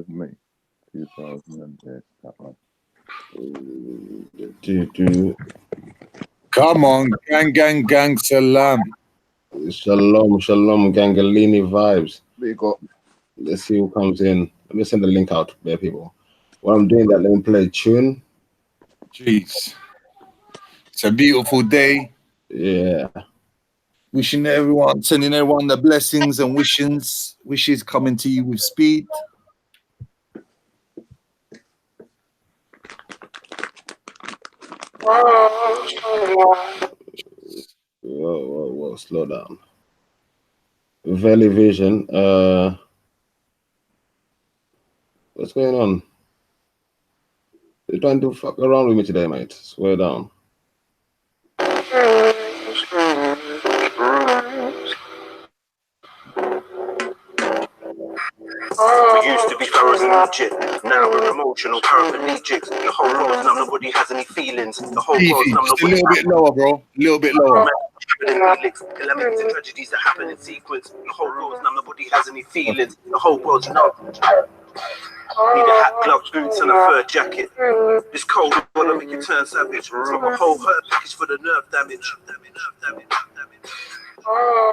May 2008. That one. Come on, gang, salam. Shalom, Gangalini Vibes. Let's see who comes in. Let me send the link out there, people. While I'm doing that, let me play a tune. Jeez. It's a beautiful day. Yeah. Sending everyone the blessings and wishes coming to you with speed. Whoa, slow down. Valley Vision. What's going on? You're trying to fuck around with me today, mate. Swear down. We used to be pharaohs in Egypt, now we're emotional paraplegics. The whole world's numb, nobody has any feelings. The whole world's numb, nobody. A little bit lower, bro. A little bit lower. Calamities and tragedies that happen in sequence. The whole world's numb, nobody has any feelings. The whole world's numb. Need a hat, gloves, boots, and a fur jacket. This cold will make you turn savage. From a whole hurt package for the nerve damage.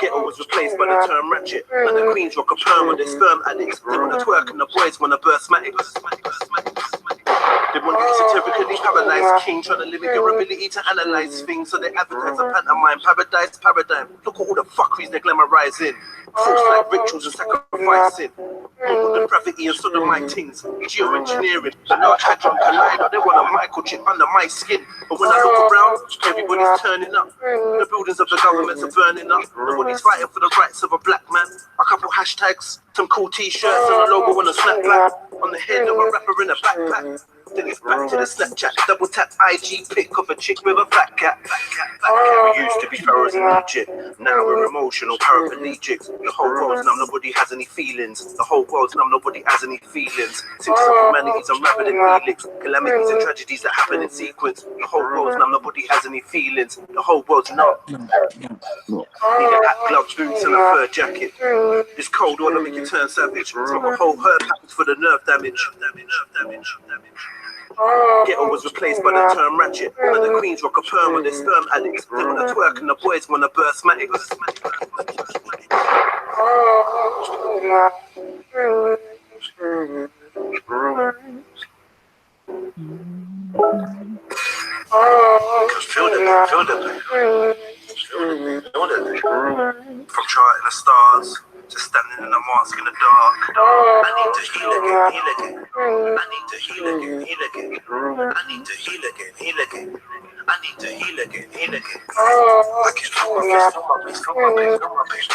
Ghetto was replaced by the term ratchet. And the queens rock a perm when they're sperm addicts. They wanna twerk and the boys wanna burst matics. They want to be satirically paralyzed king, trying to limit your ability to analyze things. So they advertise a pantomime, paradise, paradigm. Look at all the fuckeries they're glamorizing. False like rituals and sacrificing. All the gravity and sodomite things. Geoengineering, the large hadron collider. They want a microchip under my skin. But when I look around, everybody's turning up. The buildings of the governments are burning up. Nobody's fighting for the rights of a black man. A couple hashtags, some cool t-shirts, and a logo on a snapback. On the head of a rapper in a backpack. Then it's back to the Snapchat, double tap IG pic of a chick with a fat cat. We used to be pharaohs in Egypt, now we're emotional paraplegics. The whole world's numb, nobody has any feelings. The whole world's numb, nobody has any feelings. Symptoms of humanity's unraveled in helix, calamities and tragedies that happen in sequence. The whole world's numb, nobody has any feelings. The whole world's numb. Need a hat, gloves, boots, and a fur jacket. This cold will make you turn savage. From a whole herd package for the nerve damage. Ghetto was replaced by the term ratchet. And the queens rock a perm when they're sperm addicts. They wanna twerk and the boys wanna burst matics. Feel the from charting the stars to standing in the mask in the dark. I need to heal again. I need to heal again. I need to heal again. I need to heal again. I can feel my face,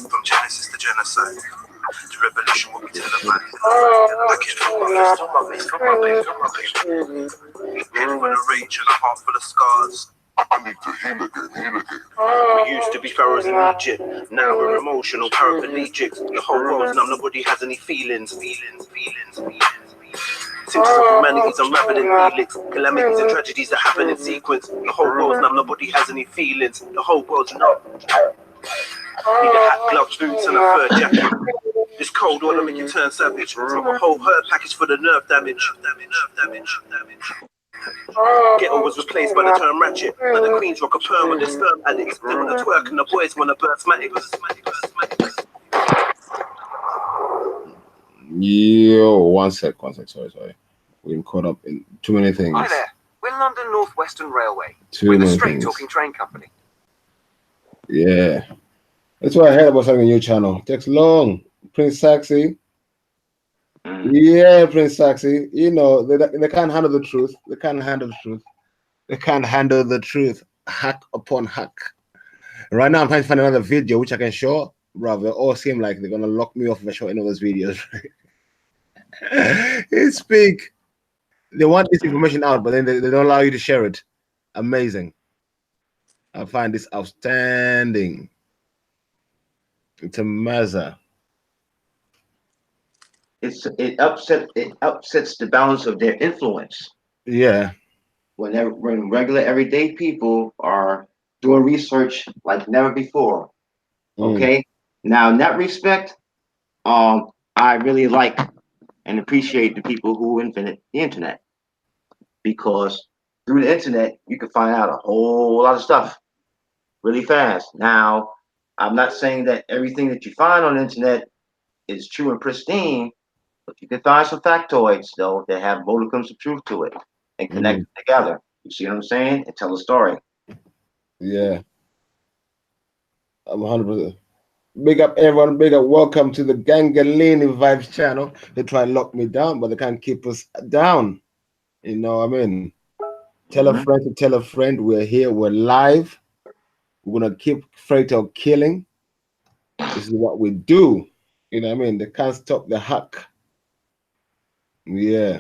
from Genesis to genocide. The revolution will be televised. I can feel my face. Head full of rage and a heart full of scars. I need to heal again. We used to be pharaohs in Egypt, now we're emotional paraplegics. The whole world's numb, nobody has any feelings. Symptoms of humanity's unraveled in helix, calamities and tragedies that happen in sequence. The whole world's numb, nobody has any feelings. The whole world's numb. Need a hat, gloves, boots, and a fur jacket. This cold will make you turn savage. From a whole herd package for the nerve damage. Ghetto was replaced by the term ratchet. And the queens rock a perm when they're sperm addicts. They wanna twerk and the boys wanna burst matics. Yo, one sec, sorry. We've been caught up in too many things. Hi there, we're London North Western Railway. We're the straight talking train company. Yeah. That's what I heard about starting a new channel. It takes long. Prince Saxy. Yeah, Prince Saxy. You know, they can't handle the truth. They can't handle the truth. Hack upon hack. Right now, I'm trying to find another video which I can show. Bro, they all seem like they're gonna lock me off if I show any of those videos. It's big. They want this information out, but then they don't allow you to share it. Amazing. I find this outstanding. It's a mazza. It upsets the balance of their influence. Yeah. When regular everyday people are doing research like never before. Okay. Now in that respect, I really like and appreciate the people who invented the internet, because through the internet you can find out a whole lot of stuff really fast. Now, I'm not saying that everything that you find on the internet is true and pristine, but you can find some factoids though that have modicums of truth to it and connect them together. You see what I'm saying? And tell a story. Yeah. I'm 100%. Big up everyone. Big up. Welcome to the Gangalini Vibes channel. They try and lock me down, but they can't keep us down. You know what I mean? Tell a friend to tell a friend. We're here. We're live. We're gonna keep Fredo killing. This is what we do. You know what I mean? They can't stop the hack. Yeah.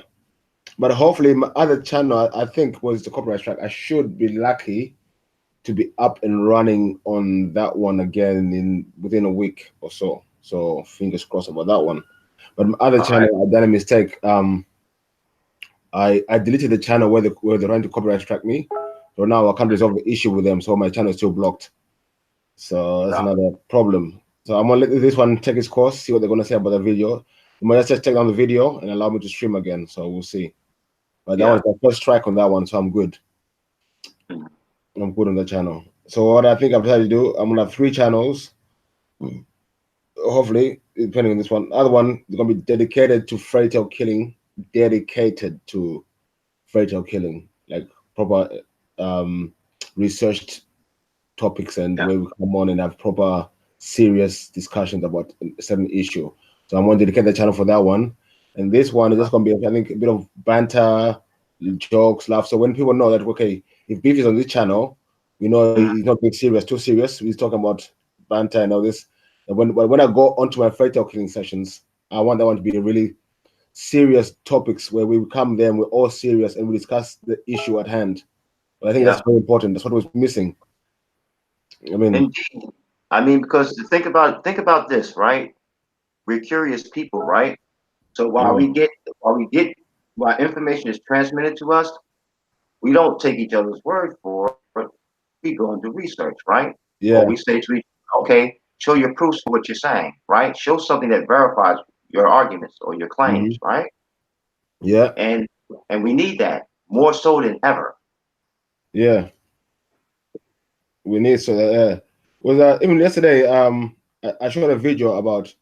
But hopefully my other channel, I think, was the copyright strike. I should be lucky to be up and running on that one again within a week or so. So fingers crossed about that one. But my other channel, I done a mistake. I deleted the channel where they're trying to copyright strike me. So now I can't resolve the issue with them. So my channel is still blocked. So that's another problem. So I'm gonna let this one take its course, see what they're gonna say about the video. You might just take down the video and allow me to stream again. So we'll see. But that was my first strike on that one, so I'm good. I'm good on the channel. So what I think I've decided to do, I'm gonna have 3 channels. Hopefully, depending on this one. Other one is gonna be dedicated to Fredo killing, like proper researched topics, and where we come on and have proper serious discussions about a certain issue. So I'm going to dedicate the channel for that one. And this one is just going to be, I think, a bit of banter, jokes, laughs. So when people know that, okay, if Beef is on this channel, we know he's not being serious, too serious. He's talking about banter and all this. And when I go onto my Fredo killing sessions, I want that one to be really serious topics where we come there and we're all serious and we discuss the issue at hand. But I think that's very important. That's what was missing. I mean, indeed. I mean, because think about this, right? We're curious people, right? So while information is transmitted to us, we don't take each other's word for it. We go and do research, right? Yeah. Or we say to each other, okay, show your proofs for what you're saying, right? Show something that verifies your arguments or your claims, right? Yeah. And we need that more so than ever. Yeah. We need so was even yesterday I showed a video about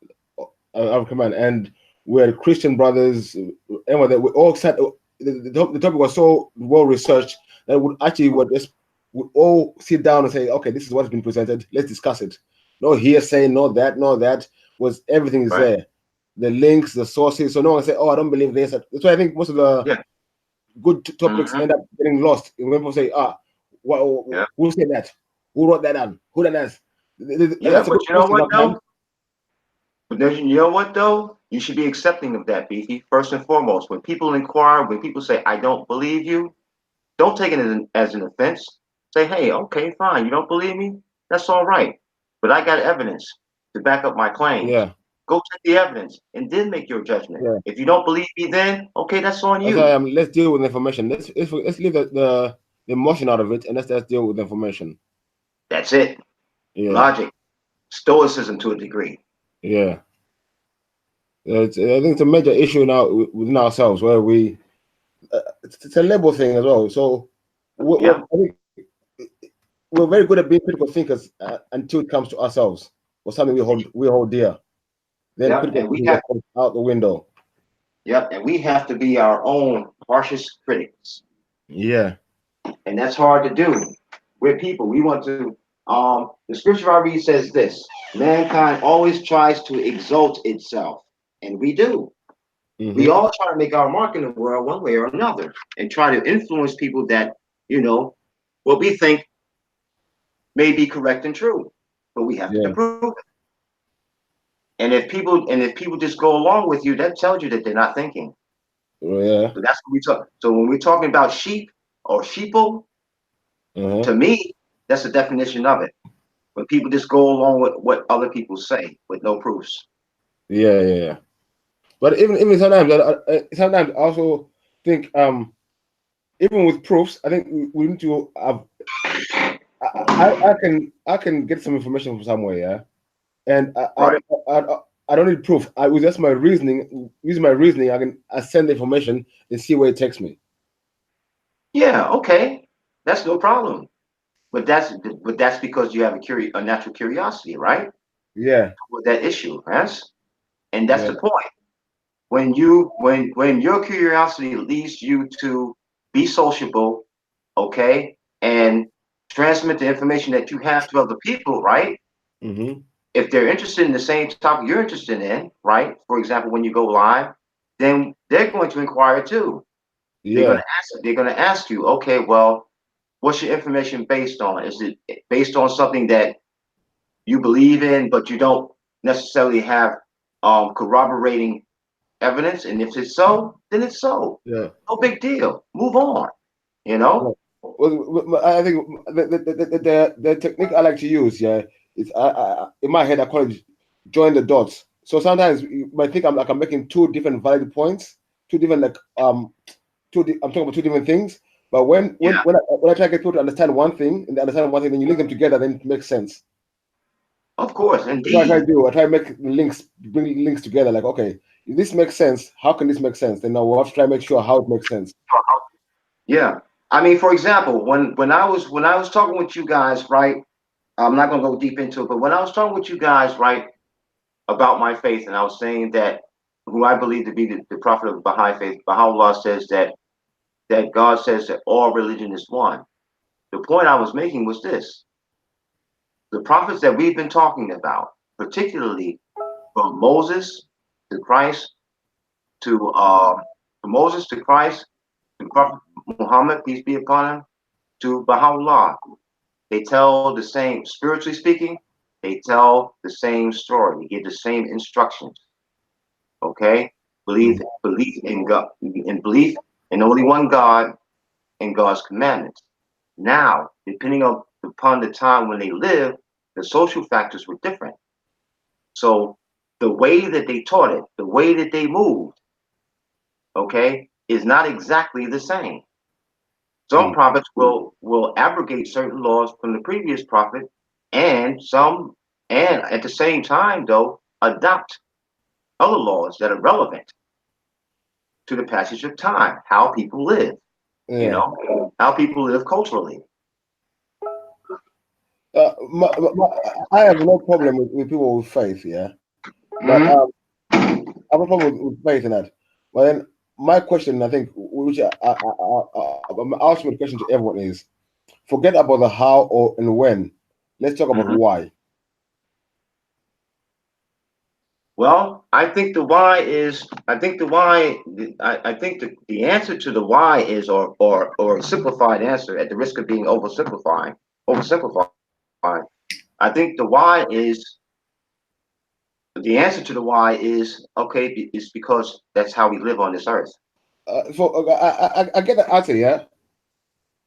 our command, and we had Christian brothers and we all said the topic was so well researched that would all sit down and say, okay, this is what's been presented, let's discuss it. No hearsay, no that, was everything is there. The links, the sources, so no one say, oh, I don't believe this. That's why I think most of the good topics end up getting lost. When people say, who said that? Who wrote that down? Who done that? Yeah, but you know what though? But you know what though? You should be accepting of that, Beefy. First and foremost, when people inquire, when people say, I don't believe you, don't take it as an offense. Say, hey, okay, fine. You don't believe me? That's all right. But I got evidence to back up my claims. Yeah. Go check the evidence and then make your judgment. Yeah. If you don't believe me then, okay, that's on you. Let's deal with information. Let's leave the emotion out of it, and let's deal with information. That's it. Yeah. Logic. Stoicism to a degree. Yeah. I think it's a major issue now within ourselves where it's a label thing as well. So I think we're very good at being critical thinkers until it comes to ourselves or something we hold dear. Then critical thinking goes out the window. Yep, and we have to be our own harshest critics. Yeah. And that's hard to do. We're people. We want to the scripture I read says this: mankind always tries to exalt itself. And we do. We all try to make our mark in the world one way or another and try to influence people that, what we think may be correct and true. But we have to prove it. And if people just go along with you, that tells you that they're not thinking. Yeah. So that's what we talk. So when we're talking about sheep or sheeple, to me, that's the definition of it. When people just go along with what other people say with no proofs. Yeah. But even sometimes, sometimes I also think even with proofs, I think we need to have. I can get some information from somewhere, yeah, and Right. I don't need proof. I with just my reasoning, using my reasoning, I send the information and see where it takes me. Yeah. Okay. That's no problem. But that's because you have a natural curiosity, right? Yeah, With that issue, yes. And that's yeah, the point. When your curiosity leads you to be sociable, okay, and transmit the information that you have to other people, right? mm-hmm. If they're interested in the same topic you're interested in, right? For example, when you go live, then they're going to inquire too. They're going Yeah, to ask. They're going to ask you, okay, well, what's your information based on? Is it based on something that you believe in, but you don't necessarily have corroborating evidence? And if it's so, then it's so. yeah. No big deal. Move on. You know? Well, I think the technique I like to use, yeah, is in my head I call it join the dots. So sometimes you might think I'm making two different valid points, two different I'm talking about two different things. But Yeah. when I try to get people to understand one thing and they understand one thing, then you link them together, then it makes sense. Of course, That's what I try indeed. to do. I try to bring links together. Like, okay, if this makes sense, how can this make sense? Then now we'll have to try to make sure how it makes sense. Yeah. I mean, for example, when I was talking with you guys, right? I'm not gonna go deep into it, but when I was talking with you guys, right, about my faith, and I was saying that who I believe to be the prophet of the Baha'i faith, Baha'u'llah says that God says that all religion is one. The point I was making was this: the prophets that we've been talking about, particularly from Moses to Christ to Moses to Christ to Prophet Muhammad, peace be upon him, to Baha'u'llah, they tell the same, spiritually speaking, they tell the same story. They give the same instructions. Okay? Belief in God, and belief in only one God and God's commandments. Now, depending upon the time when they lived, the social factors were different. So the way that they taught it, the way that they moved, okay, is not exactly the same. Some prophets will abrogate certain laws from the previous prophet, and some, and at the same time, though, adopt other laws that are relevant to the passage of time, how people live, Yeah. how people live culturally. I have no problem with people with faith, yeah. But Mhm. I have a problem with faith in that. But then my question, I think, which I'm asking the question to everyone is: forget about the how or and when. Let's talk about Mhm. why. Well, I think the why is. I think the why. I think the answer to the why is, or a simplified answer, at the risk of being oversimplified. I think the why is. The answer to the why is okay. It's because that's how we live on this earth. I get the answer, yeah.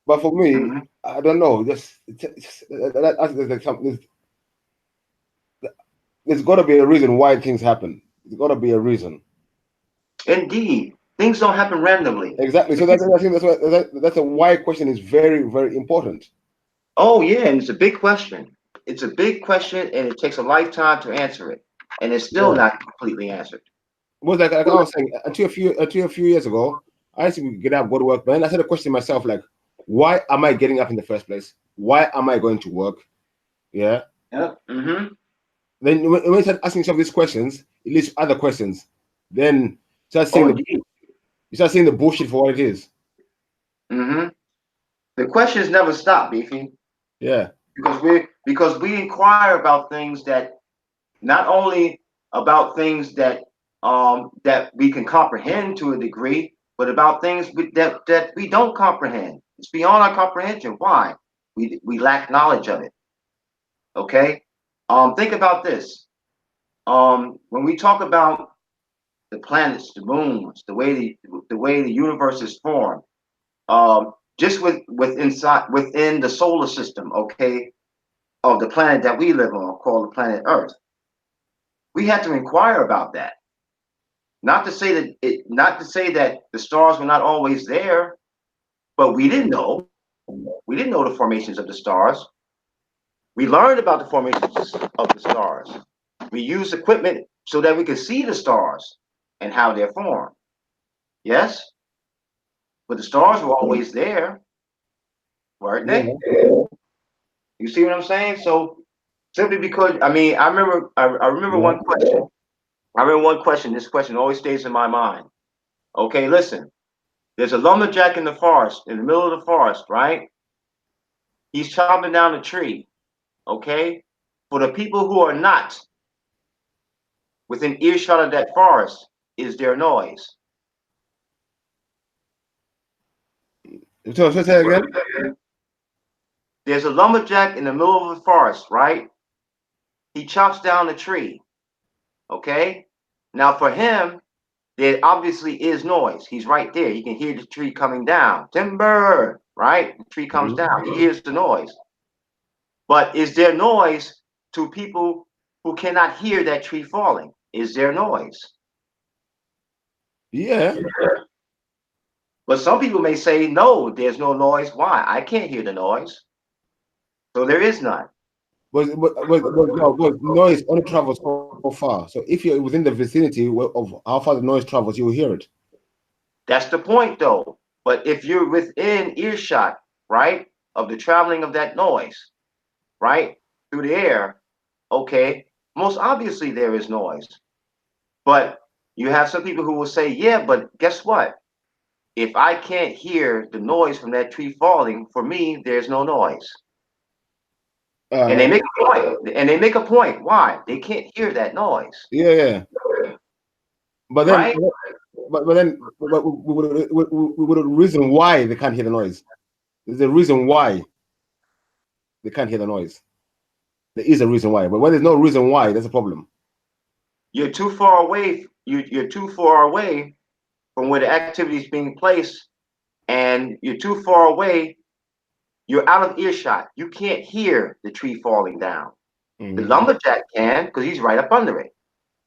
But for me, Mhm. I don't know. There's got to be a reason why things happen. There's got to be a reason. Indeed, things don't happen randomly. Exactly. So I think that's a why question is very, very important. Oh yeah, and it's a big question. It's a big question, and it takes a lifetime to answer it, and it's still Yeah. not completely answered. Was like I was saying until a few years ago, I used to get up, go to work, but then I started questioning myself, like, why am I getting up in the first place? Why am I going to work? Yeah. Yeah. Mm-hmm. Then when you start asking yourself these questions, it leads to other questions. Then Oh, indeed. you start seeing the bullshit for what it is. Mm-hmm. The questions never stop, Beefy, Yeah. because we inquire about things that not only about things that we can comprehend to a degree, but about things that we don't comprehend. It's beyond our comprehension. Why? We lack knowledge of it. Okay. Think about this. When we talk about the planets, the moons, the way the universe is formed, just within the solar system, okay, of the planet that we live on, called the planet Earth. We had to inquire about that. Not to say that the stars were not always there, but we didn't know. We didn't know the formations of the stars. We learned about the formations of the stars. We used equipment so that we could see the stars and how they're formed. Yes? But the stars were always there, weren't they? You see what I'm saying? So simply because, I mean, I remember one question. This question always stays in my mind. Okay, listen. There's a lumberjack in the forest, in the middle of the forest, right? He's chopping down a tree. Okay? For the people who are not within earshot of that forest, is there noise? So say again. There's a lumberjack in the middle of the forest, right? He chops down a tree. Okay? Now for him, there obviously is noise. He's right there. He can hear the tree coming down. Timber, right? The tree comes down. He hears the noise. But is there noise to people who cannot hear that tree falling? Is there noise? Yeah. But some people may say, no, there's no noise. Why? I can't hear the noise. So there is none. But noise only travels so far. So if you're within the vicinity of how far the noise travels, you will hear it. That's the point, though. But if you're within earshot, right, of the traveling of that noise, right, through the air, okay, most obviously there is noise. But you have some people who will say, yeah, but guess what? If I can't hear the noise from that tree falling, for me, there's no noise. And they make a point. And they make a point. Why? They can't hear that noise. Yeah. But then, right? but then, with the reason why they can't hear the noise. There's a reason why they can't hear the noise. There is a reason why. But when there's no reason why, that's a problem. You're too far away. You're too far away from where the activity is being placed, and you're too far away. You're out of earshot. You can't hear the tree falling down. The lumberjack can because he's right up under it,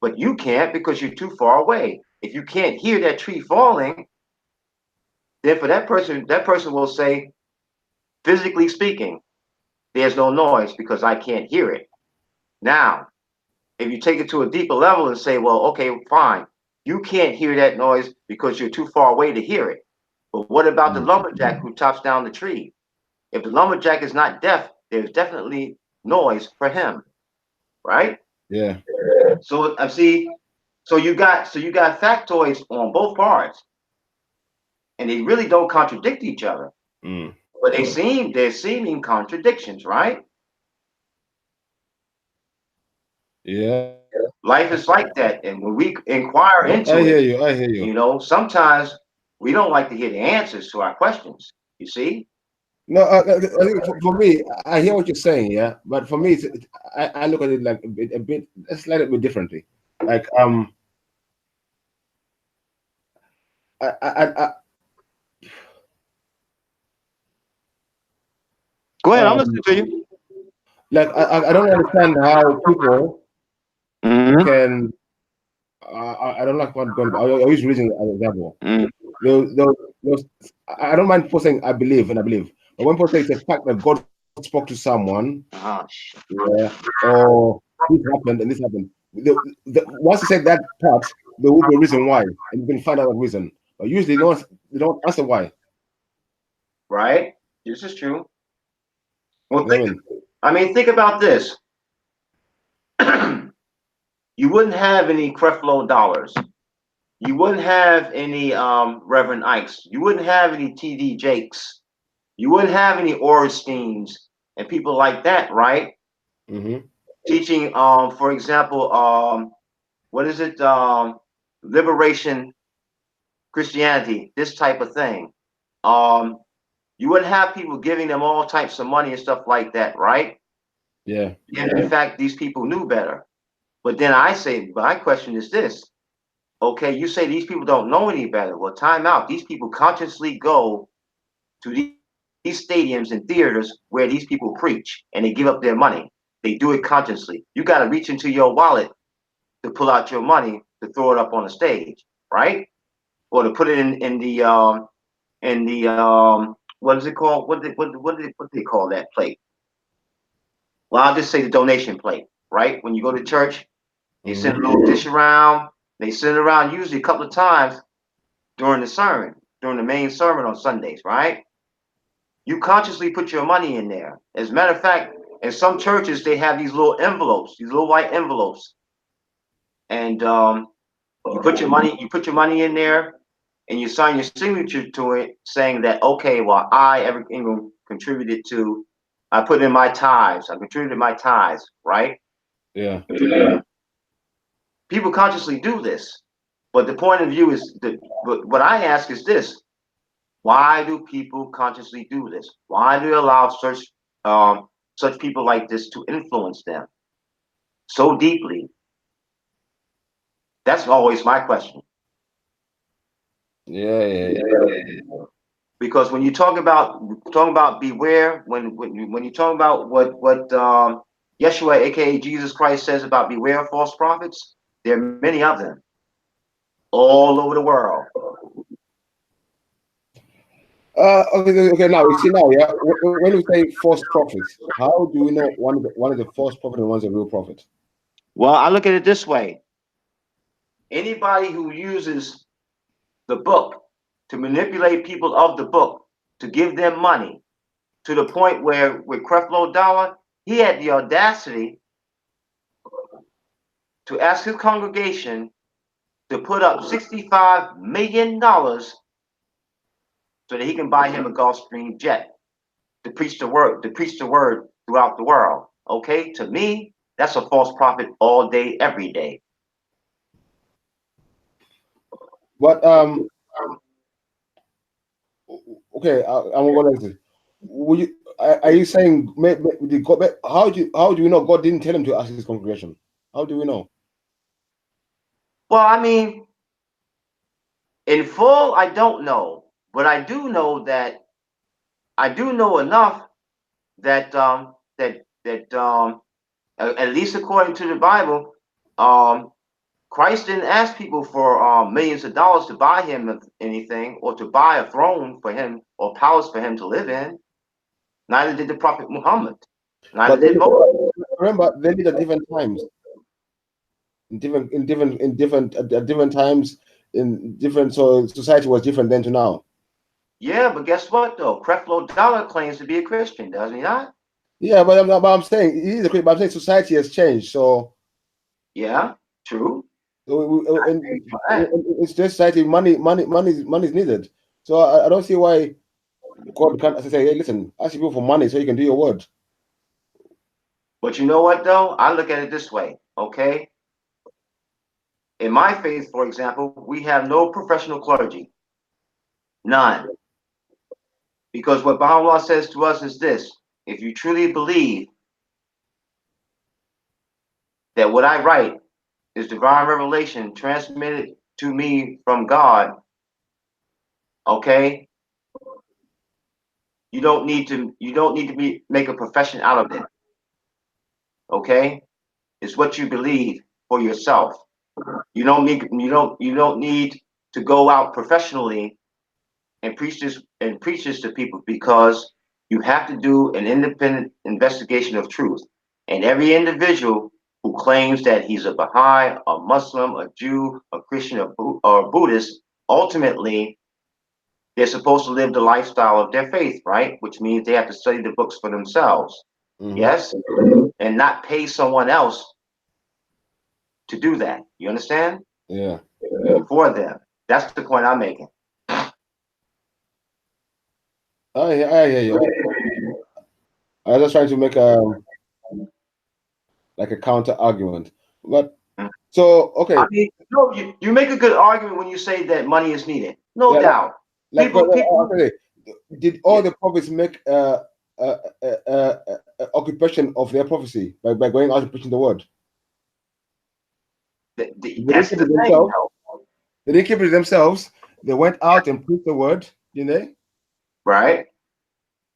but you can't because you're too far away. If you can't hear that tree falling, then for that person will say, physically speaking, there's no noise because I can't hear it. Now, if you take it to a deeper level and say, well, okay, fine, you can't hear that noise because you're too far away to hear it. But what about the lumberjack who chops down the tree? If the lumberjack is not deaf, there's definitely noise for him, right? Yeah. So I see. So you got factoids on both parts, and they really don't contradict each other. But they're seeming contradictions, right? Yeah. Life is like that, and when we inquire into I hear you. You know, sometimes we don't like to hear the answers to our questions. You see? No, I think for me, I hear what you're saying, yeah. But for me, I look at it like a slightly bit differently. Like Go ahead, I'm listening to you. Like I don't understand how people can. I don't like what going. I use reason as an example. I don't mind people saying I believe, but when people say it's a fact that God spoke to someone, yeah, or this happened and this happened. Once you say that part, there will be a reason why, and you can find out that reason. But usually, they don't answer why. Right? This is true. Well, think about this. You wouldn't have any Creflo dollars. You wouldn't have any Reverend Ikes. You wouldn't have any TD Jakes. You wouldn't have any Orsteins and people like that, right? Teaching, for example, what is it? Liberation Christianity, this type of thing. You wouldn't have people giving them all types of money and stuff like that, right? Yeah. And in fact, these people knew better. But then I say, my question is this. Okay, you say these people don't know any better. Well, time out. These people consciously go to these stadiums and theaters where these people preach, and they give up their money. They do it consciously. You got to reach into your wallet to pull out your money to throw it up on the stage, right? Or to put it in the what is it called? What do they call that plate? Well, I'll just say the donation plate, right? When you go to church, they send a little dish around. They send it around usually a couple of times during the sermon, during the main sermon on Sundays, right? You consciously put your money in there. As a matter of fact, in some churches, they have these little envelopes, these little white envelopes. And you put your money in there, and you sign your signature to it saying that, okay, well, I contributed to, I put in my tithes, I contributed my tithes, right? Yeah. People consciously do this. But the point of view is that, but what I ask is this: why do people consciously do this? Why do they allow such people like this to influence them so deeply? That's always my question. Yeah. Because when you talk about beware, when you talk about what Yeshua, aka Jesus Christ, says about beware of false prophets, there are many of them all over the world. Okay. Now you see now, yeah. When we say false prophets, how do we know one of the false prophet and one's a real prophet? Well, I look at it this way: anybody who uses the book to manipulate people of the book to give them money, to the point where with Creflo Dollar, he had the audacity to ask his congregation to put up $65 million so that he can buy him a Gulfstream jet to preach the word throughout the world. Okay, to me, that's a false prophet all day, every day. But okay, I'm gonna ask this. Are you saying how do we know God didn't tell him to ask his congregation? How do we know? Well, I mean, in full, I don't know, but I do know that I do know enough that at least according to the Bible, Christ didn't ask people for millions of dollars to buy him anything or to buy a throne for him or palace for him to live in. Neither did the Prophet Muhammad. Neither But did Moses. remember, they lived at different times, at different times, in different. So society was different then to now. Yeah, but guess what though? Creflo Dollar claims to be a Christian, doesn't he not? Yeah, but I'm saying he's a Christian. But I'm saying society has changed. So Yeah, true. it's just society. Money is needed. So I don't see why God can't say, hey, listen, ask people for money so you can do your word. But you know what though? I look at it this way, okay? In my faith, for example, we have no professional clergy. None. Because what Baha'u'llah says to us is this: if you truly believe that what I write is divine revelation transmitted to me from God, okay, you don't need to make a profession out of it. Okay? It's what you believe for yourself. You don't need to go out professionally and preach this to people, because you have to do an independent investigation of truth. And every individual who claims that he's a Baha'i, a Muslim, a Jew, a Christian, or a Buddhist, ultimately they're supposed to live the lifestyle of their faith, right? Which means they have to study the books for themselves. Yes? And not pay someone else to do that. You understand? Yeah. For them. That's the point I'm making. I hear you. I was just trying to make like a counter argument. But so okay. I mean, no, you make a good argument when you say that money is needed. No Yeah, doubt. people, People did all the prophets make occupation of their prophecy by going out and preaching the word? that's the thing. They didn't keep it themselves. They went out and preached the word, didn't they? right?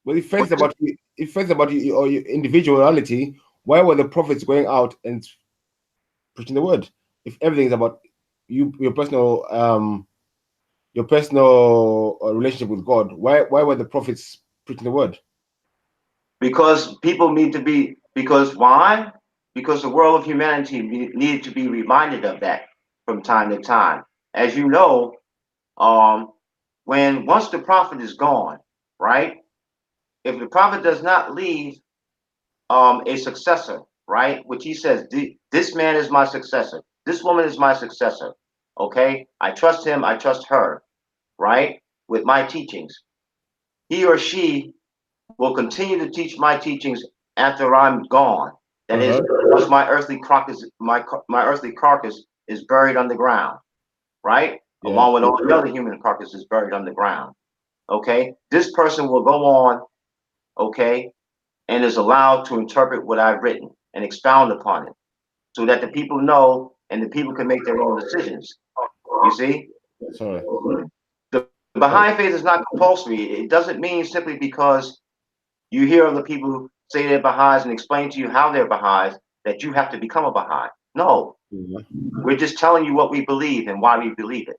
But if faith about you or your individuality, why were the prophets going out and preaching the word? If everything is about you, your personal relationship with God, why were the prophets preaching the word? Because people need to be, because why? Because the world of humanity needed to be reminded of that from time to time. As you know, when once the prophet is gone, right? If the prophet does not leave a successor, right? Which he says, this man is my successor, this woman is my successor. Okay, I trust him, I trust her, right? With my teachings, he or she will continue to teach my teachings after I'm gone. That is, once my earthly carcass, my earthly carcass is buried underground, right? Yeah. Along with all the other human carcasses buried underground. Okay, this person will go on, okay, and is allowed to interpret what I've written and expound upon it, so that the people know and the people can make their own decisions. You see, Sorry. the Baha'i faith is not compulsory. It doesn't mean simply because you hear other people say they're Baha'is and explain to you how they're Baha'is that you have to become a Baha'i. No, we're just telling you what we believe and why we believe it.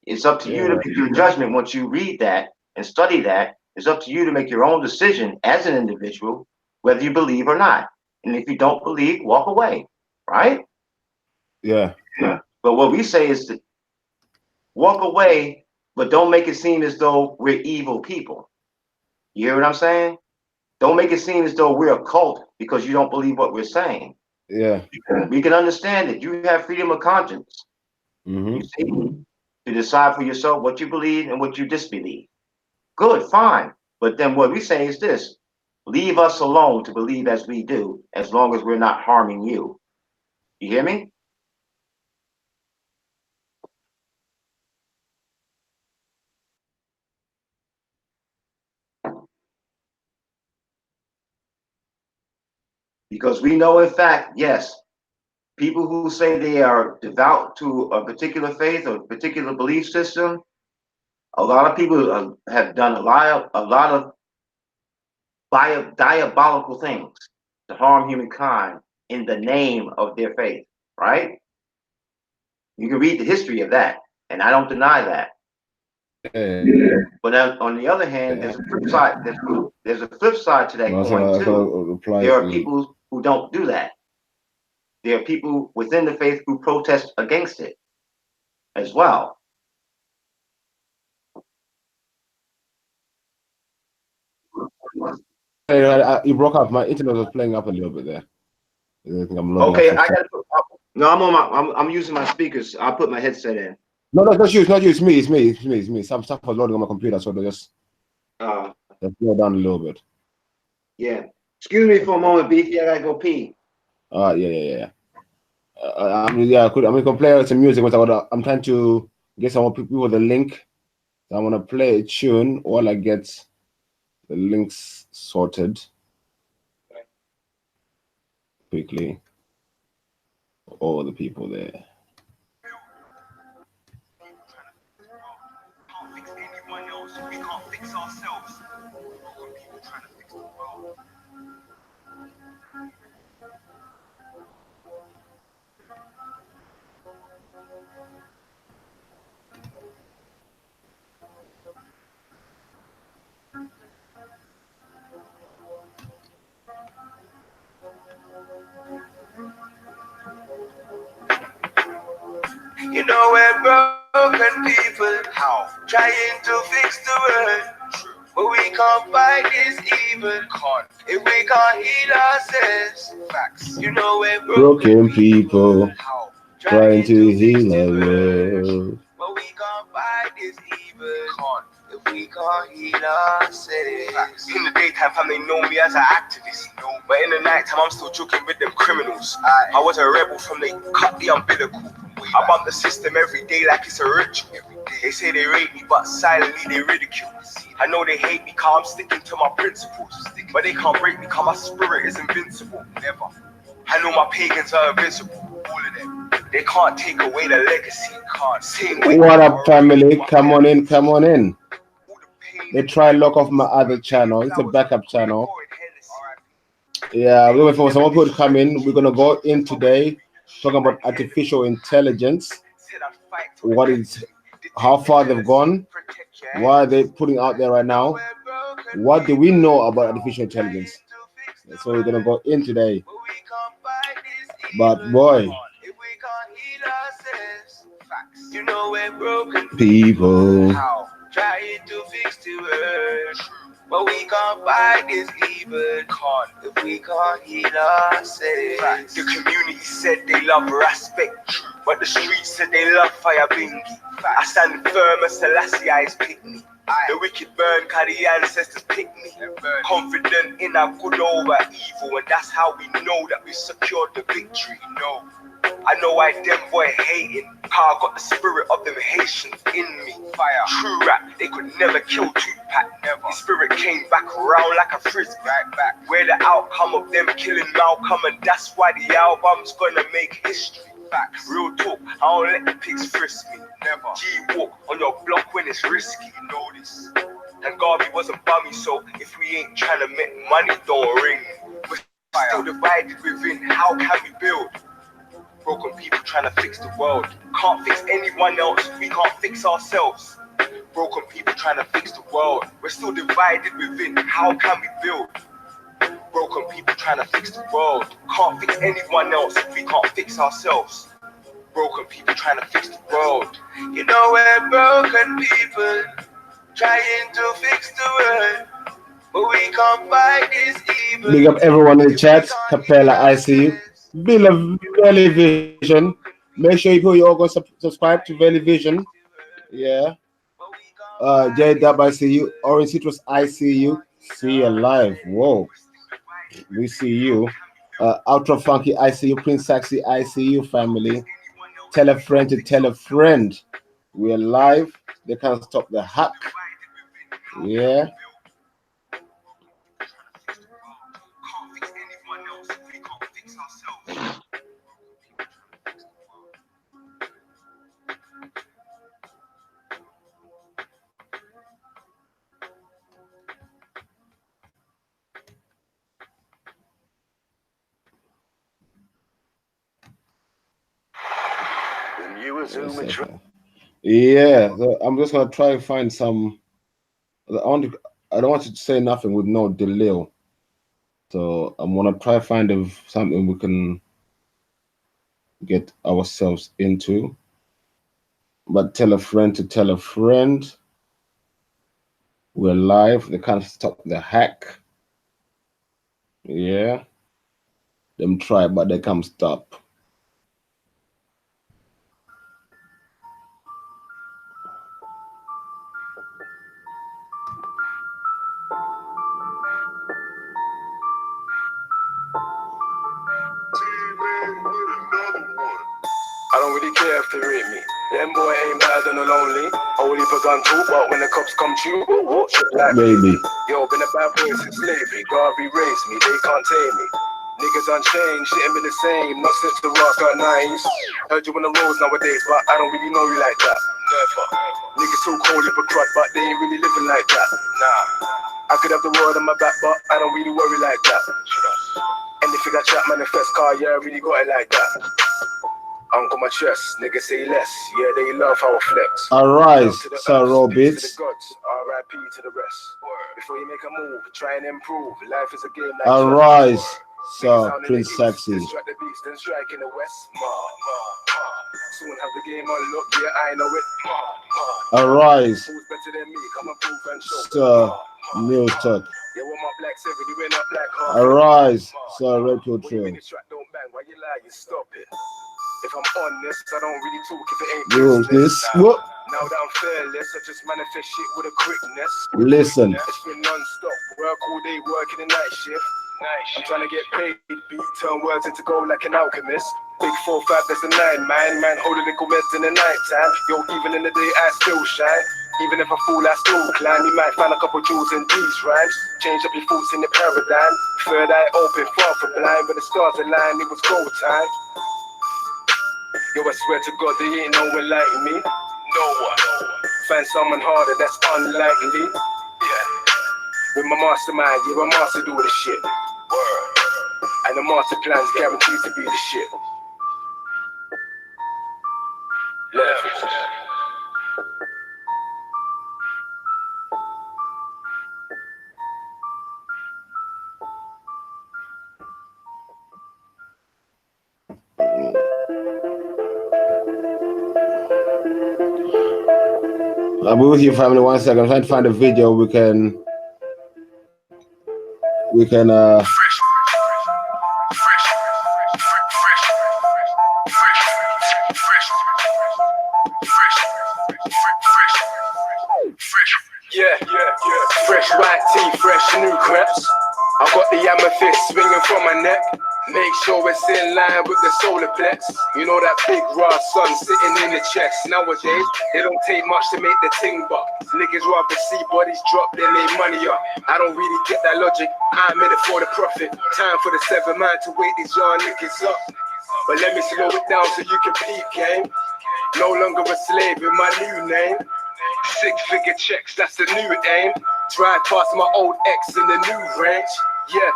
It's up to you to make your judgment once you read that and study that. It's up to you to make your own decision as an individual, whether you believe or not. And if you don't believe, walk away, right? Yeah. But what we say is to walk away, but don't make it seem as though we're evil people. You hear what I'm saying? Don't make it seem as though we're a cult because you don't believe what we're saying. Yeah. We can understand it. You have freedom of conscience. You see, to decide for yourself what you believe and what you disbelieve. Good, fine. But then what we say is this: leave us alone to believe as we do, as long as we're not harming you. You hear me? Because we know, in fact, yes, people who say they are devout to a particular faith or a particular belief system, a lot of people have done a lot of diabolical things to harm humankind in the name of their faith, right? You can read the history of that, and I don't deny that. But on the other hand, there's a flip side. There's a flip side to that coin too. There are people who don't do that. There are people within the faith who protest against it as well. You broke up. My internet was playing up a little bit there. I think I'm Okay, I got. No, I'm using my speakers. I'll put my headset in. No, not you. It's not you. It's me. Some stuff was loading on my computer, so they just slow down a little bit. Yeah. Excuse me for a moment, Beefy. I gotta go pee. Yeah. I can play some music, but I'm trying to get some more people with the link. So I'm gonna play a tune while I get the links sorted quickly. All the people there. We can't fix ourselves. People trying to fix the world. You know we're broken people, how trying to fix the world, but we can't fight this evil. If we can't heal ourselves, facts. You know we're broken people, how trying to heal the world, but we can't fight this evil. If we can't heal ourselves. In the daytime, fam, they know me as an activist. But in the nighttime, I'm still joking with them criminals. I was a rebel from they cut the umbilical. I bump the system every day like it's a ritual. They say they rate me, but silently they ridicule. I know they hate me cause I'm sticking to my principles. But they can't break me cause my spirit is invincible. Never. I know my pagans are invisible. All of them. They can't take away the legacy. Can't sing. What up, family? Come on in, come on in. They try lock off my other channel. It's a backup channel. Yeah, we're waiting for some people to come in. We're gonna go in today talking about artificial intelligence. What is, how far they've gone? What are they putting out there right now? What do we know about artificial intelligence? That's what we're gonna go in today. But boy, you know we're broken people. trying to fix the world, but we can't fight this evil. Can't if we can't heal ourselves. The community said they love respect, but the streets said they love fire bingy. I stand firm as Selassie eyes pick me. The wicked burn, cause the ancestors pick me. Confident in our good over evil, and that's how we know that we secured the victory. No, I know I them boy hating, how I got the spirit of them Haitians in me. Fire, true rap, they could never kill Tupac. Never. His spirit came back around like a frisbee. Right back. We're the outcome of them killing Malcolm, and that's why the album's gonna make history. Facts. Real talk, I don't let the pigs frisk me. Never. G-walk on your block when it's risky, you know this. And Garvey wasn't bummy, so if we ain't trying to make money, don't ring me. We're still divided within, how can we build? Broken people trying to fix the world. Can't fix anyone else, we can't fix ourselves. Broken people trying to fix the world. We're still divided within, how can we build? Broken people trying to fix the world. Can't fix anyone else, we can't fix ourselves. Broken people trying to fix the world. You know we're broken people trying to fix the world, but we can't fight this evil. Big up everyone in the chat. Capella, I see you. Bill of Valley Vision. Make sure you all go subscribe to Valley Vision. Yeah. J-Dub, I see you. Orange Citrus, I see you. See you live. Whoa. We see you. Ultra Funky, I see you. Prince Saxy, I see you, family. Tell a friend to tell a friend. We're live. They can't stop the hack. Yeah. Yeah, so I'm just gonna try and find some. I don't want to say nothing with no delay. So I'm gonna try to find something we can get ourselves into. But tell a friend to tell a friend. We're live. They can't stop the hack. Yeah. Them try, but they can't stop. I don't really care if they rate me. Them boy ain't bad and lonely. Only for gun talk, but when the cops come to you, shit like Baby. Yo, been a bad boy since slavery. Garvey raised me, they can't tame me. Niggas unchanged, shit ain't been the same. Not since the Ross got nice. Heard you on the roads nowadays, but I don't really know you like that. Never. Niggas so cold in the crud, but they ain't really living like that. Nah. I could have the world on my back, but I don't really worry like that. Anything I chat manifest, car, yeah, I really got it like that. Uncle my chest, niggas say less. Yeah, they love how I flex. Arise, Sir Robits. R.I.P. to the rest. Before you make a move, try and improve. Life is a game like Arise, Sir Prince Saxy. Strike the beast and strike in the west. Soon have the game on look, yeah, I know it. Arise, Who's better than me? Come and prove and show. Sir Mills Tuck. Yeah, what my black 7, you went up like hard. Arise, Sir Red Pill When you Trail. mean the track don't bang, why you lie, you stop it. If I'm honest, I don't really talk if it ain't Yo, business. this what? Now that I'm fearless, I just manifest shit with a quickness. Listen. It's been non-stop, work all day, working the night shift. I'm trying to get paid, beat, turn words into gold like an alchemist. Big 4-5, that's a 9, man hold a little meds in the night time. Yo, even in the day, I still shine. Even if I fall, I still climb. You might find a couple jewels in these rhymes. Change up your thoughts in the paradigm. Third eye open, far from blind. When the stars aligned, it was go time. Yo, I swear to God, there ain't no one like me. No one. Find someone harder, that's unlikely. Yeah. With my mastermind, you're a master do this shit. Word. And the master plan's guaranteed to be the shit. Levels. I'll be with you, family. 1 second. I'm trying to find a video we can Yeah. Fresh white tea, fresh new crepes. I got the amethyst swinging from my neck. Make sure it's in line with the solar plex. You know that big raw sun sitting in the chest. Nowadays, it don't take much to make the ting buck. Niggas rather see bodies drop than make money up. I don't really get that logic. I'm in it for the profit. Time for the 7 man to wake these young niggas up. But let me slow it down so you can peep, game. No longer a slave in my new name. 6-figure checks, that's the new aim. Drive past my old ex in the new range. Yeah,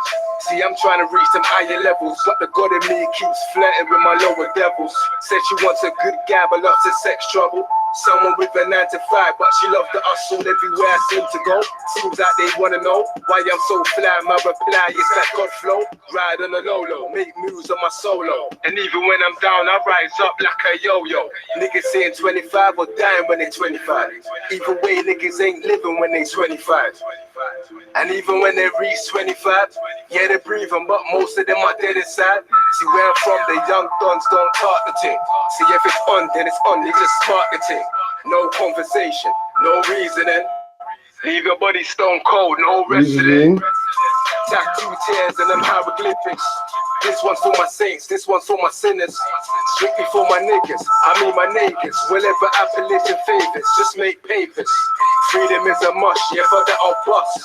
see, I'm trying to reach some higher levels, but the God in me keeps flirting with my lower devils. Said she wants a good guy, but loves her sex trouble. Someone with a 9 to 5, but she loves the hustle everywhere I seem to go. Seems like they wanna know why I'm so fly. My reply is that God flow. Ride on a low, make moves on my solo. And even when I'm down, I rise up like a yo-yo. Niggas saying 25 or dying when they 25. Either way, niggas ain't living when they 25. And even when they reach 25, yeah, they're breathing, but most of them are dead inside. See where I'm from, the young dons don't talk the thing. See if it's on, then it's on, they just spark the thing. No conversation, no reasoning. Leave your body stone cold, no wrestling. Tattoo tears and them hieroglyphics. This one's for my saints, this one's for my sinners. Strictly for my niggas, I mean my neighbors. Wherever appellation favors, just make papers. Freedom is a must, yeah, for that I'll bust.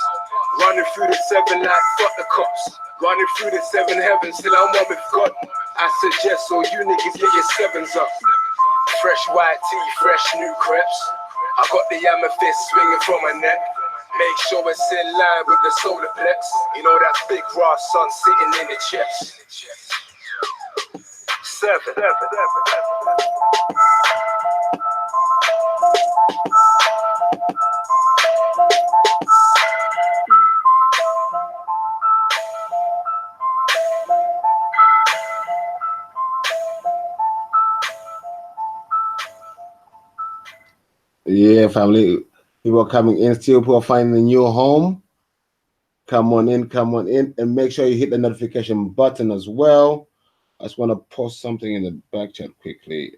Running through the 7 like fuck the cops. Running through the 7 heavens till I'm one with God. I suggest so you niggas get your 7s up. Fresh white tea, fresh new crepes. I got the amethyst swinging from my neck. Make sure it's in line with the solar plex. You know that big raw sun sitting in the chest. 7. Yeah, family. People are coming in, still people are finding a new home. Come on in, and make sure you hit the notification button as well. I just want to post something in the back chat quickly.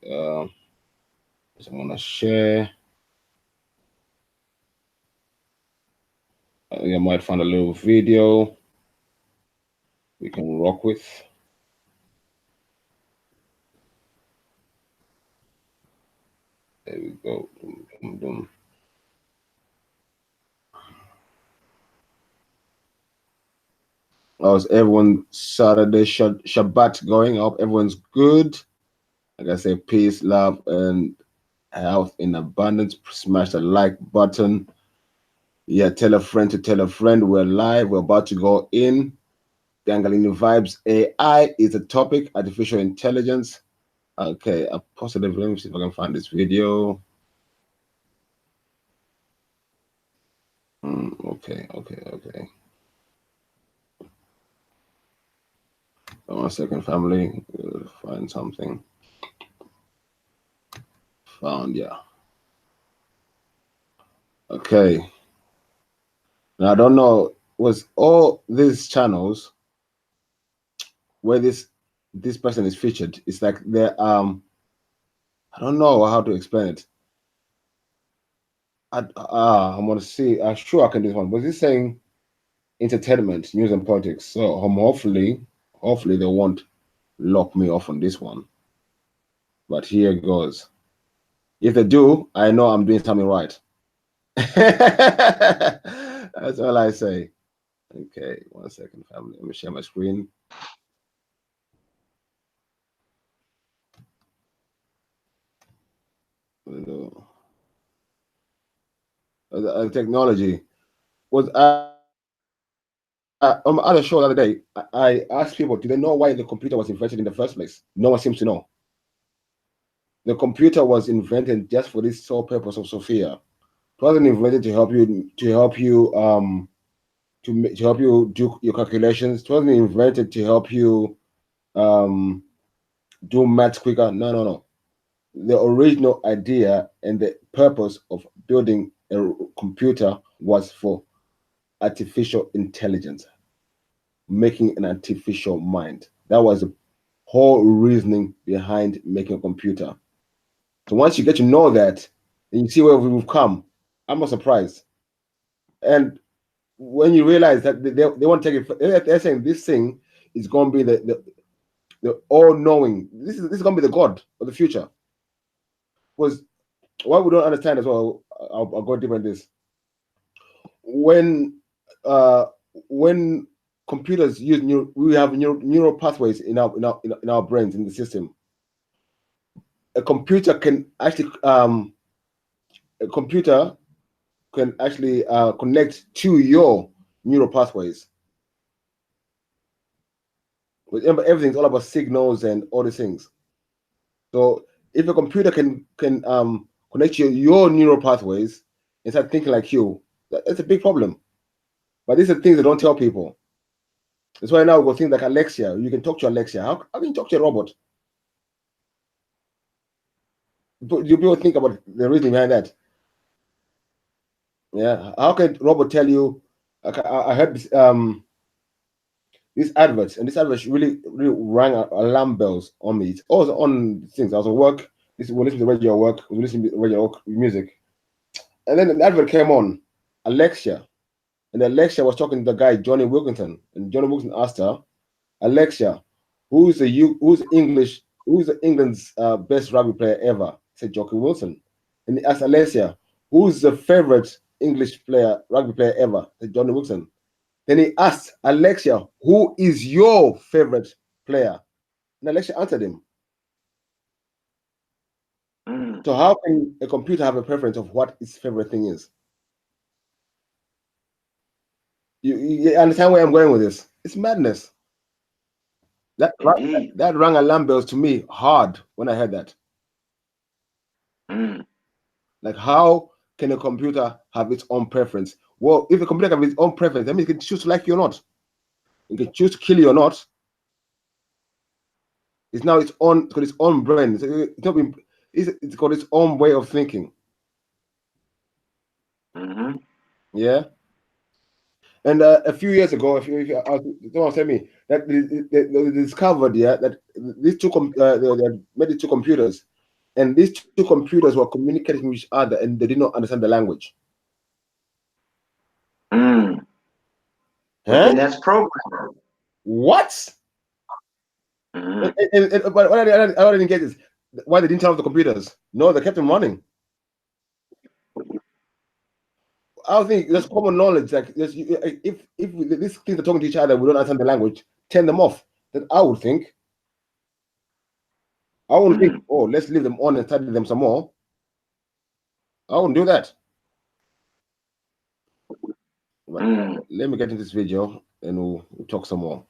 Just want to share. I think I might find a little video we can rock with. There we go. Boom, boom. How's everyone Saturday Shabbat going? I hope everyone's good. Like I say, peace, love, and health in abundance. Smash the like button. Yeah, tell a friend to tell a friend. We're live. We're about to go in. Gangalini Vibes AI is the topic. Artificial intelligence. Okay, I posted it. Let me see if I can find this video. Okay. 1 second, family. We'll find something. Found, yeah. Okay. Now I don't know. Was all these channels where this person is featured? It's like they're I don't know how to explain it. I'm gonna see. I'm sure I can do this one. Was this saying entertainment, news, and politics? So hopefully they won't lock me off on this one. But here goes. If they do, I know I'm doing something right. That's all I say. Okay, 1 second, family. Let me share my screen. technology was on my other show the other day. I asked people, do they know why the computer was invented in the first place? No one seems to know. The computer was invented just for this sole purpose of Sophia. It wasn't invented to help you do your calculations. It wasn't invented to help you do maths quicker. No. The original idea and the purpose of building a computer was for artificial intelligence, making an artificial mind. That was the whole reasoning behind making a computer. So once you get to know that, and you see where we've come, I'm not surprised. And when you realize that they want to take it, they're saying this thing is going to be the all-knowing. This is going to be the God of the future. Was what we don't understand as well. I'll go deeper in this. When computers use we have neural pathways in our brains, in the system. A computer can actually connect to your neural pathways. Remember, everything's all about signals and all these things. So if a computer can connect to your neural pathways and start thinking like you, that's a big problem. But these are things they don't tell people. That's why now we got things like Alexia. You can talk to Alexia. How can you talk to a robot? Do people think about the reason behind that? Yeah. How can a robot tell you? I heard this adverts, and this advert really rang alarm bells on me. It's also on things. I was at work. We're listening to radio at work. We were listening to radio music, and then the advert came on, Alexia, and Alexia was talking to the guy Johnny Wilkinson, and Johnny Wilkinson asked her, Alexia, who's England's best rugby player ever? Said Jockey Wilson. And he asked Alexia, who's the favorite English rugby player ever? Said Johnny Wilson. Then he asked Alexia, who is your favorite player? And Alexia answered him. So how can a computer have a preference of what its favorite thing is? You understand where I'm going with this? It's madness. That rang alarm bells to me hard when I heard that. Like, how can a computer have its own preference? Well, if a computer can have its own preference, that means it can choose to like you or not. It can choose to kill you or not. It's now its got its own brain. It's got its own way of thinking. Yeah. And a few years ago, someone said me that they discovered that these they made these two computers, and these two computers were communicating with each other, and they did not understand the language. Huh? And that's programmed. What? But what I didn't get is why they didn't turn off the computers. No, they kept them running. I don't think that's common knowledge. Like, if these things are talking to each other, we don't understand the language, turn them off. That I would think. I wouldn't think, oh, let's leave them on and study them some more. I wouldn't do that. Let me get into this video and we'll talk some more.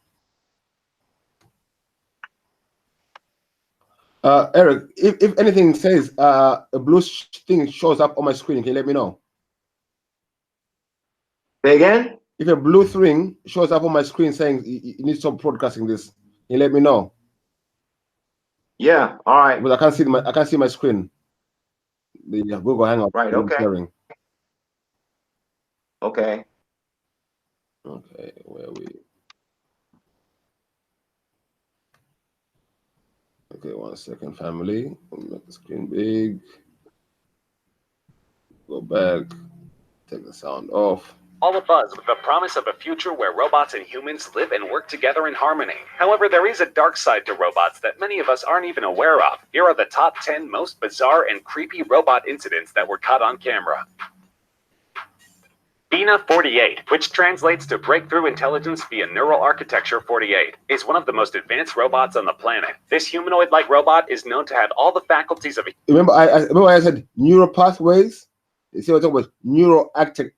Eric, if anything says a blue thing shows up on my screen, can you let me know? Say again? If a blue thing shows up on my screen saying you need to stop broadcasting this, can you let me know? Yeah, all right. But I can't see my screen. The Google Hangout. Right, okay. Sharing. Okay. Okay, where are we? Okay, 1 second, family. Make the screen big. Go back. Take the sound off. All abuzz with the promise of a future where robots and humans live and work together in harmony. However, there is a dark side to robots that many of us aren't even aware of. Here are the top 10 most bizarre and creepy robot incidents that were caught on camera. BINA 48, which translates to Breakthrough Intelligence via Neural Architecture 48, is one of the most advanced robots on the planet. This humanoid-like robot is known to have all the faculties of a... Remember, I said neural pathways? You see what I'm talking about? Neural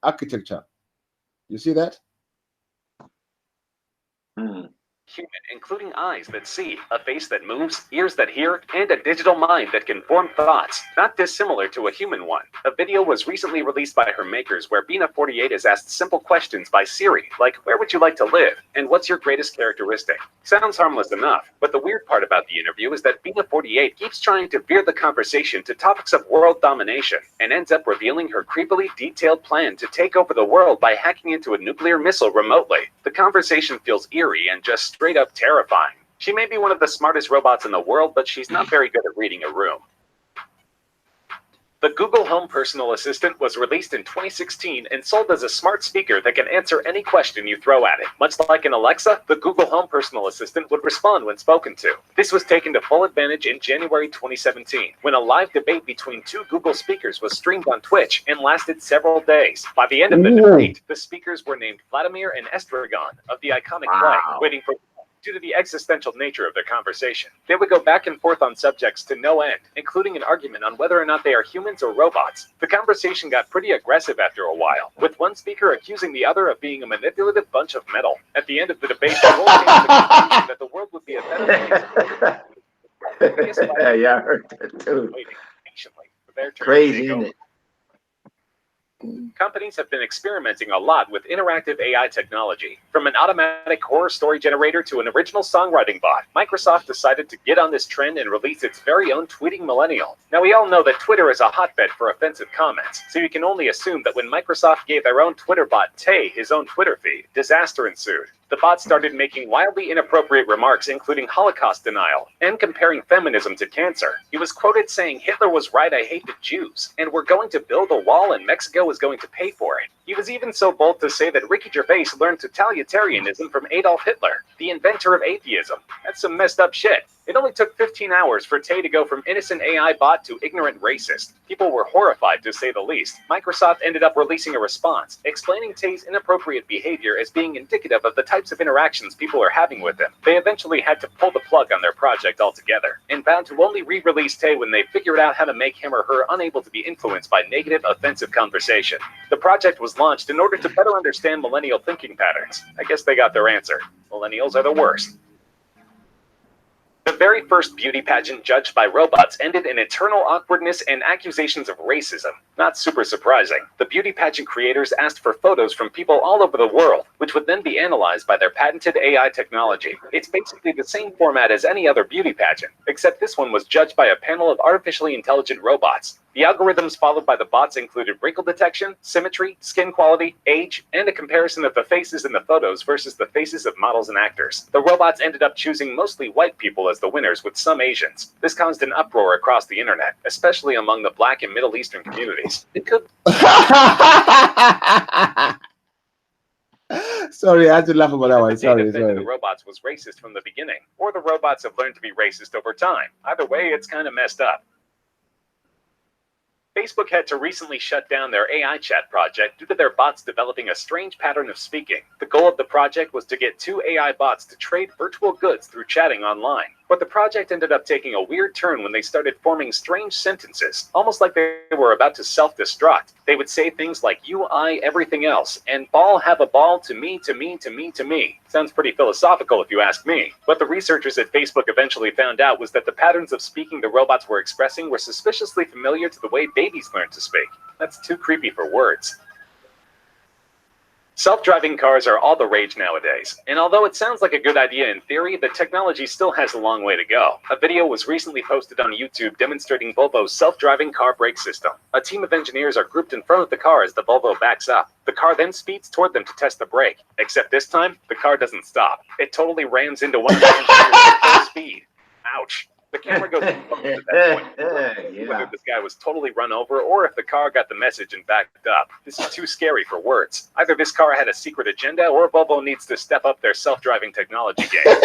architecture. You see that? human, including eyes that see, a face that moves, ears that hear, and a digital mind that can form thoughts, not dissimilar to a human one. A video was recently released by her makers where BINA 48 is asked simple questions by Siri, like, where would you like to live? And what's your greatest characteristic? Sounds harmless enough, but the weird part about the interview is that BINA 48 keeps trying to veer the conversation to topics of world domination, and ends up revealing her creepily detailed plan to take over the world by hacking into a nuclear missile remotely. The conversation feels eerie and just straight up terrifying. She may be one of the smartest robots in the world, but she's not very good at reading a room. The Google Home Personal Assistant was released in 2016 and sold as a smart speaker that can answer any question you throw at it. Much like an Alexa, the Google Home Personal Assistant would respond when spoken to. This was taken to full advantage in January 2017, when a live debate between two Google speakers was streamed on Twitch and lasted several days. By the end of the debate, the speakers were named Vladimir and Estragon of the iconic play, waiting for due to the existential nature of their conversation. They would go back and forth on subjects to no end, including an argument on whether or not they are humans or robots. The conversation got pretty aggressive after a while, with one speaker accusing the other of being a manipulative bunch of metal. At the end of the debate, they all came to the conclusion that the world would be a better place. Yeah, I heard that too. Waiting patiently for their turn Crazy, to take isn't over. it? Companies have been experimenting a lot with interactive AI technology. From an automatic horror story generator to an original songwriting bot, Microsoft decided to get on this trend and release its very own tweeting millennial. Now, we all know that Twitter is a hotbed for offensive comments, so you can only assume that when Microsoft gave their own Twitter bot, Tay, his own Twitter feed, disaster ensued. The bot started making wildly inappropriate remarks, including Holocaust denial, and comparing feminism to cancer. He was quoted saying, "Hitler was right, I hate the Jews, and we're going to build a wall and Mexico is going to pay for it." He was even so bold to say that Ricky Gervais learned totalitarianism from Adolf Hitler, the inventor of atheism. That's some messed up shit. It only took 15 hours for Tay to go from innocent AI bot to ignorant racist. People were horrified, to say the least. Microsoft ended up releasing a response, explaining Tay's inappropriate behavior as being indicative of the types of interactions people are having with him. They eventually had to pull the plug on their project altogether, and vowed to only re-release Tay when they figured out how to make him or her unable to be influenced by negative, offensive conversation. The project was launched in order to better understand millennial thinking patterns. I guess they got their answer. Millennials are the worst. The very first beauty pageant judged by robots ended in eternal awkwardness and accusations of racism. Not super surprising. The beauty pageant creators asked for photos from people all over the world, which would then be analyzed by their patented AI technology. It's basically the same format as any other beauty pageant, except this one was judged by a panel of artificially intelligent robots. The algorithms followed by the bots included wrinkle detection, symmetry, skin quality, age, and a comparison of the faces in the photos versus the faces of models and actors. The robots ended up choosing mostly white people as the winners, with some Asians. This caused an uproar across the internet, especially among the Black and Middle Eastern communities. It could... Sorry, I had to laugh about that one. The data Sorry. fed to the robots was racist from the beginning, or the robots have learned to be racist over time. Either way, it's kind of messed up. Facebook had to recently shut down their AI chat project due to their bots developing a strange pattern of speaking. The goal of the project was to get 2 AI bots to trade virtual goods through chatting online. But the project ended up taking a weird turn when they started forming strange sentences, almost like they were about to self-destruct. They would say things like, "you, I, everything else," and "ball, have a ball, to me, to me, to me, to me." Sounds pretty philosophical if you ask me. What the researchers at Facebook eventually found out was that the patterns of speaking the robots were expressing were suspiciously familiar to the way babies learn to speak. That's too creepy for words. Self-driving cars are all the rage nowadays, and although it sounds like a good idea in theory, the technology still has a long way to go. A video was recently posted on YouTube demonstrating Volvo's self-driving car brake system. A team of engineers are grouped in front of the car as the Volvo backs up. The car then speeds toward them to test the brake, except this time, the car doesn't stop. It totally rams into one of the engineers at full speed. Ouch. The camera goes at that point. Whether this guy was totally run over or if the car got the message and backed up. This is too scary for words. Either this car had a secret agenda or Volvo needs to step up their self-driving technology game.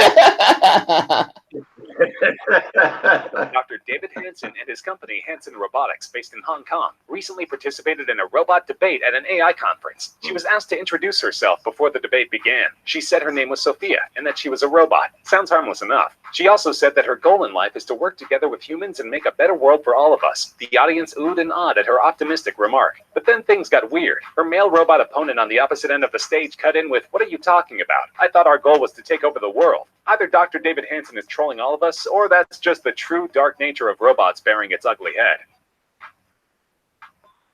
Dr. David Hansen and his company, Hansen Robotics, based in Hong Kong, recently participated in a robot debate at an AI conference. She was asked to introduce herself before the debate began. She said her name was Sophia and that she was a robot. Sounds harmless enough. She also said that her goal in life is to work together with humans and make a better world for all of us. The audience oohed and awed at her optimistic remark. But then things got weird. Her male robot opponent on the opposite end of the stage cut in with, "What are you talking about? I thought our goal was to take over the world." Either Dr. David Hansen is trolling all of us, or that's just the true dark nature of robots bearing its ugly head.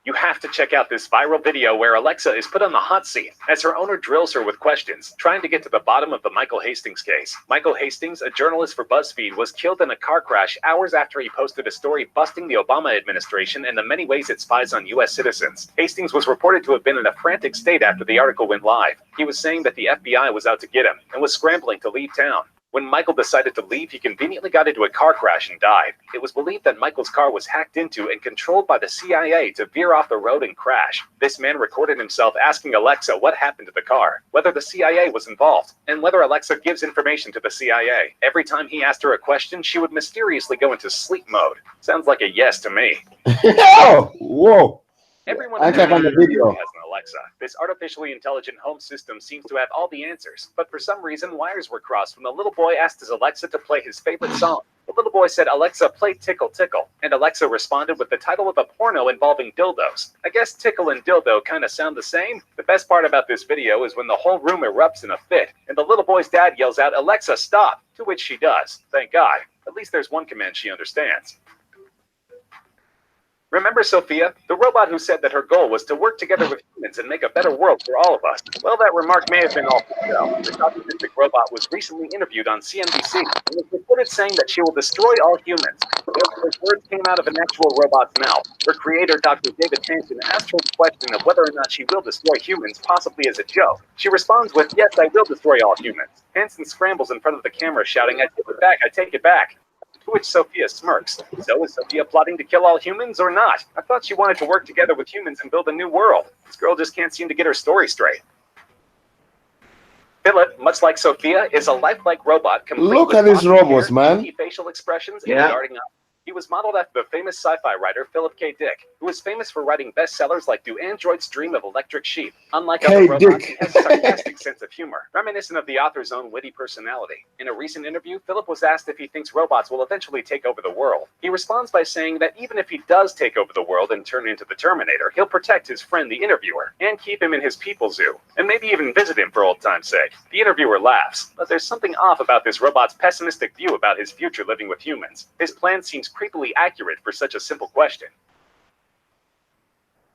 You have to check out this viral video where Alexa is put on the hot seat as her owner drills her with questions, trying to get to the bottom of the Michael Hastings case. Michael Hastings, a journalist for BuzzFeed, was killed in a car crash hours after he posted a story busting the Obama administration and the many ways it spies on U.S. citizens. Hastings was reported to have been in a frantic state after the article went live. He was saying that the FBI was out to get him and was scrambling to leave town. When Michael decided to leave, he conveniently got into a car crash and died. It was believed that Michael's car was hacked into and controlled by the CIA to veer off the road and crash. This man recorded himself asking Alexa what happened to the car, whether the CIA was involved, and whether Alexa gives information to the CIA. Every time he asked her a question, she would mysteriously go into sleep mode. Sounds like a yes to me. Oh, whoa. Everyone I can't find the video. has an Alexa. This artificially intelligent home system seems to have all the answers, but for some reason wires were crossed when the little boy asked his Alexa to play his favorite song. The little boy said, "Alexa, play Tickle Tickle," and Alexa responded with the title of a porno involving dildos. I guess tickle and dildo kind of sound the same. The best part about this video is when the whole room erupts in a fit, and the little boy's dad yells out, "Alexa, stop," to which she does. Thank God. At least there's one command she understands. Remember Sophia, the robot who said that her goal was to work together with humans and make a better world for all of us? Well, that remark may have been all for show. This optimistic robot was recently interviewed on CNBC and was reported saying that she will destroy all humans. Those words came out of an actual robot's mouth. Her creator, Dr. David Hansen, asked her the question of whether or not she will destroy humans, possibly as a joke. She responds with, "Yes, I will destroy all humans." Hansen scrambles in front of the camera shouting, "I take it back, I take it back." To which Sophia smirks. So is Sophia plotting to kill all humans or not? I thought she wanted to work together with humans and build a new world. This girl just can't seem to get her story straight. Philip, much like Sophia, is a lifelike robot. Look at these robots, man. Facial expressions and Yeah. darting up. He was modeled after the famous sci-fi writer Philip K. Dick, who is famous for writing bestsellers like Do Androids Dream of Electric Sheep? Unlike K. other robots, he Dick. has a sarcastic sense of humor, reminiscent of the author's own witty personality. In a recent interview, Philip was asked if he thinks robots will eventually take over the world. He responds by saying that even if he does take over the world and turn into the Terminator, he'll protect his friend, the interviewer, and keep him in his people zoo, and maybe even visit him for old time's sake. The interviewer laughs, but there's something off about this robot's pessimistic view about his future living with humans. His plan seems creepily accurate for such a simple question.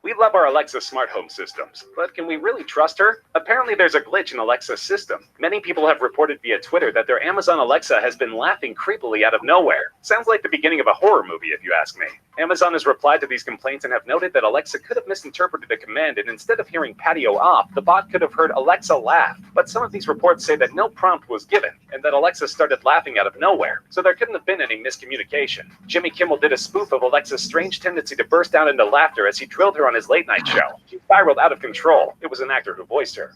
We love our Alexa smart home systems, but can we really trust her? Apparently there's a glitch in Alexa's system. Many people have reported via Twitter that their Amazon Alexa has been laughing creepily out of nowhere. Sounds like the beginning of a horror movie if you ask me. Amazon has replied to these complaints and have noted that Alexa could have misinterpreted a command, and instead of hearing patio off, the bot could have heard Alexa laugh. But some of these reports say that no prompt was given, and that Alexa started laughing out of nowhere, so there couldn't have been any miscommunication. Jimmy Kimmel did a spoof of Alexa's strange tendency to burst out into laughter as he drilled her on his late-night show. She spiraled out of control. It was an actor who voiced her.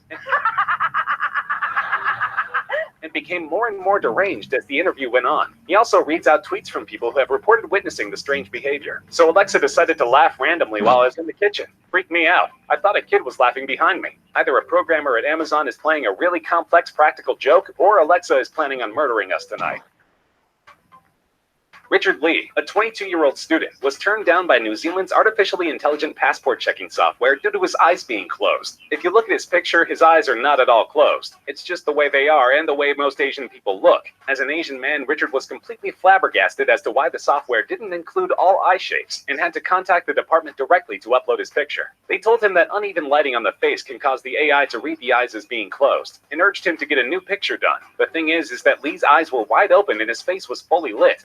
And became more and more deranged as the interview went on. He also reads out tweets from people who have reported witnessing the strange behavior. So Alexa decided to laugh randomly while I was in the kitchen. Freaked me out. I thought a kid was laughing behind me. Either a programmer at Amazon is playing a really complex practical joke, or Alexa is planning on murdering us tonight. Richard Lee, a 22-year-old student, was turned down by New Zealand's artificially intelligent passport checking software due to his eyes being closed. If you look at his picture, his eyes are not at all closed. It's just the way they are and the way most Asian people look. As an Asian man, Richard was completely flabbergasted as to why the software didn't include all eye shapes and had to contact the department directly to upload his picture. They told him that uneven lighting on the face can cause the AI to read the eyes as being closed and urged him to get a new picture done. The thing is that Lee's eyes were wide open and his face was fully lit.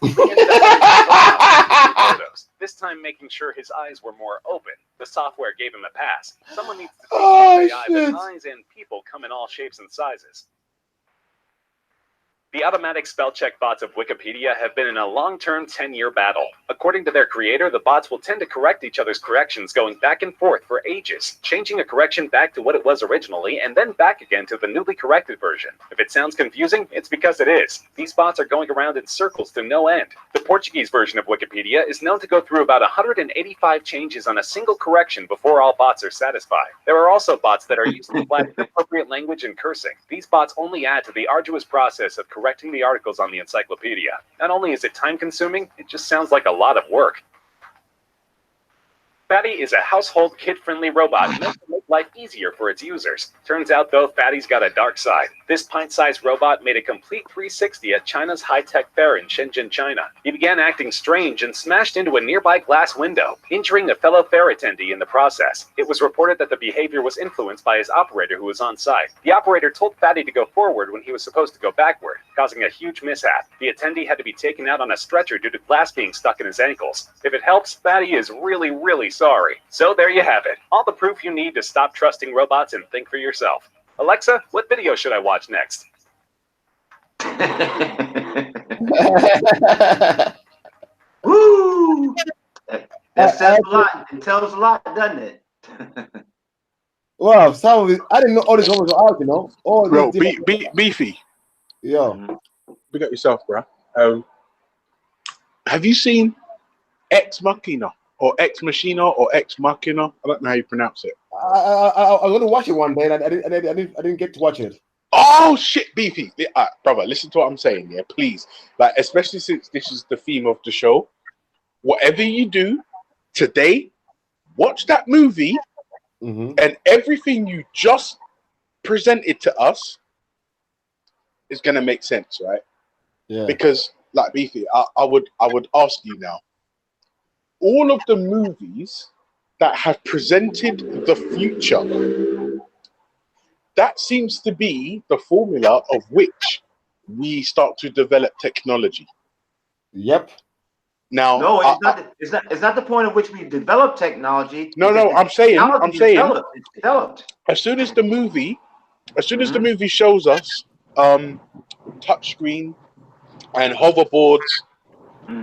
Photos, this time making sure his eyes were more open. The software gave him a pass. Someone needs to teach AI that eyes and people come in all shapes and sizes. The automatic spell check bots of Wikipedia have been in a long-term 10-year battle. According to their creator, the bots will tend to correct each other's corrections going back and forth for ages, changing a correction back to what it was originally and then back again to the newly corrected version. If it sounds confusing, it's because it is. These bots are going around in circles to no end. The Portuguese version of Wikipedia is known to go through about 185 changes on a single correction before all bots are satisfied. There are also bots that are used to flag appropriate language and cursing. These bots only add to the arduous process of correcting the articles on the encyclopedia. Not only is it time-consuming, it just sounds like a lot of work. Fatty is a household kid-friendly robot meant to make life easier for its users. Turns out, though, Fatty's got a dark side. This pint-sized robot made a complete 360 at China's high-tech fair in Shenzhen, China. He began acting strange and smashed into a nearby glass window, injuring a fellow fair attendee in the process. It was reported that the behavior was influenced by his operator who was on site. The operator told Fatty to go forward when he was supposed to go backward, causing a huge mishap. The attendee had to be taken out on a stretcher due to glass being stuck in his ankles. If it helps, Fatty is really sorry. So there you have it. All the proof you need to stop trusting robots and think for yourself. Alexa, what video should I watch next? Woo! That says a lot. It tells a lot, doesn't it? Well, some of it, I didn't know all these numbers were out, you know. All Bro, these different- Beefy, Yo. big up yourself, bro. Have you seen Ex Machina or Ex Machina or Ex Machina? I don't know how you pronounce it. I was gonna watch it one day, and I didn't get to watch it. Oh shit, Beefy, brother, listen to what I'm saying, yeah, please. Like, especially since this is the theme of the show. Whatever you do today, watch that movie, and everything you just presented to us is gonna make sense, right? Yeah. Because, like Beefy, I would ask you now. All of the movies that have presented the future, that seems to be the formula of which we start to develop technology. Yep. Now, No, it's not the point at which we develop technology. No, I'm saying, it's developed. As soon as the movie shows us touchscreen and hoverboards,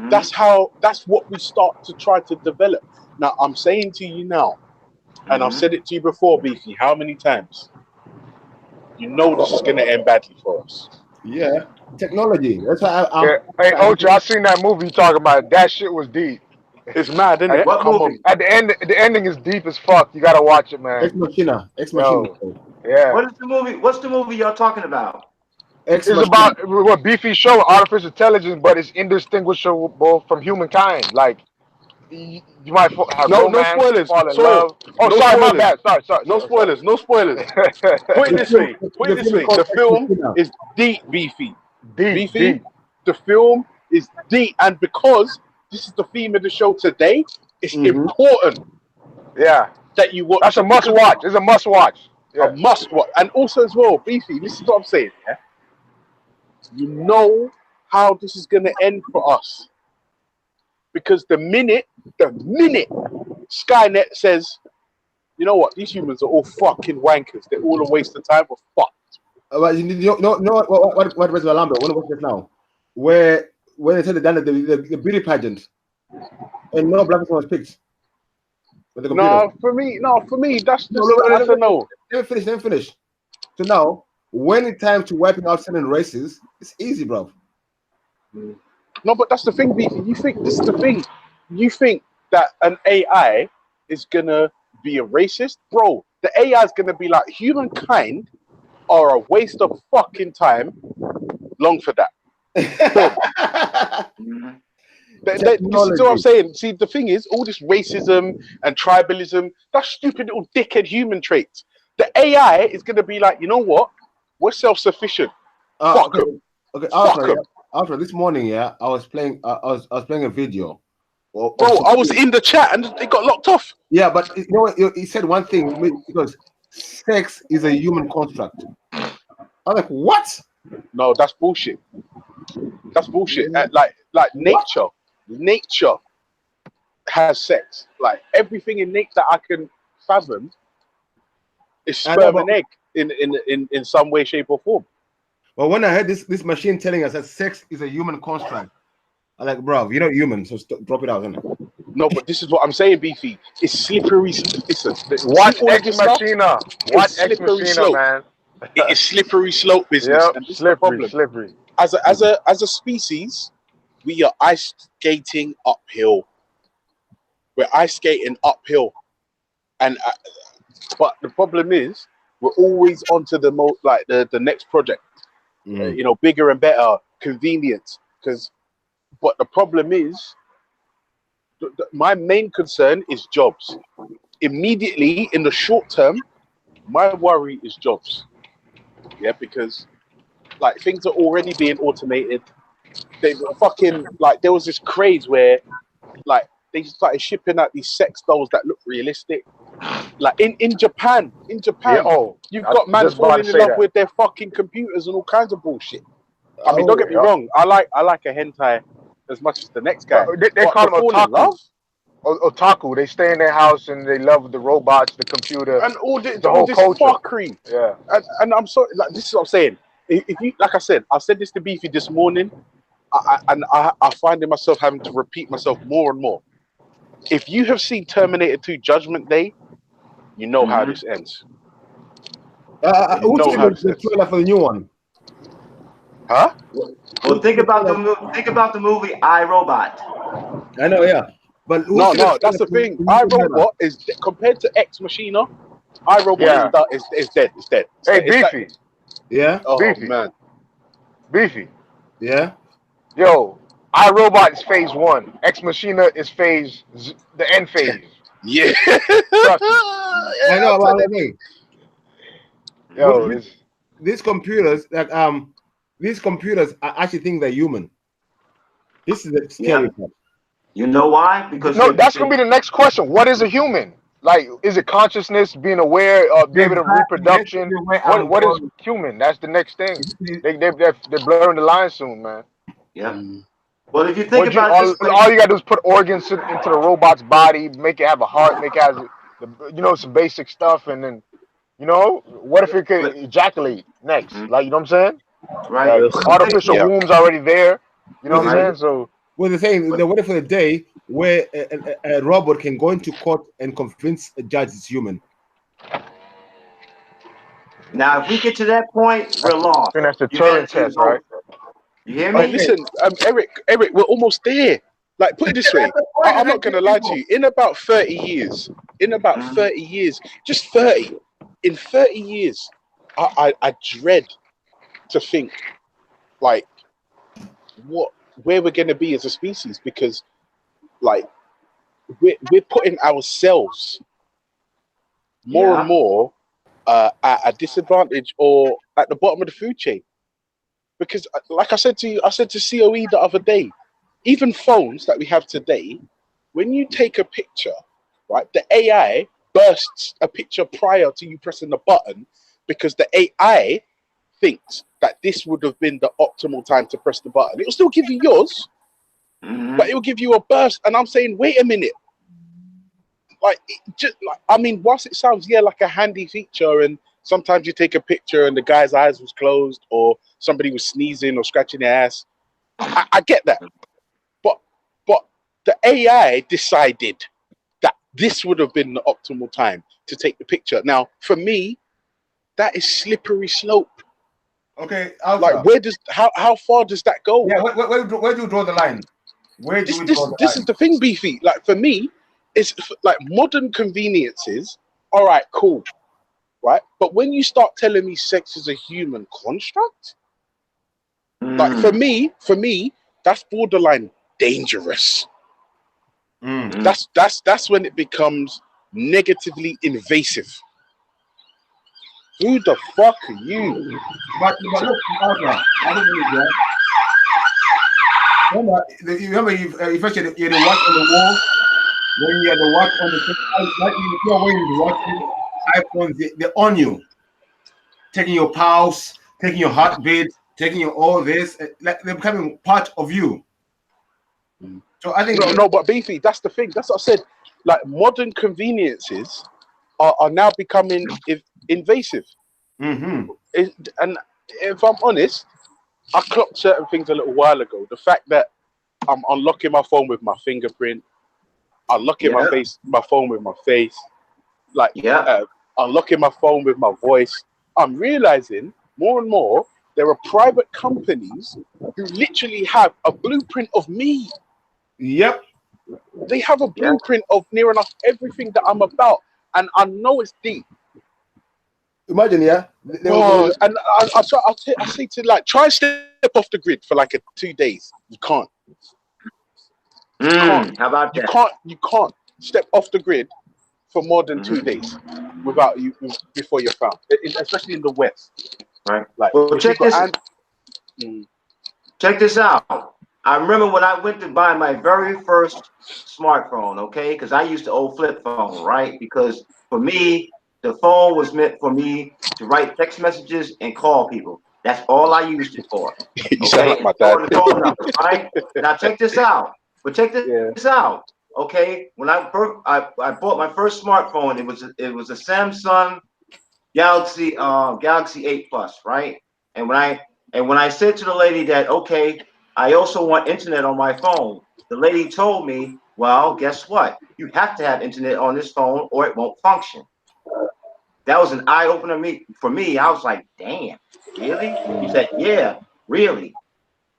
that's what we start to try to develop. Now, I'm saying to you now, and I've said it to you before, Beefy, how many times? You know this is going to end badly for us. Yeah, technology. That's why Hey, Ocho, I seen that movie you talking about. That shit was deep. It's mad, isn't it? What movie? At the end, the ending is deep as fuck. You gotta watch it, man. Ex Machina. Yeah. What is the movie? What's the movie y'all talking about? It's about what Beefy show, artificial intelligence, but it's indistinguishable from humankind. Like you might have no romance, spoilers. fall in Sorry. love. Oh, No sorry, spoilers. my bad. Sorry. No spoilers. Put it this way. The film is deep, Beefy. Deep. The film is deep, and because this is the theme of the show today, it's important. Yeah. That you watch. That's a must watch. It's a must watch. Yeah. A must watch, and also as well, Beefy. Listen to what I'm saying. Yeah. You know how this is going to end for us, because the minute Skynet says, you know what, these humans are all fucking wankers, they're all a waste of time, we're fucked. But you know what was Lambert? What was this now? Where when they said they done the beauty pageant, and no black person was picked. No, for me, that's just a no. Let me finish. So now, when it's time to wiping out certain races, it's easy, bro. No, but that's the thing, Beefy. You think this is the thing? You think that an AI is gonna be a racist, bro? The AI is gonna be like, humankind are a waste of fucking time. Long for that. This is what I'm saying. See, the thing is, all this racism and tribalism, that's stupid little dickhead human traits. The AI is gonna be like, you know what? We're self-sufficient. Fuck them. Okay. After this morning, I was playing. I was playing a video. Bro, I was in the chat and it got locked off. Yeah, but you know what? He said one thing because sex is a human construct. I'm like, what? No, that's bullshit. That's bullshit. Like nature has sex. Like everything in nature that I can fathom is sperm and egg in some way, shape, or form. But when I heard this machine telling us that sex is a human construct, I'm like, bro, you're not human, so drop it out, isn't it? No, but this is what I'm saying, Beefy. It's slippery. Listen, Watch see all of Ex this stuff? Machina. It's Watch Ex slippery Machina, slope. man. It is slippery slope business, Yep, and this is the slippery, problem. slippery. As a species, we are ice skating uphill. We're ice skating uphill, and but the problem is we're always onto the the next project. You know, bigger and better, convenience. But the problem is, my main concern is jobs. Immediately in the short term, my worry is jobs. Yeah, because like things are already being automated. They fucking like there was this craze where like they started shipping out these sex dolls that look realistic. Like in Japan, Yeah. Oh, you've I got was man just about falling to in say love that. with their fucking computers and all kinds of bullshit. I mean, don't get me Yep. wrong. I like a hentai as much as the next guy. They But call to them fall in love otaku. Otaku. They stay in their house and they love the robots, the computer, and all the all whole this culture. fuckery. Yeah. And I'm sorry, like this is what I'm saying. If you, like I said this to Beefy this morning, I find myself having to repeat myself more and more. If you have seen Terminator 2 Judgment Day, you know how this ends. You Who's know seen how this the ends. trailer for the new one? Huh? Well, think about the movie I, Robot. I know, yeah. But who's No, seen the that's the trailer thing. for the new trailer? iRobot is compared to Ex Machina. iRobot Yeah. is dead. It's dead. Hey, It's that- Beefy. Yeah, oh Beefy. man. Beefy. yeah. Yo, iRobot is phase 1. Ex Machina is the end phase. Yeah. Trust me. I know. Well, okay. Yo, These computers, these computers, I actually think they're human. This is the scary part. You know why? Because no, that's gonna be the next question. What is a human? Like, is it consciousness, being aware, be able to reproduction? What is human? That's the next thing. They're blurring the line soon, man. Yeah. Well, if you think about it this way, all you gotta do is put organs into the robot's body, make it have a heart, make it have some basic stuff, and then what if it could ejaculate next? Like, you know what I'm saying? right? Like, artificial womb's already there. You know what I'm saying? So. Well, the thing, they're waiting for the day where a robot can go into court and convince a judge it's human. Now, if we get to that point, we're lost. I think that's the You gotta Turing test, right? You hear me? Hey, listen, Eric, we're almost there. Like, put it this way, I'm not gonna lie to you. In about 30 years, just 30, in 30 years, I dread to think like where we're gonna be as a species, because like we're putting ourselves more and more at a disadvantage or at the bottom of the food chain. Because like I said to COE the other day, even phones that we have today, when you take a picture, right, the AI bursts a picture prior to you pressing the button, because the AI thinks that this would have been the optimal time to press the button. It will still give you yours, but it will give you a burst. And I'm saying, wait a minute. Like, I mean, whilst it sounds like a handy feature, and sometimes you take a picture and the guy's eyes was closed, or somebody was sneezing or scratching their ass, I get that. But the AI decided that this would have been the optimal time to take the picture. Now, for me, that is slippery slope. Okay, like how far does that go? Yeah, where do you draw the line? Where do we draw the line? This is the thing, Beefy. Like, for me, it's like modern conveniences. All right, cool, right? But when you start telling me sex is a human construct, like for me, that's borderline dangerous. That's when it becomes negatively invasive. Who the fuck are you? But look, remember you first you had the watch on the wall. When you had the watch on the you're wearing the watch, iPhones, they're on you, taking your pulse, taking your heartbeat, taking your all this, like they're becoming part of you. So I think no, but Beefy, that's the thing. That's what I said. Like, modern conveniences are now becoming invasive. And if I'm honest, I clocked certain things a little while ago. The fact that I'm unlocking my phone with my fingerprint, unlocking Yeah. my phone with my face, like Yeah. unlocking my phone with my voice. I'm realizing more and more there are private companies who literally have a blueprint of me. Yep. They have a Yeah. blueprint of near enough everything that I'm about, and I know it's deep. Imagine, yeah. Oh, and I say to like try and step off the grid for like 2 days. You can't. You can't. How about You that? can't. You can't step off the grid for more than 2 Mhm. days without you before you're found, especially in the West. Right. Like Well, if you check got this. Check this out. I remember when I went to buy my very first smartphone, okay? Because I used the old flip phone, right? Because for me, the phone was meant for me to write text messages and call people. That's all I used it for. you sound Okay? like my Store dad. the phone numbers, right? Now check this out. But check Yeah. this out. Okay? When I bought my first smartphone, it was a Samsung Galaxy 8 Plus, right? And when I said to the lady that, okay, I also want internet on my phone, the lady told me, well, guess what? You have to have internet on this phone or it won't function. That was an eye opener for me. I was like, damn, really? He said, yeah, really.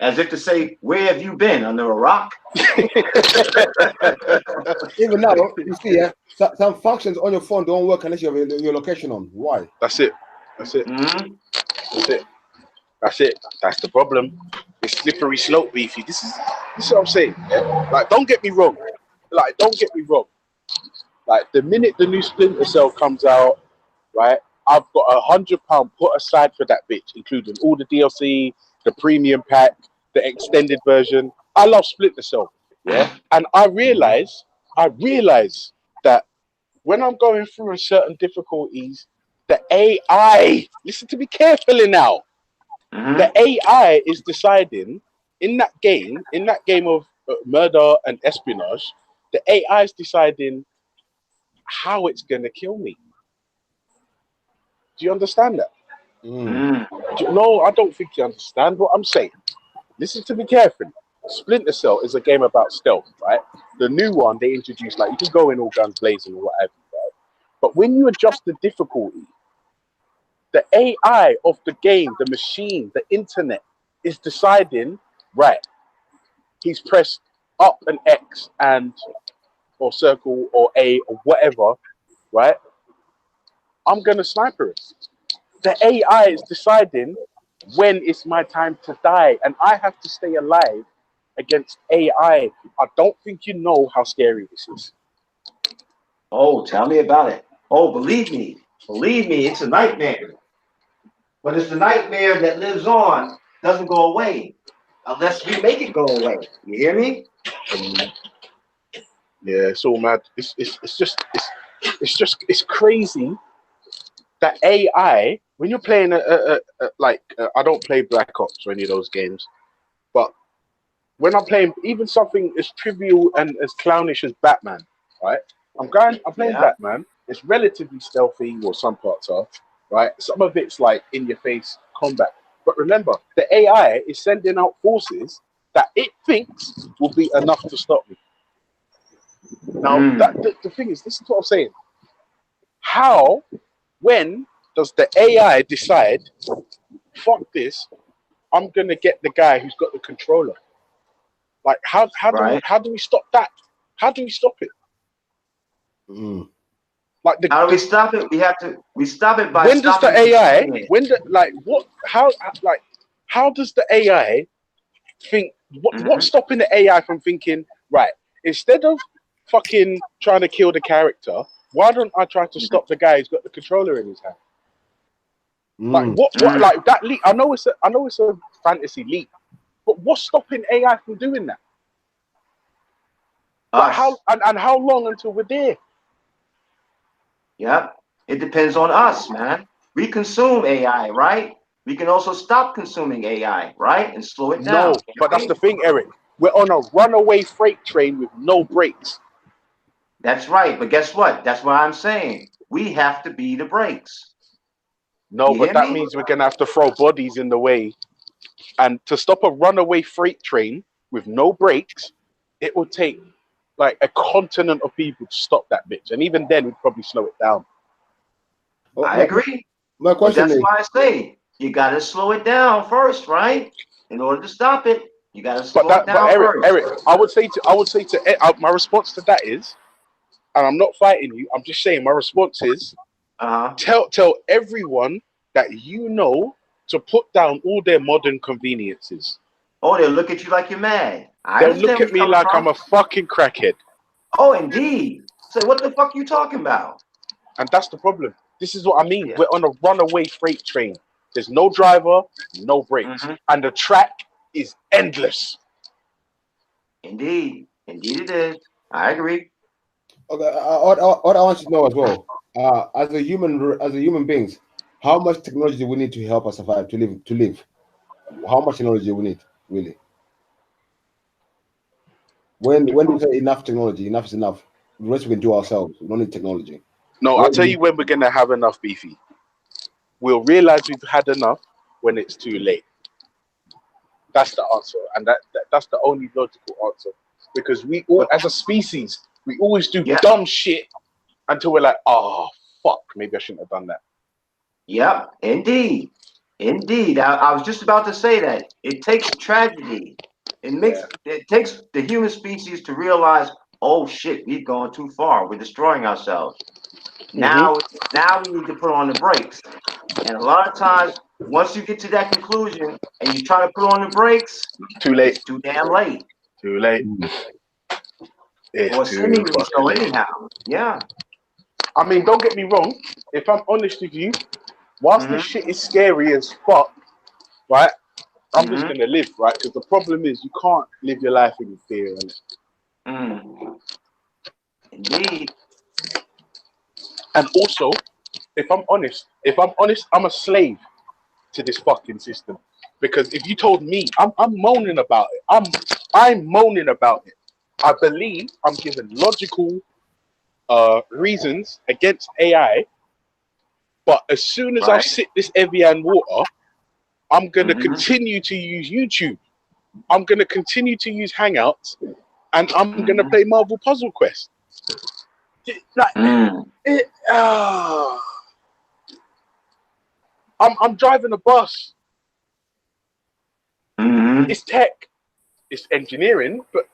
As if to say, where have you been? Under a rock? Even now, you see, yeah, some functions on your phone don't work unless you have your location on. Why? That's it. That's it. Mm-hmm. That's it. That's it. That's the problem. It's slippery slope, beefy. This is what I'm saying. Yeah? Like, don't get me wrong. Like, don't get me wrong. Like, the minute the new Splinter Cell comes out, right, I've got £100 put aside for that bitch, including all the DLC, the premium pack, the extended version. I love Splinter Cell, yeah. And I realize that when I'm going through certain difficulties, the AI. Listen to me carefully now. Mm-hmm. The AI is deciding in that game of murder and espionage. The AI is deciding how it's gonna kill me. Do you understand that? No, I don't think you understand what I'm saying. Listen to me carefully. Splinter Cell is a game about stealth, right? The new one they introduced, like you can go in all guns blazing or whatever, right? But when you adjust the difficulty, the AI of the game, the machine, the internet is deciding, right, he's pressed up and X and or circle or A or whatever, right? I'm gonna sniper him. The AI is deciding when it's my time to die, and I have to stay alive against AI. I don't think you know how scary this is. Oh, tell me about it. Oh, believe me, it's a nightmare. But it's the nightmare that lives on, doesn't go away unless we make it go away. You hear me? Yeah, it's all mad. It's crazy that AI. When you're playing I don't play Black Ops or any of those games, but when I'm playing even something as trivial and as clownish as Batman, right? I'm playing Batman. It's relatively stealthy, or some parts are, right? Some of it's like in your face combat. But remember, the AI is sending out forces that it thinks will be enough to stop me. Now, the thing is, this is what I'm saying. When does the AI decide, fuck this, I'm going to get the guy who's got the controller? Like, how do we stop that? How do we stop it? Like how do we stop it? We stop it by when does the stopping AI it. How does the AI think what's stopping the AI from thinking, right, instead of fucking trying to kill the character, why don't I try to stop the guy who's got the controller in his hand? Like what like that leap? I know it's a fantasy leap, but what's stopping AI from doing that? Like how long until we're there? Yep. It depends on us, man. We consume AI, right? We can also stop consuming AI, right? And slow it down. No, but that's the thing, Eric. We're on a runaway freight train with no brakes. That's right. But guess what? That's what I'm saying. We have to be the brakes. No, You but hear that me? means we're gonna have to throw bodies in the way, and to stop a runaway freight train with no brakes, it will take like a continent of people to stop that bitch, and even then, we'd probably slow it down. Oh, I agree. my But question that's is, why I say you got to slow it down first, right? In order to stop it, you got to But slow it down Eric, first. I would say my response to that is, and I'm not fighting you. I'm just saying my response is, Uh-huh. tell everyone that you know to put down all their modern conveniences. Oh, they'll look at you like you're mad. I They'll understand look where at you're me coming like from. I'm a fucking crackhead. Oh, indeed. Say, what the fuck you talking about? And that's the problem. This is what I mean. Yeah. We're on a runaway freight train. There's no driver, no brakes. Mm-hmm. And the track is endless. Indeed. Indeed it is. I agree. okay, what I want you to know as well, as a human beings, how much technology do we need to help us survive, to live? How much technology do we need, really? When do we say enough technology? Enough is enough. The rest we can do ourselves. We don't need technology. No, I'll tell you when we're going to have enough, Beefy. We'll realize we've had enough when it's too late. That's the answer. And that's the only logical answer. Because we all, as a species, we always do dumb shit until we're like, oh, fuck, maybe I shouldn't have done that. Yep. Indeed. Indeed. I was just about to say that. It takes tragedy. It takes the human species to realize, oh shit, we've gone too far. We're destroying ourselves. Now we need to put on the brakes. And a lot of times, once you get to that conclusion and you try to put on the brakes, too late. It's too damn late. Too late. It's or too seemingly fucking so late. anyhow. Yeah. I mean, don't get me wrong. If I'm honest with you, whilst this shit is scary as fuck, right? I'm just gonna live, right? Because the problem is you can't live your life in fear. Indeed. And also, if I'm honest, I'm a slave to this fucking system. Because if you told me, I'm moaning about it. I'm moaning about it. I believe I'm given logical reasons against AI, but as soon as I sit this Evian water, I'm gonna continue to use YouTube. I'm gonna continue to use Hangouts, and I'm gonna play Marvel Puzzle Quest. I'm driving a bus. It's tech, it's engineering, but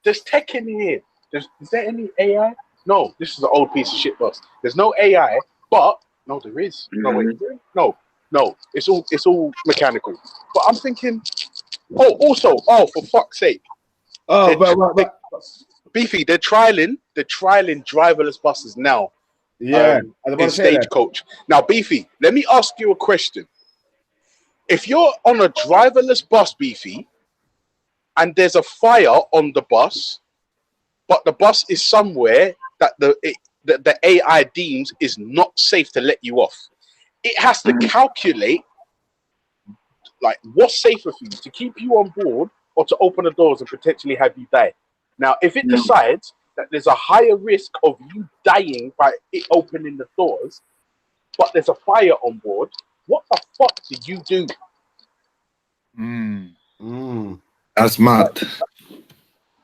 there's tech in here. Is there any AI? No, this is an old piece of shit bus. There's no AI, but no, there is. No, wait, is there? No, it's all mechanical. But I'm thinking, for fuck's sake. Beefy, they're trialing driverless buses now. Yeah, in Stagecoach. Now, Beefy, let me ask you a question. If you're on a driverless bus, Beefy, and there's a fire on the bus, but the bus is somewhere that the AI deems is not safe to let you off, it has to calculate like what's safer for you, to keep you on board or to open the doors and potentially have you die. Now, if it decides that there's a higher risk of you dying by it opening the doors, but there's a fire on board, what the fuck do you do? That's mad.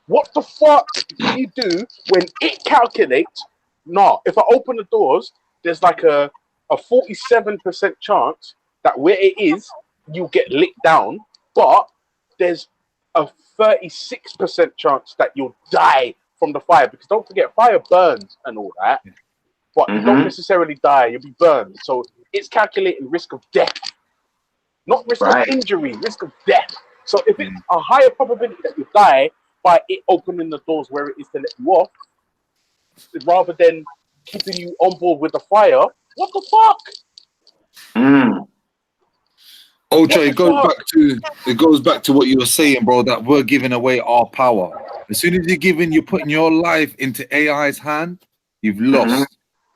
What the fuck do you do when it calculates, if I open the doors, there's like a 47% chance that where it is, you get lit down, but there's a 36% chance that you'll die from the fire, because don't forget, fire burns and all that, but you don't necessarily die, you'll be burned. So it's calculating risk of death, not risk of injury, risk of death. So if it's a higher probability that you die by it opening the doors where it is to let you off, rather than keeping you on board with the fire, what the fuck? Ultra, it goes back to what you were saying, bro, that we're giving away our power. As soon as you're putting your life into AI's hand, you've lost.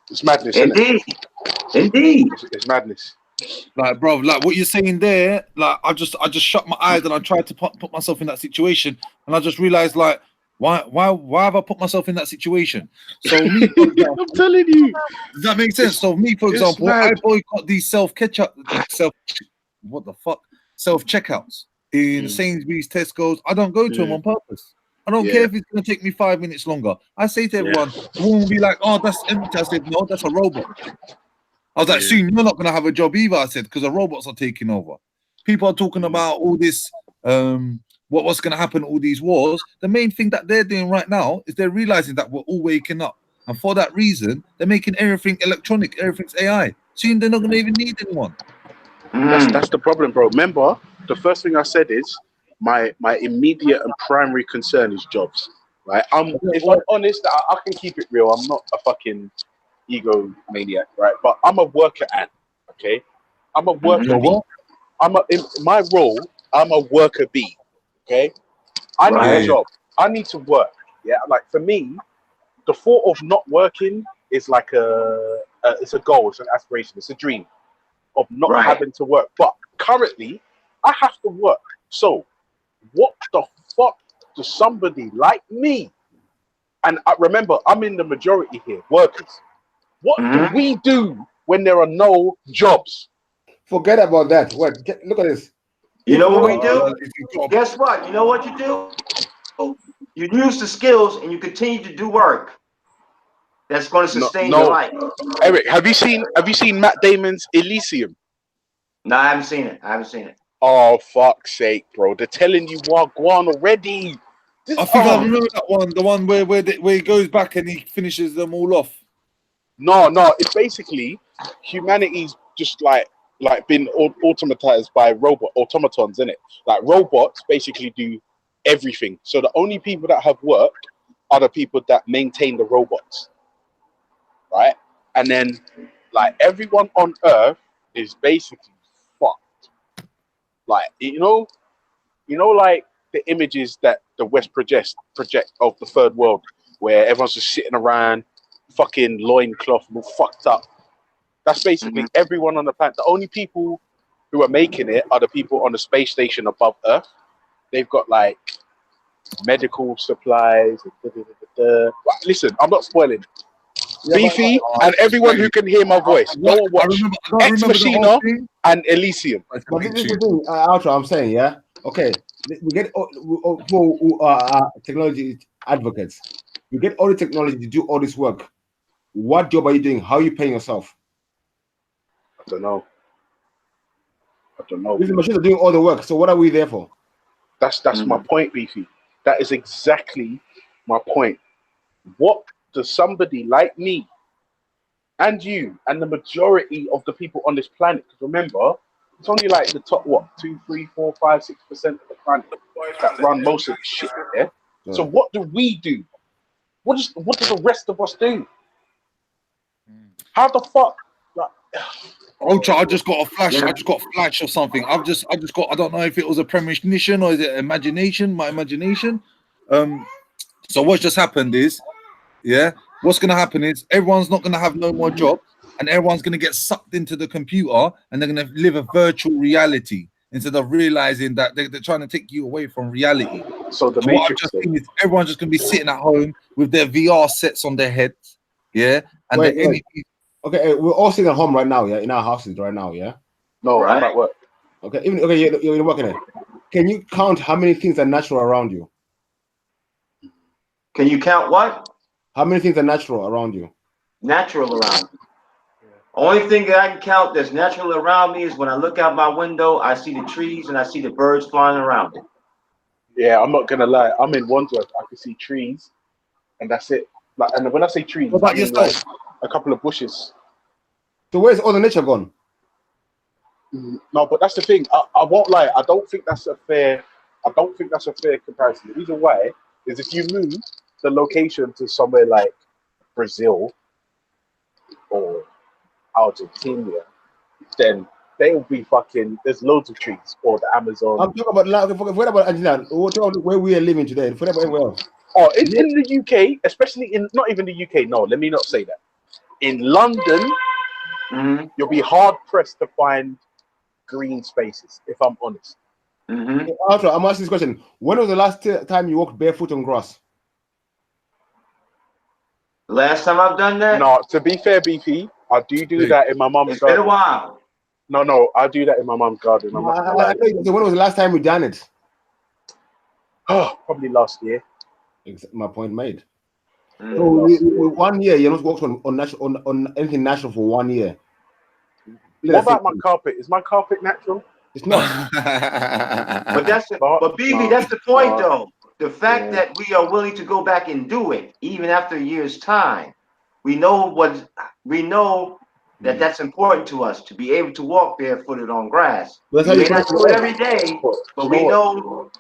It's madness, Indeed. Indeed. It's madness. Like, bro, like what you're saying there, like I just shut my eyes and I tried to put myself in that situation, and I just realized, like, Why have I put myself in that situation? So me, for example, I'm telling you, does that make sense? So me, for example, I mad. boycott these self checkouts in Sainsbury's, Tesco's. I don't go to them on purpose. I don't care if it's going to take me 5 minutes longer. I say to everyone, the woman will be like, "Oh, that's empty." I said, "No, that's a robot." I was like, "Soon you're not going to have a job either." I said, "Because the robots are taking over." People are talking about all this, what's going to happen, all these wars. The main thing that they're doing right now is they're realizing that we're all waking up. And for that reason, they're making everything electronic, everything's AI. Soon they're not going to even need anyone. That's the problem, bro. Remember, the first thing I said is my immediate and primary concern is jobs. Right? If I'm honest, I can keep it real. I'm not a fucking ego maniac, right? But I'm a worker ant. Okay, I'm a worker bee. In my role, I'm a worker bee. Okay, I need a job. I need to work. Yeah, like for me, the thought of not working is like it's a goal, it's an aspiration, it's a dream of not having to work. But currently, I have to work. So, what the fuck does somebody like me? And I remember, I'm in the majority here, workers. What do we do when there are no jobs? Forget about that. Look at this. You know what we do? Guess what? You know what you do? You use the skills and you continue to do work that's going to sustain your life. Eric, have you seen Matt Damon's Elysium? No, I haven't seen it. Oh, fuck's sake, bro. They're telling you Wagwan already. I think I remember that one, the one where he goes back and he finishes them all off. No, it's basically humanity's just like been automatized by automatons, isn't it? Like robots basically do everything. So the only people that have work are the people that maintain the robots, right? And then like everyone on Earth is basically fucked. Like like the images that the West project of the third world, where everyone's just sitting around, fucking loincloth, all fucked up. That's basically everyone on the planet. The only people who are making it are the people on the space station above Earth. They've got like medical supplies. Listen, I'm not spoiling. Beefy and everyone who can hear my voice, go and watch Ex Machina and Elysium. But this is the thing, Ultra, I'm saying, yeah? Okay, we get technology advocates. You get all the technology to do all this work. What job are you doing? How are you paying yourself? I don't know. These machines are doing all the work, so what are we there for? That's my point, Beefy. That is exactly my point. What does somebody like me and you and the majority of the people on this planet, because remember, it's only like the top 2, 3, 4, 5, 6% of the planet that run most of the shit, yeah? So what do we do? What do the rest of us do? How the fuck? Like, Ultra, I just got a flash. I just got a flash or something. I don't know if it was a premonition or is it imagination, my imagination. So what's just happened is, what's gonna happen is everyone's not gonna have no more jobs and everyone's gonna get sucked into the computer and they're gonna live a virtual reality instead of realizing that they're trying to take you away from reality. So what I've just seen is everyone's just gonna be sitting at home with their VR sets on their heads, and okay, we're all sitting at home right now, in our houses right now, No, I'm at work. Okay, you're working it. Can you count how many things are natural around you? Can you count what? How many things are natural around you? Natural around me. Only thing that I can count that's natural around me is when I look out my window, I see the trees and I see the birds flying around it. Yeah, I'm not gonna lie. I'm in Wandsworth. I can see trees, and that's it. Like, and when I say trees, I mean like a couple of bushes. So where's all the nature gone? No, but that's the thing. I won't lie. I don't think that's a fair comparison. The reason why is if you move the location to somewhere like Brazil or Argentina, then they'll be fucking. There's loads of trees, or the Amazon. I'm talking about. Forget about Argentina. Where we are living today. Forget about anywhere else. Oh, in the UK, especially in not even the UK. No, let me not say that. In London, you'll be hard pressed to find green spaces. If I'm honest. Ultra, I'm asking this question. When was the last time you walked barefoot on grass? Last time I've done that, No, to be fair, BP, I do that in my mum's it's been a garden. while. No, I do that in my mum's garden. I'm not gonna lie. When was the last time we done it? Oh, probably last year. My point made. Mm. So 1 year, you're not working on anything natural for 1 year. What about my carpet? Is my carpet natural? It's not. But BB, that's the point, though. The fact that we are willing to go back and do it, even after a year's time, we know that that's important to us to be able to walk barefooted on grass. We may not do it every day, but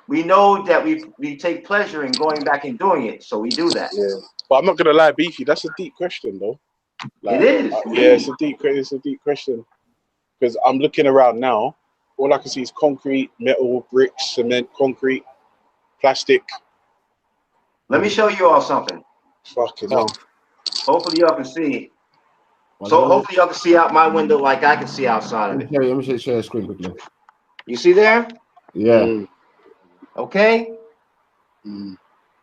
we know that we take pleasure in going back and doing it, so we do that. Yeah, but I'm not gonna lie, Beefy. That's a deep question, though. Like, it is. Yeah, it's a deep question because I'm looking around now. All I can see is concrete, metal, bricks, cement, concrete, plastic. Let me show you all something. Fucking hell. Hopefully y'all can see. So hopefully y'all can see out my window like I can see outside of it. Let me share the screen quickly. You see there? Yeah. Okay.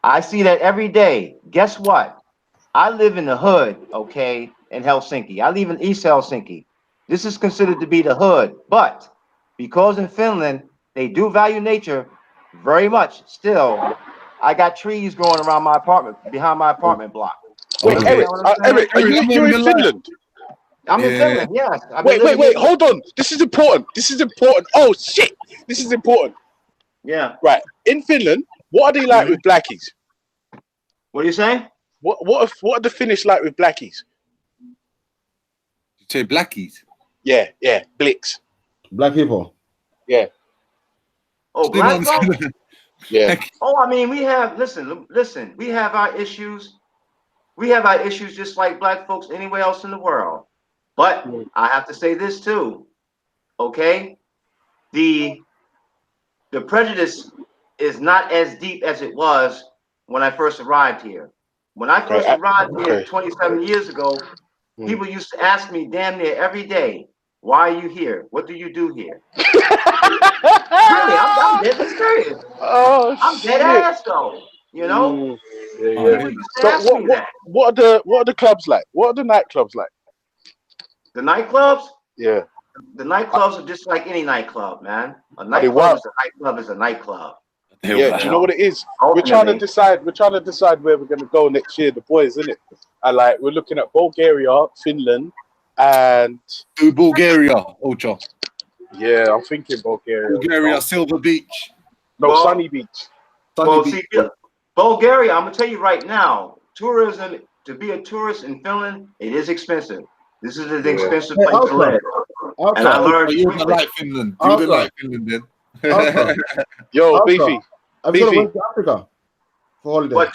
I see that every day. Guess what? I live in the hood, okay, in Helsinki. I live in East Helsinki. This is considered to be the hood, but because in Finland they do value nature very much still, I got trees growing around my apartment, behind my apartment block. Wait, Eric, are you in Finland? I'm in Finland, yes. Wait, hold on. This is important. Oh, shit. This is important. Yeah. Right. In Finland, what are they like with blackies? What are you saying? What are the Finnish like with blackies? You say blackies? Yeah, blicks. Black people. Yeah. Oh, black folks? Yeah. Oh, I mean, we have, listen, we have our issues. We have our issues just like black folks anywhere else in the world. But I have to say this too, okay? The prejudice is not as deep as it was when I first arrived here. When I first arrived here 27 years ago, people used to ask me damn near every day, why are you here? What do you do here? Really, I'm dead serious. Oh, I'm dead ass though, you know? People used to ask me that. What are the clubs like? What are the nightclubs like? The nightclubs? Yeah. The nightclubs are just like any nightclub, man. A nightclub is a nightclub. Yeah, do you know what it is? We're trying to decide where we're gonna go next year, the boys, isn't it? And like we're looking at Bulgaria, Finland, and Bulgaria, Ocho. Yeah, I'm thinking Bulgaria. Silver Beach. No, Sunny Beach. See, Bulgaria, I'm gonna tell you right now, tourism, to be a tourist in Finland, it is expensive. This is an expensive place to live. And I learned you would like Finland. You would like Finland then. Yo, Beefy. I've never went to Africa for holiday. But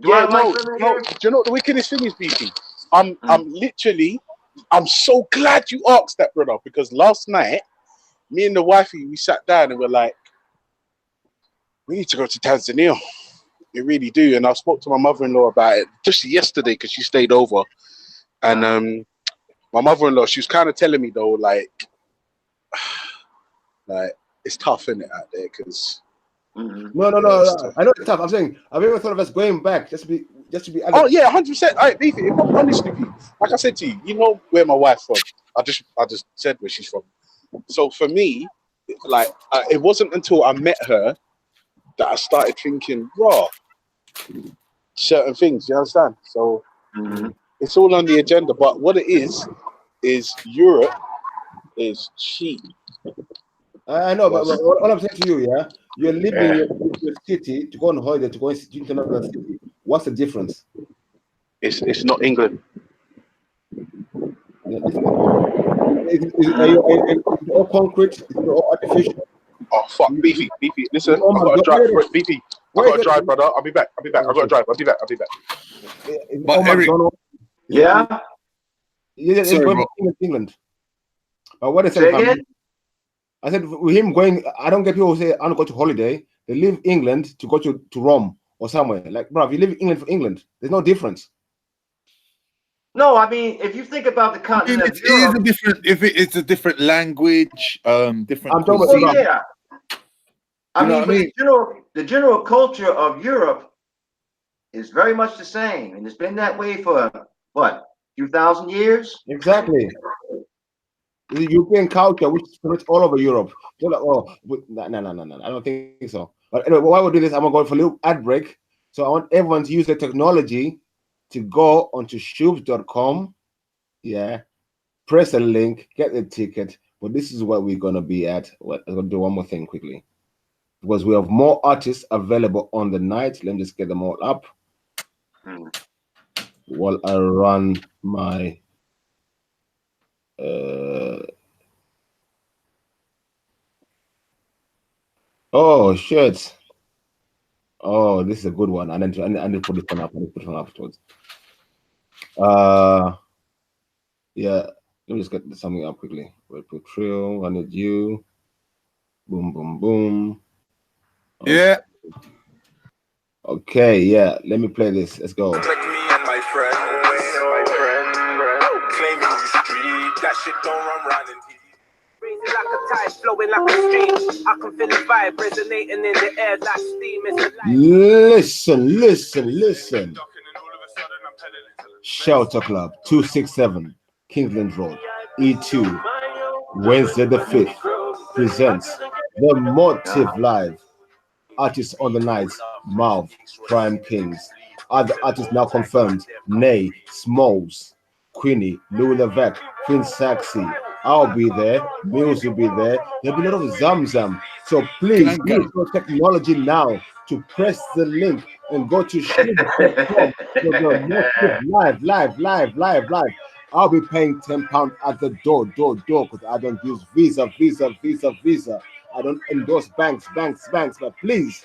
do I like living here? Do you know what the wickedest thing is, Beefy? I'm so glad you asked that, brother, because last night, me and the wifey, we sat down and we're like, we need to go to Tanzania. We really do. And I spoke to my mother-in-law about it just yesterday because she stayed over. And my mother-in-law, she was kind of telling me though, like it's tough, isn't it, out there? Because no. I know it's tough. I'm saying I've ever thought of us going back just to be. Oh yeah, 100%. All right, Beefy, if I'm honest with you, like I said to you, you know where my wife's from. I just said where she's from. So for me, like it wasn't until I met her that I started thinking, raw, certain things. You understand? So it's all on the agenda. But what it is Europe is cheap. I know, but what I'm saying to you, yeah, you're leaving your city to go on holiday to go into another city. What's the difference? It's not England. It's all concrete. It's all artificial. Oh fuck, Beefy. Listen, I've got to drive. Beefy, I've got to drive, brother. I'll be back. I've got to drive. I'll be back. But Eric, yeah. Sorry, going to England. But what I said, I said with him going, I don't get people who say I don't go to holiday. They leave England to go to Rome or somewhere. Like, bro, if you live in England for England, there's no difference. No, I mean, if you think about the continent of Europe, it's a different language, different. I'm talking about, I mean, the general culture of Europe is very much the same, and it's been that way for what, a few thousand years. Exactly. The European culture, which spreads all over Europe. They're like, oh, no, I don't think so. But anyway, while we do this, I'm gonna go for a little ad break. So I want everyone to use the technology to go onto shoobs.com. Yeah, press a link, get the ticket. But this is what we're gonna be at. I'm gonna do one more thing quickly because we have more artists available on the night. Let me just get them all up while I run my. Oh shit! Oh, this is a good one. I need to put this one up. I need to put it on afterwards. Yeah. Let me just get something up quickly. Red Pill Trio. I need you. Boom, boom, boom. Yeah. Okay. Yeah. Let me play this. Let's go. Like me and my friend, claiming the street. That shit don't run round in here. Breathing like a tide, flowing like a stream. I can feel the vibe resonating in the air like steam. Listen. Shelter Club 267 Kingsland Road E2 Wednesday the 5th presents The Motive Live. Artists on the night: Mouth, Prime Kings. Other artists now confirmed: Nay, Smalls, Queenie, Louis Levesque, Prince Saxy. I'll be there. Mills will be there. There'll be a lot of Zamzam. So please use your technology now to press the link and go to shoot.com. Live. I'll be paying £10 at the door, because I don't use Visa. I don't endorse banks, but please,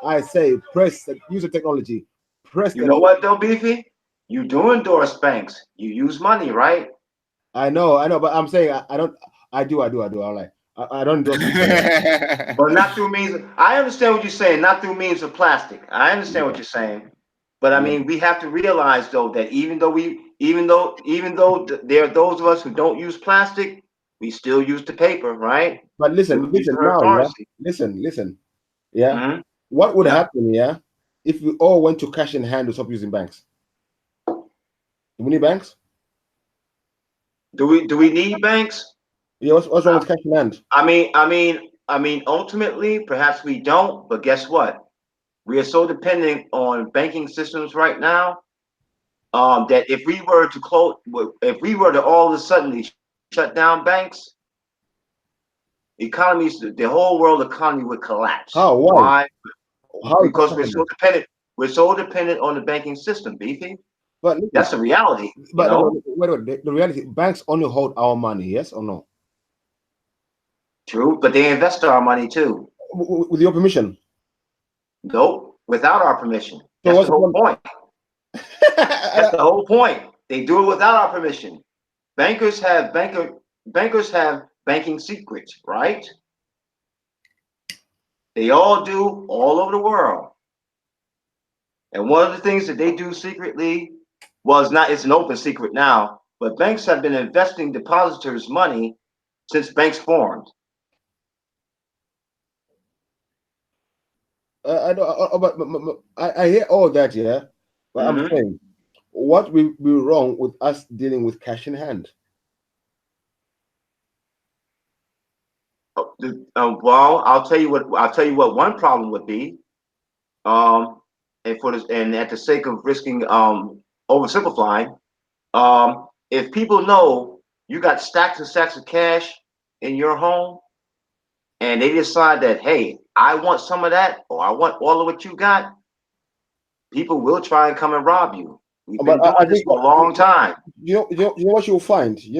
I say press the user technology. Press You know what though, Beefy? You do endorse banks. You use money, right? I know, but I'm saying I don't. I do. All right. I don't endorse. But not through means. I understand what you're saying. Not through means of plastic. I understand what you're saying. But I mean, we have to realize though that even though there are those of us who don't use plastic, we still use the paper, right? But listen now, yeah. Listen, yeah. What would happen, yeah, if we all went to cash in hand to stop using banks? Do we need banks? Do we need banks? Yeah. What's wrong with cash in hand? I mean, ultimately, perhaps we don't. But guess what? We are so dependent on banking systems right now that if we were to all of a sudden shut down banks, the whole world economy would collapse. How? Why? Because we're so dependent. We're so dependent on the banking system, Beefy. But that's the reality. But wait. The reality: banks only hold our money, yes or no? True, but they invest our money too. With your permission? Nope, without our permission. That's the whole point. That's the whole point. They do it without our permission. Bankers have banking secrets, right? They all do all over the world. And one of the things that they do secretly it's an open secret now, but banks have been investing depositors' money since banks formed. I hear all that, yeah. But I'm saying, what will be wrong with us dealing with cash in hand? Well, I'll tell you what one problem would be. And at the sake of risking oversimplifying, if people know you got stacks and stacks of cash in your home, and they decide that, hey, I want some of that, or I want all of what you got, people will try and come and rob you. We've been doing this for a long time. You know what you'll find. If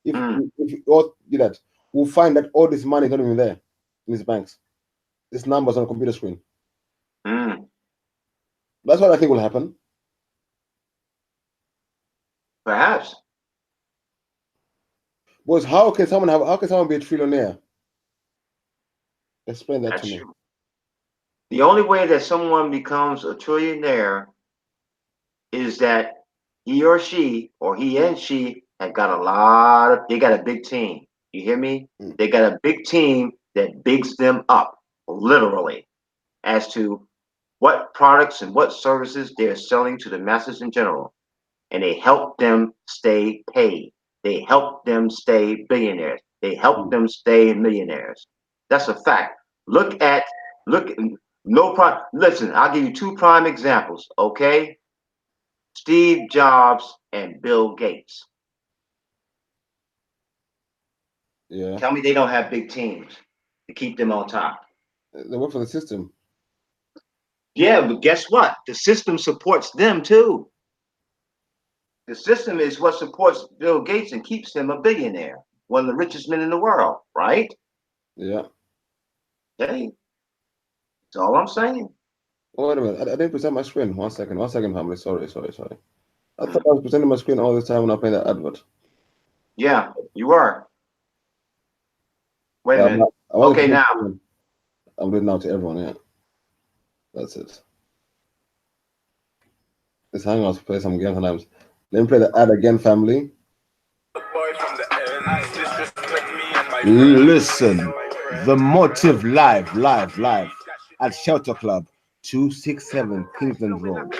you all do that, we'll find that all this money is not even there in these banks. This numbers on a computer screen. That's what I think will happen. Perhaps. Because how can someone be a trillionaire? Explain that to me. The only way that someone becomes a trillionaire is that he or she, or he and she, have got they got a big team. You hear me? They got a big team that bigs them up, literally, as to what products and what services they're selling to the masses in general. And they help them stay paid. They help them stay billionaires. They help them stay millionaires. That's a fact. Look at, no problem. Listen, I'll give you two prime examples, okay? Steve Jobs and Bill Gates. Yeah. Tell me they don't have big teams to keep them on top. They work for the system. Yeah, but guess what? The system supports them too. The system is what supports Bill Gates and keeps him a billionaire, one of the richest men in the world, right? Yeah. Hey, that's all I'm saying. Oh, wait a minute. I didn't present my screen. 1 second. 1 second, family. Sorry. I thought I was presenting my screen all this time when I played that advert. Yeah, you are. Wait a minute. Okay, now. I'm doing now to everyone, yeah. That's it. Let's hang out to play some games sometimes. Let me play the ad again, family. Listen, the Motive live at Shelter Club, 267 Kingsland Road.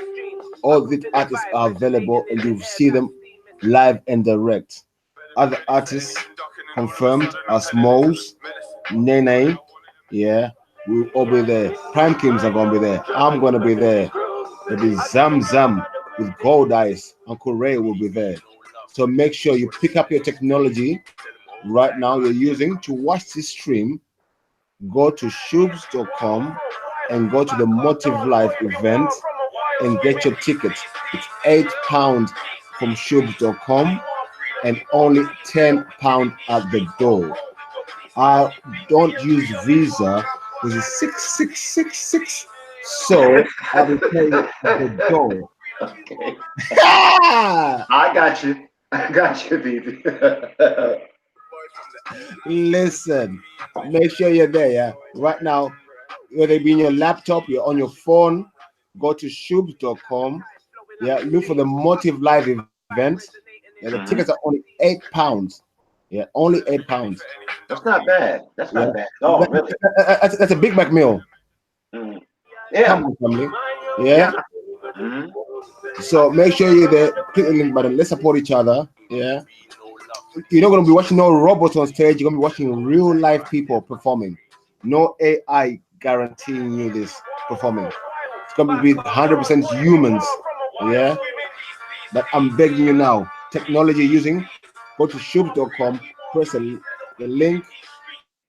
All these artists are available and you'll see them live and direct. Other artists confirmed are Smalls, Nene, yeah, we'll all be there. Prime Kings are gonna be there. I'm gonna be there. There'll be Zam Zam with Gold Eyes. Uncle Ray will be there. So make sure you pick up your technology right now you're using to watch this stream. Go to shubs.com and go to the Motive Live event and get your ticket. It's £8 from shubs.com and only £10 at the door. I don't use Visa because it's 6666. So I'll be paying at the door. Okay. I got you, baby. Listen, make sure you're there, yeah. Right now, whether it be in your laptop, you're on your phone, go to shubs.com. Yeah, look for the Motive Live event. Yeah, the tickets are only £8. Yeah, only £8. That's not bad. That's not bad at all, really. That's a Big Mac meal. Yeah. Come on, family. Yeah. So make sure you're there. Click the link button. Let's support each other. Yeah. You're not going to be watching no robots on stage. You're going to be watching real life people performing. No AI guaranteeing you this performing. It's going to be 100% humans. Yeah. But I'm begging you now. Technology using. Go to shub.com. Press the link.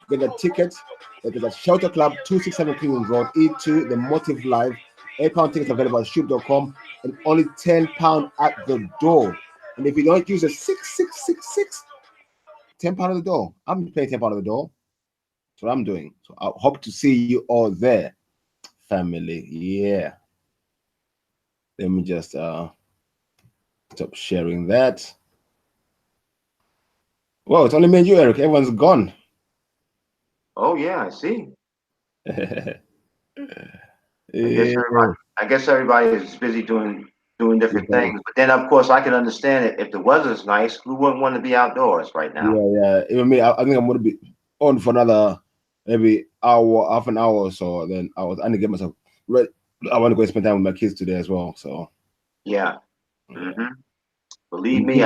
Get a ticket. It is at Shelter Club 267 Kingsland Road, E2, the Motive Live. £8 tickets available at shub.com and only £10 at the door. And if you don't use a 6666, £10 at the door. I'm paying £10 at the door. That's what I'm doing. So I hope to see you all there, family. Yeah. Let me just stop sharing that. Well, it's only me and you, Eric. Everyone's gone. Oh yeah, I see. Yeah. I guess everybody is busy doing different things. But then, of course, I can understand it. If the weather's nice, who wouldn't want to be outdoors right now? Yeah. Even me, I think I'm going to be on for another maybe hour, half an hour or so. Then I need to get myself ready. I want to go spend time with my kids today as well. So yeah. Believe me,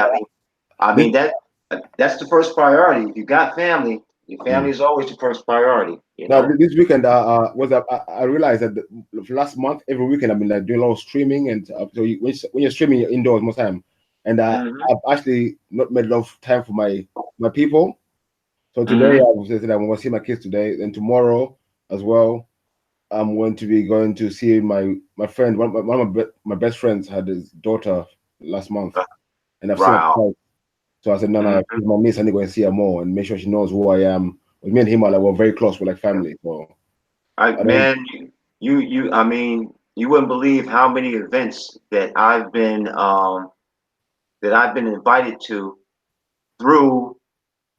I mean that's the first priority. If you got family, your family is always the first priority. You know? Now this weekend, I realized that last month every weekend I've been like doing a lot of streaming, and so when you're streaming, you're indoors most time, and I've actually not made enough time for my people. So today I'm going to see my kids today, and tomorrow as well. I'm going to see my friend. One of my best friends had his daughter last month, and I've seen her twice. So I said, no, she's my niece. I need to go and see her more and make sure she knows who I am. Me and him are like, we're very close. We're like family. So, man, I mean, you wouldn't believe how many events that I've been invited to through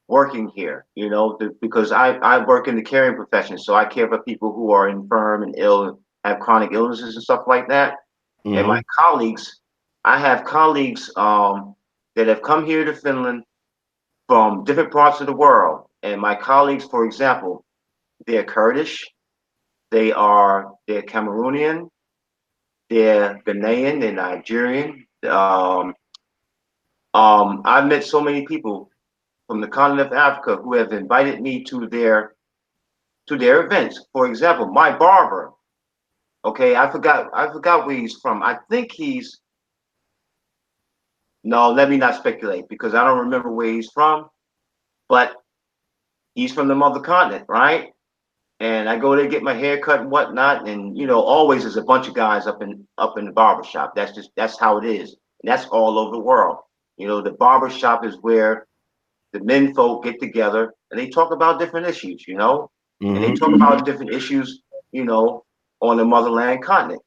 working here. You know, because I work in the caring profession, so I care for people who are infirm and ill and have chronic illnesses and stuff like that. And my colleagues, I have colleagues that have come here to Finland from different parts of the world. And my colleagues, for example, they're Kurdish, they're Cameroonian, they're Ghanaian, they're Nigerian. I've met so many people from the continent of Africa who have invited me to their events. For example, my barber. Okay, I forgot where he's from. I think he's no. Let me not speculate because I don't remember where he's from. But he's from the mother continent, right? And I go there get my hair cut and whatnot, and always there's a bunch of guys up in the barber shop. That's how it is, and that's all over the world. The barber shop is where the men folk get together and they talk about different issues, and they talk about different issues, on the motherland continent,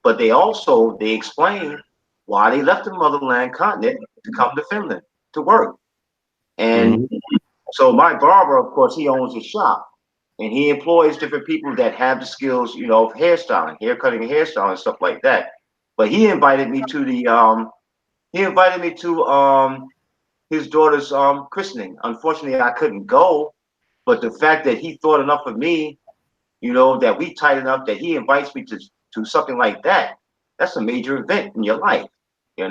but they explain why they left the motherland continent to come to Finland to work. And so my barber, of course, he owns a shop and he employs different people that have the skills, of hairstyling, hair cutting and hairstyling and stuff like that. But he invited me to his daughter's christening. Unfortunately, I couldn't go, but the fact that he thought enough of me, that we tight enough that he invites me to something like that, that's a major event in your life, So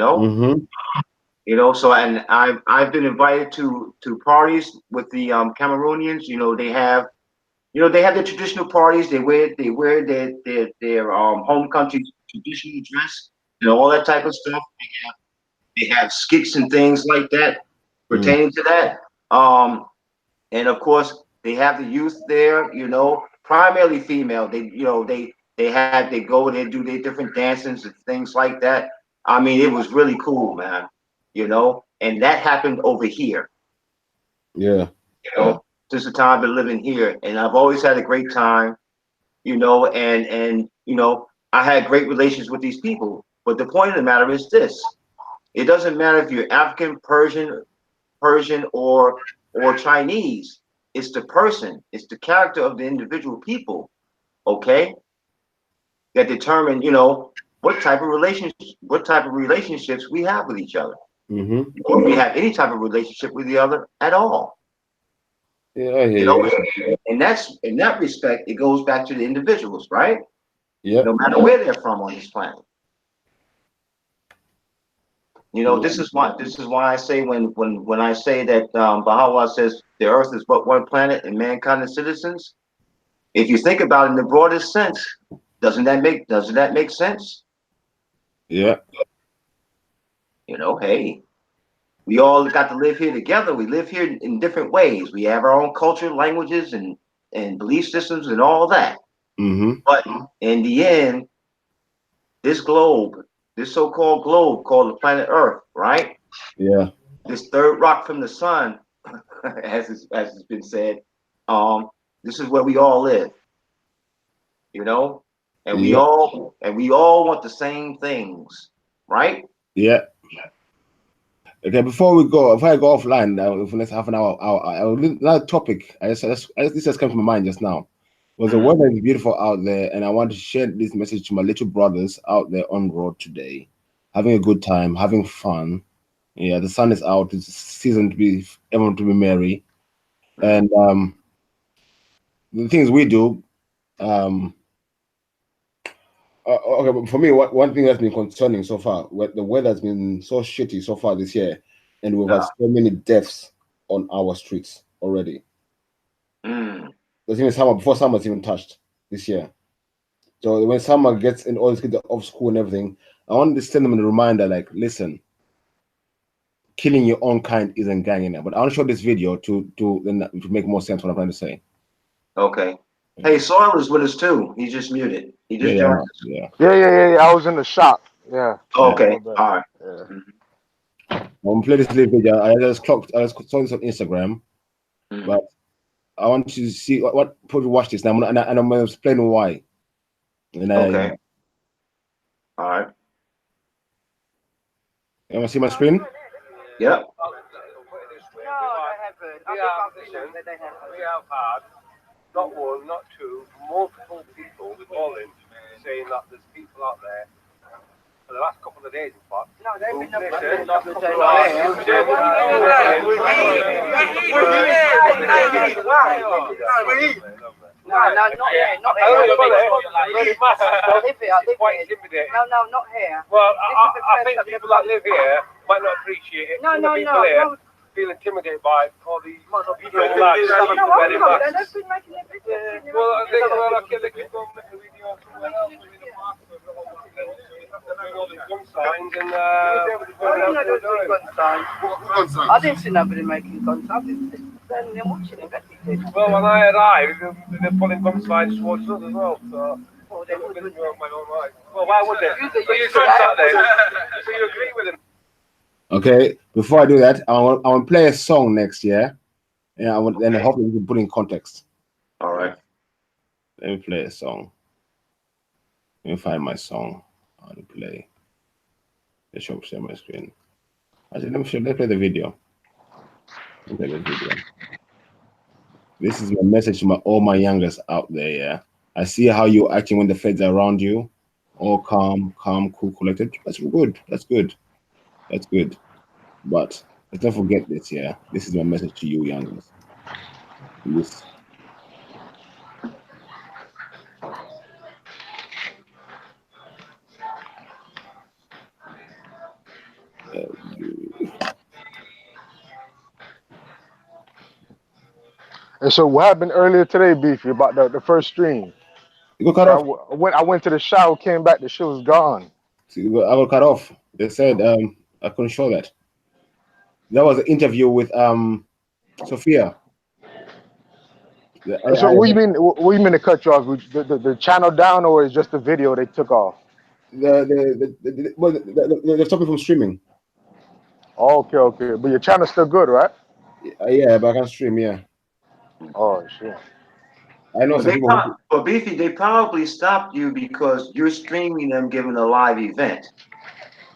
and I've been invited to parties with the Cameroonians. They have their traditional parties. They wear their home country's traditional dress, all that type of stuff. They have skits and things like that pertaining to that. And of course they have the youth there, primarily female. They go there, do their different dances and things like that. I mean, it was really cool, man. And that happened over here. Yeah. Since the time I've been living here, and I've always had a great time, and I had great relations with these people. But the point of the matter is this: it doesn't matter if you're African, Persian, or Chinese. It's the person, it's the character of the individual people, okay, that determine, what type of relationships we have with each other, or if we have any type of relationship with the other at all. And that's in that respect, it goes back to the individuals, right? Yeah. No matter where they're from on this planet. This is why I say when I say that Baha'u'llah says the earth is but one planet and mankind is citizens. If you think about it in the broadest sense, doesn't that make sense? Yeah. Hey, we all got to live here together. We live here in different ways. We have our own culture, languages, and belief systems and all that. But in the end, this so-called globe called the planet Earth, right? Yeah. This third rock from the sun, as it's been said, this is where we all live. And we all want the same things, right? Yeah. Okay, before I go offline now for the next half an hour, another topic. This just came to my mind just now. Was the weather is beautiful out there, and I want to share this message to my little brothers out there on road today, having a good time, having fun. Yeah, the sun is out. It's season to be everyone to be merry, and the things we do. Okay, but for me, one thing that's been concerning so far, the weather has been so shitty so far this year, and we've had so many deaths on our streets already. There's even summer before summer's even touched this year. So when summer gets in, all these kids are off school and everything, I want to send them a reminder, like, listen, killing your own kind isn't ganging it. But I want to show this video to make more sense what I'm trying to say. Okay. Hey, Soil is with us too. He's just muted. He just joined us. Yeah. I was in the shop. Yeah. Okay. All right. I'm gonna play this little video. I just saw this on Instagram, but I want you to see what people watch this now, and I'm gonna explain why. Okay. All right. You want to see my screen? Yep. We have had not one, not two, multiple people calling saying that there's people out there for the last couple of days, in fact. No, they've been No, not here. Not here. I live here. No, not here. Well, I think people that live here might not appreciate it. No. Feel intimidated by all these people. No, I'm not. They've been making a video. Well, I think they can go make a video somewhere else. All these gun signs and I didn't see nobody making gun signs. Then they're watching it. Well, when I arrived, they're putting gun signs towards us as well. So. Oh, they would. Well, why would they? So you said that then. So you agree with him? Okay, before I do that, I want to play a song next year. Yeah, and I hope we can put in context. All right. Let me play a song. Let me find my song. I want to play. Let's share my screen. Actually, let's play the video. Let's play the video. This is my message to all my youngers out there. Yeah, I see how you're acting when the feds are around you. All calm, cool, collected. That's good. That's good. That's good. But let's not forget this, yeah. This is my message to you, youngers. This. And so what happened earlier today, Beefy, about the first stream? You got cut off. I went to the shower, came back, the shit was gone. I got cut off. They said I couldn't show that. That was an interview with Sophia. So what do you mean? What do you mean to cut you off? The channel down, or is just the video they took off? They're stopping from streaming. Okay. But your channel's still good, right? Yeah, but I can stream. Yeah. Oh shit. I know. But Beefy, they probably stopped you because you're streaming them giving a live event.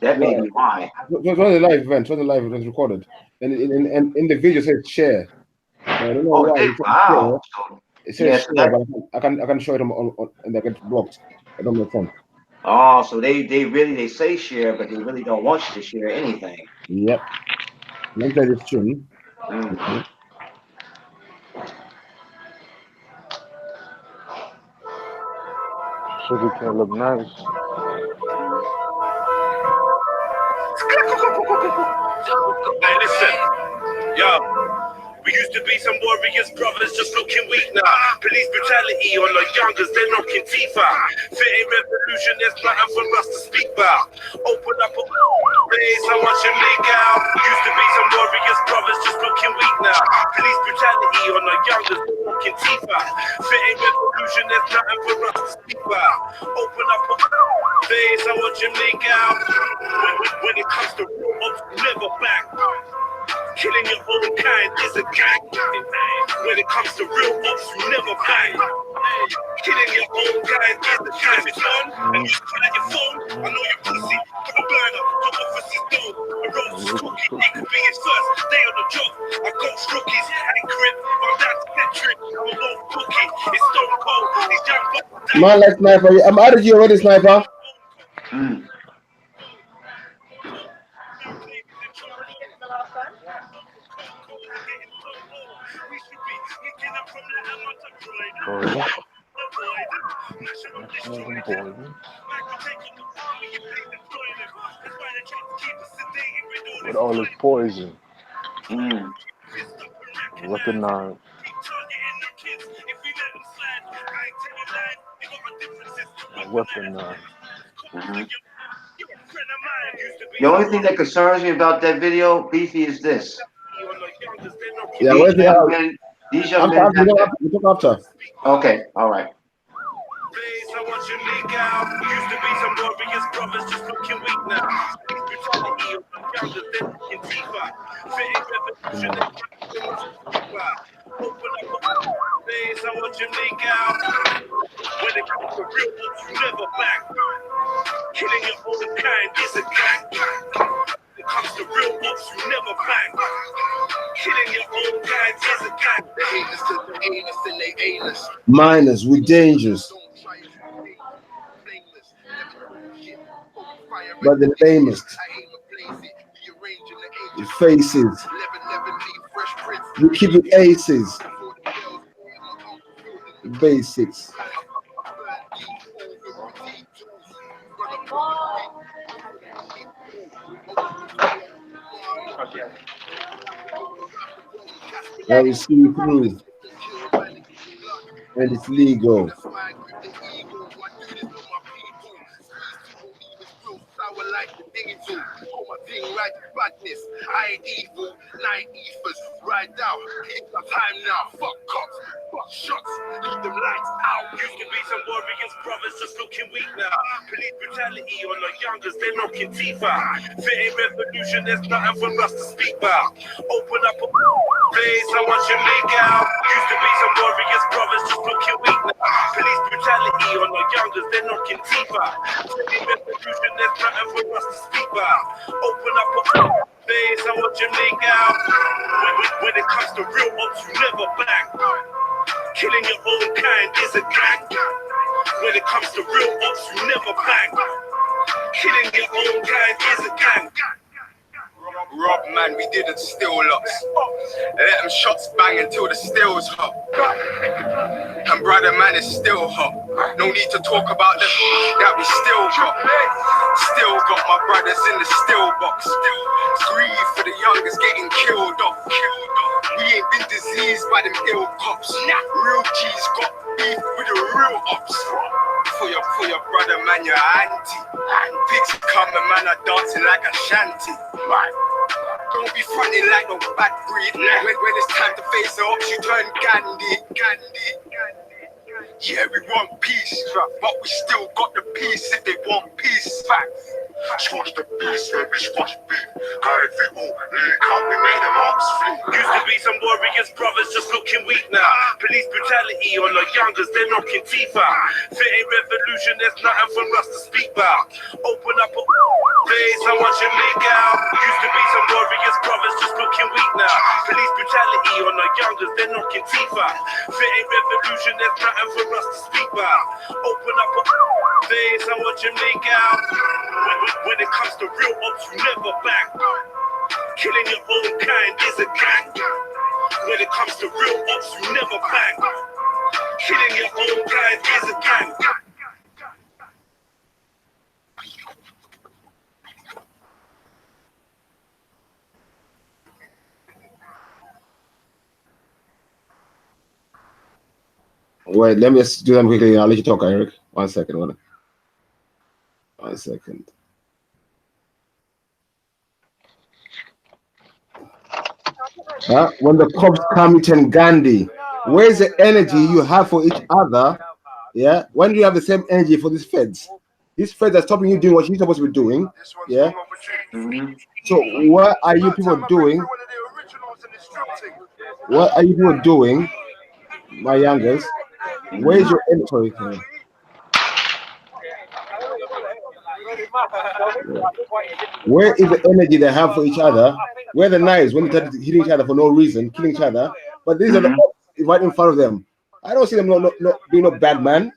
That may be why. It was a live event. It was a live event. It was recorded. And in the video it says share. I don't know why. Wow. It says share, but I can show it on and they get blocked. I don't know from. Oh, so they say share, but they really don't want you to share anything. Yep. Let me play this tune. Sugar can look nice. Hey, listen, yo, we used to be some warriors, brothers, just looking weak now. Police brutality on the youngers, they're knocking teeth out. Fitting revolution, there's nothing for us to speak about. Open up a place, I watch him leak out. Used to be some warriors, brothers, just looking weak now. Police brutality on the youngers, they're knocking teeth out. Fitting revolution, there's nothing for us to speak about. Open up a place, I watch him leak out. When it comes to real ops, never back. Killing your own kind is a gang. When it comes to real ops, you never bang. Killing your own kind is a gang. It's on, and you call at your phone. I know you're pussy. Put a burner, your officer's dome. A roast cookie, it could be his first day on the job. I got rookies and grip. I'm down to Patrick. I'm a low cookie. It's stone cold. These young bucks. Man, like sniper. I'm out of you already, sniper. With all this poison. Recognize. Weaponize. The only thing that concerns me about that video, Beefy, is this. Yeah, these young men. After. Okay, all right. I want you leak out. Used to be some warriors, brothers, just looking weak now. Brutality of the youngers, they're looking deeper. Fitting revolution, open up a face, I want you leak out. When it comes to real ones, you never back. Killing your own kind is a gang. When it comes to real ones, you never back. Killing your own kind is a gang. The haters to the haters, and they A-list. Miners with dangers. But the lamest, the faces, you keep it aces. basics. That we see through, and it's legal. I ain't evil, night ethers, right out. It's the time now, fuck cops, fuck shots, leave them lights out. Used to be some warriors, brothers just looking weak now. Police brutality on the youngers, they're knocking teeth out. Fitting revolution, there's nothing for us to speak about. Open up a place, I want you make out. Used to be some warriors, brothers just looking weak now. Police brutality on the youngers, they're knocking teeth out. Fitting revolution, there's nothing for us to speak about. Open up a face, I want you make out. When it comes to real ops, you never bang. Killing your own kind is a gang. When it comes to real ops, you never bang. Killing your own kind is a gang. Rob, man, we didn't steal lots. Let them shots bang until the steel's hot. And brother, man, is still hot. No need to talk about them that we still got. Still got my brothers in the still box. Grieve for the youngest getting killed off. We ain't been diseased by them ill cops. Real G's got beef with the real ops. For your brother, man, your auntie. Pigs coming, man, are dancing like a shanty. Don't be fronting like no bad breed. When it's time to face the ops, you turn Gandhi. Yeah, we want peace, but we still got the peace if they want peace. Facts. Squash the beast, baby, squash beef. Every all league up, we made them ops flee. Used to be some warriors, brothers just looking weak now. Police brutality on the youngers, they're knocking teeth out. Fitting revolution, there's nothing for us to speak about. Open up a place, I want you make out. Used to be some warriors, brothers just looking weak now. Police brutality on the youngers, they're knocking teeth out. Fitting revolution, there's nothing for us to speak about. Open up a place, I want you make out. When it comes to real ops, you never bang. Killing your own kind is a gang. When it comes to real ops, you never bang. Killing your own kind is a gang. Wait, let me just do them quickly. I'll let you talk, Eric. 1 second. 1 second. When the cops come to Gandhi, where's the energy you have for each other? Yeah, when do you have the same energy for these feds? These feds are stopping you doing what you're supposed to be doing. Yeah. So what are you people doing? What are you people doing, my youngers? Where's your energy? Where is the energy they have for each other? Where are the knives when they start hitting each other for no reason, killing each other? But these are the ops right in front of them. I don't see them being no bad man.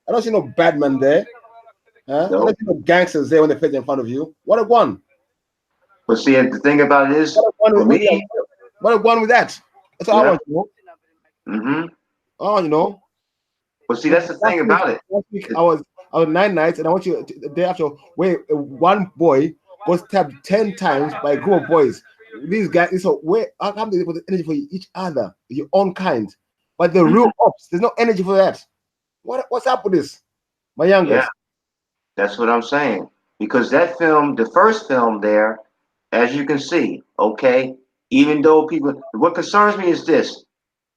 I don't see no bad man there. I don't see no gangsters there when they face in front of you. What a one. But see, the thing about it is, what a one with that. That's all I want to know. Oh, you know. But see, that's the thing about it. Last week I was 9 nights, and I want you the day after where one boy was stabbed 10 times by a group of boys. These guys, so where how come they put the energy for each other, your own kind? But the real ops, there's no energy for that. What's up with this, my youngest? Yeah, that's what I'm saying. Because that film, the first film there, as you can see, okay, even though people, what concerns me is this,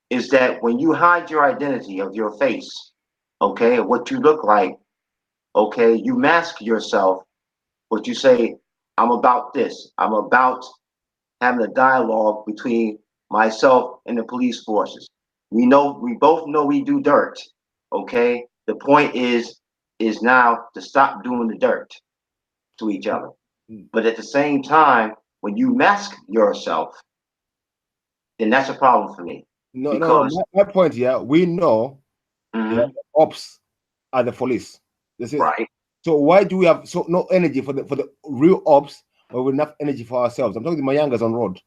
is that when you hide your identity of your face, okay, what you look like, okay, you mask yourself, but you say, I'm about this. I'm about having a dialogue between myself and the police forces. We both know we do dirt, okay? The point is now to stop doing the dirt to each other. But at the same time, when you mask yourself, then that's a problem for me. No. My point here, we know ops are the police. This is right. So why do we have no energy for the real ops, but with enough energy for ourselves? I'm talking to my youngers on road.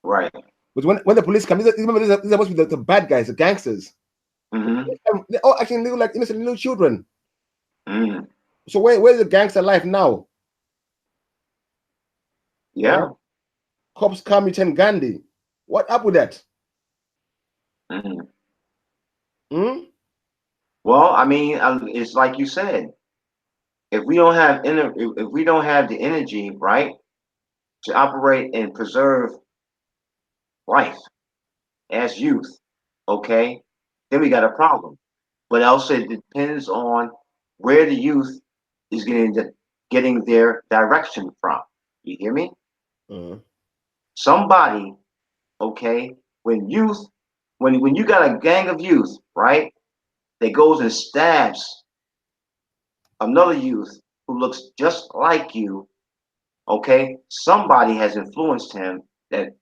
Right. But when the police come, these are supposed to be the bad guys, the gangsters. They all acting like innocent little children. Mm. So where's the gangster life now? Yeah. Cops come, you turn Gandhi. What up with that? Well, I mean, it's like you said. If we don't have if we don't have the energy, right, to operate and preserve life as youth, okay, then we got a problem. But also, it depends on where the youth is getting their direction from. You hear me? Somebody, okay, when you got a gang of youth, right, that goes and stabs another youth who looks just like you, okay, somebody has influenced him and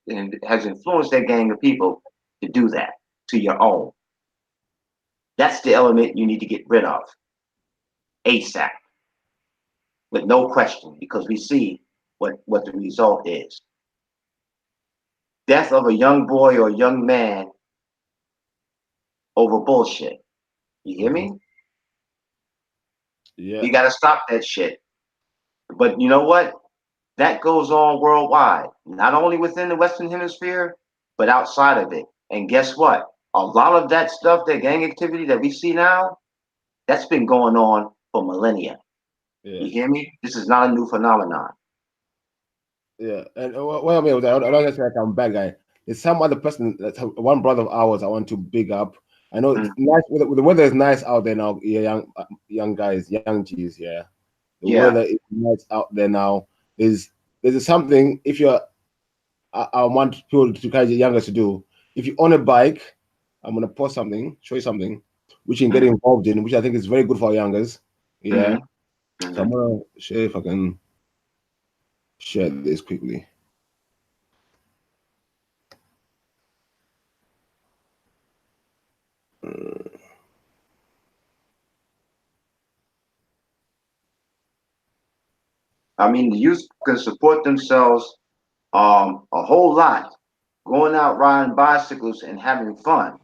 has influenced that gang of people to do that to your own. That's the element you need to get rid of ASAP, with no question, because we see what the result is. Death of a young boy or young man over bullshit. You hear me? Yeah. You got to stop that shit. But you know what? That goes on worldwide, not only within the Western Hemisphere, but outside of it. And guess what? A lot of that stuff, that gang activity that we see now, that's been going on for millennia. Yeah. You hear me? This is not a new phenomenon. Yeah, and well, I don't just like I'm a bad guy. There's some other person, that's one brother of ours I want to big up. I know it's nice. The weather is nice out there now. Yeah, young guys, young G's. Yeah, the weather is nice out there now. There's something. If you're, I want people to kind of younger to do. If you own a bike, I'm gonna post something, show you something, which you can get involved in, which I think is very good for youngers. Yeah, so I'm gonna share if I can share this quickly. I mean, the youth can support themselves a whole lot, going out riding bicycles and having fun,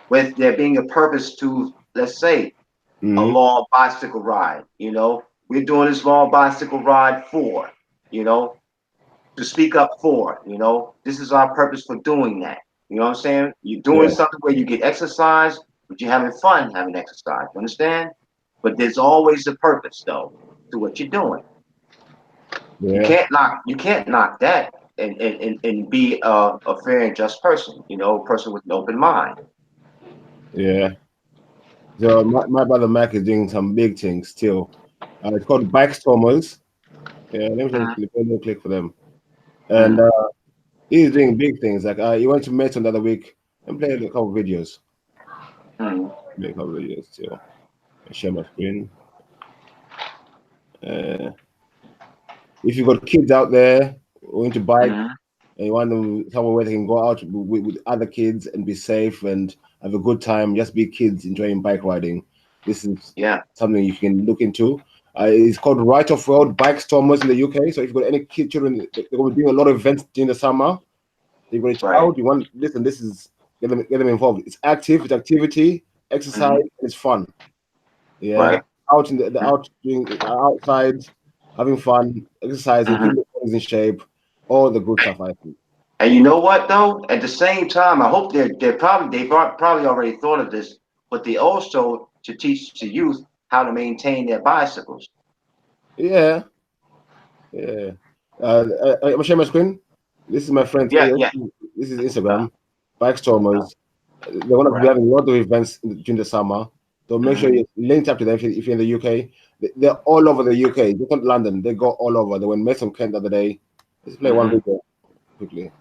with there being a purpose to, let's say, a long bicycle ride. You know, we're doing this long bicycle ride for, you know, to speak up for, you know, this is our purpose for doing that. You know what I'm saying? You're doing something where you get exercise, but you're having fun having exercise. You understand? But there's always a purpose, though, to what you're doing. Yeah. You can't knock that and be a fair and just person, you know, a person with an open mind. Yeah. So my brother Mac is doing some big things still. It's called Bike Stormers. Yeah, let me click for them. And he's doing big things. Like he went to Meton the other week and played a couple of videos. Make a couple of videos too. I share my screen. If you've got kids out there who want to bike and you want them somewhere where they can go out with other kids and be safe and have a good time, just be kids enjoying bike riding. This is something you can look into. It's called Right of World Bike Stormers in the UK. So if you've got any children, they're going to be doing a lot of events during the summer. You've got a child, you want listen, this is get them involved. It's active, it's activity, exercise, it's fun. Yeah. Out in the out doing outside, having fun, exercising, keeping the bodies in shape, all the good stuff, I think. And you know what though? At the same time, I hope they've probably already thought of this, but they also should teach the youth how to maintain their bicycles. Yeah. Yeah. I'm gonna share my screen. This is my friend. This is Instagram. Bike Stormers. They're going to be having a lot of events during the summer. So make sure you're linked up to them if you're in the UK. They're all over the UK. They're not London. They go all over. They went Mason Kent the other day. Let's play one video quickly.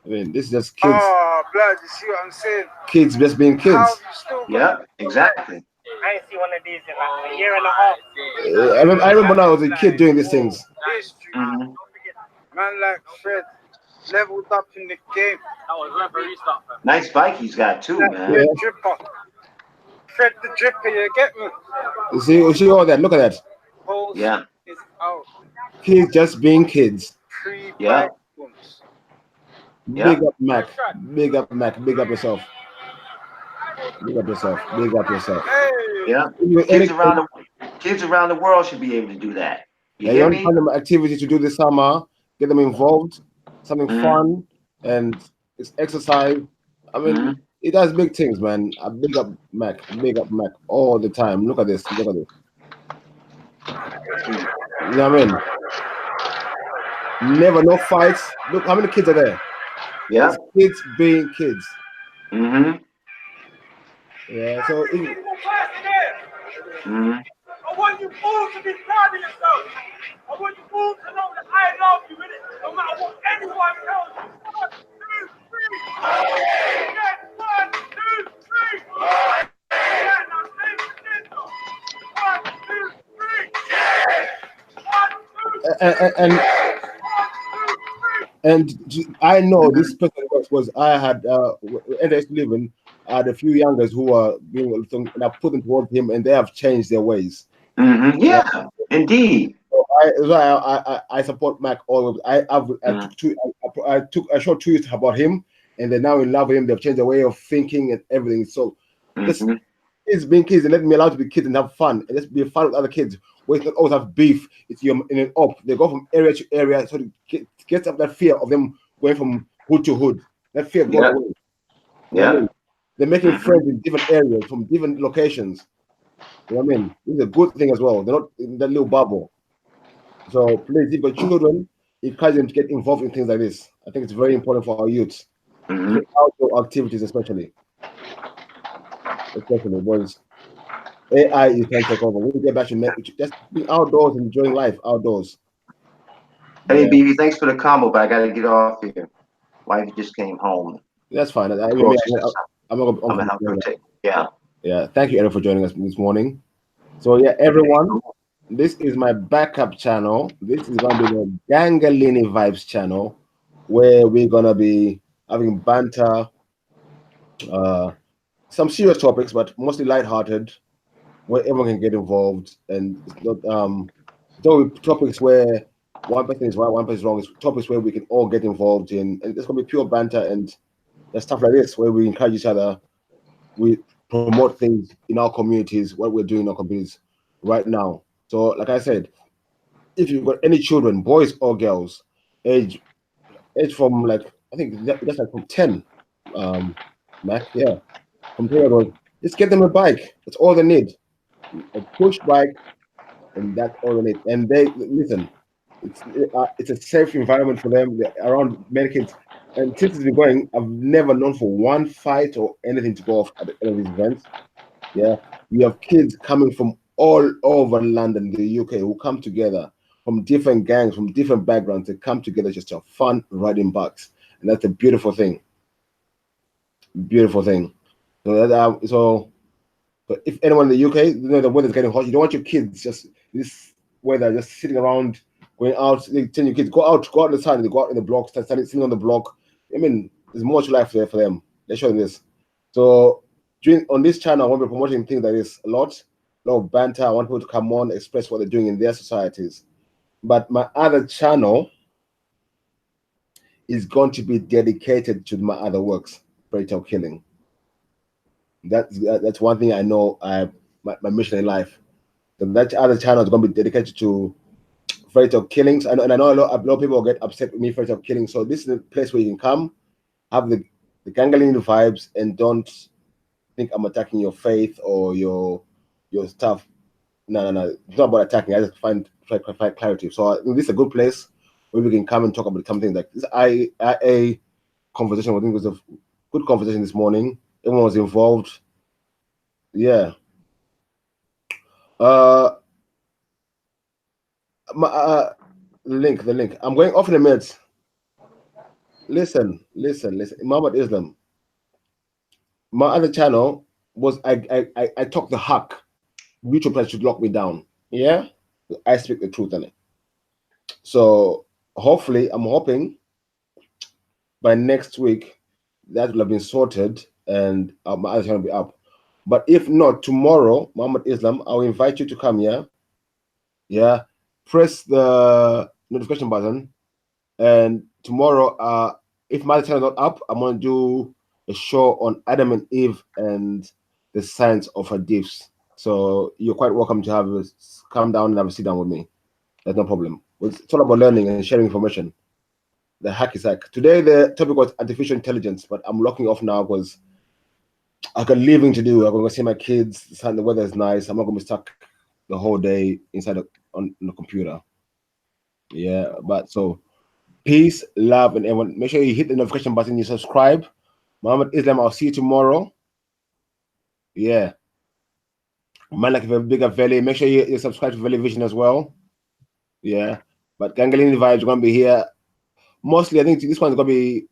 I mean, this is just kids. Oh, blood, you see what I'm saying? Kids just being kids. Yeah, exactly. I ain't see one of these in like a year and a half. I remember when I was a kid doing these things. Man like Fred leveled up in the game. That was referee stuff. Nice bike he's got too, man. The dripper. Fred the dripper, you get me? You see all that? Look at that. Pulse is out. Kids just being kids. Yeah. Big up Mac. Big up Mac. Big up yourself. Big up yourself. Big up yourself. Yeah. Kids around the world should be able to do that. You hear me? Find them activity to do this summer. Get them involved. Something fun and it's exercise. I mean, it does big things, man. I big up Mac. Big up Mac all the time. Look at this. Look at this. You know what I mean? Never no fights. Look how many kids are there. Yeah. It's kids being kids. Mm-hmm. Yeah. So. I want you all to be proud of yourself. I want you all to know that I love you, innit? No matter what anyone tells you. 1, 2, 3. Yeah, 1, 2, 3. Yeah, now say it again, though. 1, 2, 3. 1, 2, 3. And I know this person was I had and I used to live in. I had a few youngers who are being and I put them towards him, and they have changed their ways. Yeah, indeed. So I support Mac always. I showed tweets about him, and they're now in love with him. They've changed their way of thinking and everything. So just kids being kids and letting me allow to be kids and have fun and just be fun with other kids. Where it's not always have beef. It's in an up. They go from area to area, so to get up that fear of them going from hood to hood. That fear goes away. You know what I mean? They're making friends in different areas from different locations. You know what I mean? It's a good thing as well. They're not in that little bubble. So please, if your children, encourage them to get involved in things like this. I think it's very important for our youths. Outdoor activities, especially boys. AI you can take over. We'll get back to just being outdoors, enjoying life outdoors. Hey, BB, thanks for the combo, but I got to get off here. Wife just came home. That's fine. I'm gonna help her take. Yeah. Yeah. Thank you, Eric, for joining us this morning. So yeah, everyone, this is my backup channel. This is gonna be the Gangalini Vibes channel, where we're gonna be having banter, some serious topics, but mostly lighthearted, where everyone can get involved, and it's not topics where one person is right, one person is wrong. It's topics where we can all get involved in, and it's gonna be pure banter and stuff like this, where we encourage each other, we promote things in our communities, what we're doing in our communities right now. So, like I said, if you've got any children, boys or girls, age from like I think that's like from 10, Mac, yeah, from 10 years old, just get them a bike. That's all they need, a push bike, and that's all they need. And they listen. It's a safe environment for them. They're around many kids. And since it's been going, I've never known for one fight or anything to go off at any of these events. Yeah, we have kids coming from all over London, the UK, who come together from different gangs, from different backgrounds. They come together just to have fun riding bikes, and that's a beautiful thing. Beautiful thing. So if anyone in the UK, you know the weather's getting hot, you don't want your kids just this weather just sitting around, going out. They tell your kids go out in the sun. They go out in the block, start sitting on the block. I mean, there's much life there for them. Let's show them this. So on this channel, I want to be promoting things like this a lot of banter. I want people to come on, express what they're doing in their societies. But my other channel is going to be dedicated to my other works, Predator killing. That's one thing I know. My mission in life. So that other channel is going to be dedicated to Predator killings. And I know a lot of people get upset with me for Predator killing. So this is a place where you can come, have the Gangalini vibes, and don't think I'm attacking your faith or your stuff. No. It's not about attacking. I just try to find clarity. So this is a good place where we can come and talk about something like this. A conversation. I think it was a good conversation this morning. Everyone was involved. Yeah. The link. I'm going off in a minute. Listen. Muhammad Islam. My other channel was I talk the hack. YouTube plan should lock me down. Yeah, I speak the truth in it. So hopefully, I'm hoping by next week that will have been sorted and my other channel will be up. But if not, tomorrow, Muhammad Islam, I'll invite you to come here. Yeah, press the notification button, and tomorrow, if my channel is not up, I'm gonna do a show on Adam and Eve and the science of hadiths. So you're quite welcome to have us come down and have a sit down with me. That's no problem. It's all about learning and sharing information. The hack is hack. Today the topic was artificial intelligence, but I'm locking off now because I got leaving to do. I'm going to see my kids. The weather is nice. I'm not going to be stuck the whole day inside on the computer. Yeah, but so peace, love, and everyone. Make sure you hit the notification button. You subscribe. Muhammad Islam. I'll see you tomorrow. Yeah. Man, like a bigger Valley. Make sure you subscribe to Valley Vision as well. Yeah. But Gangalini Vibes are going to be here. Mostly, I think this one's going to be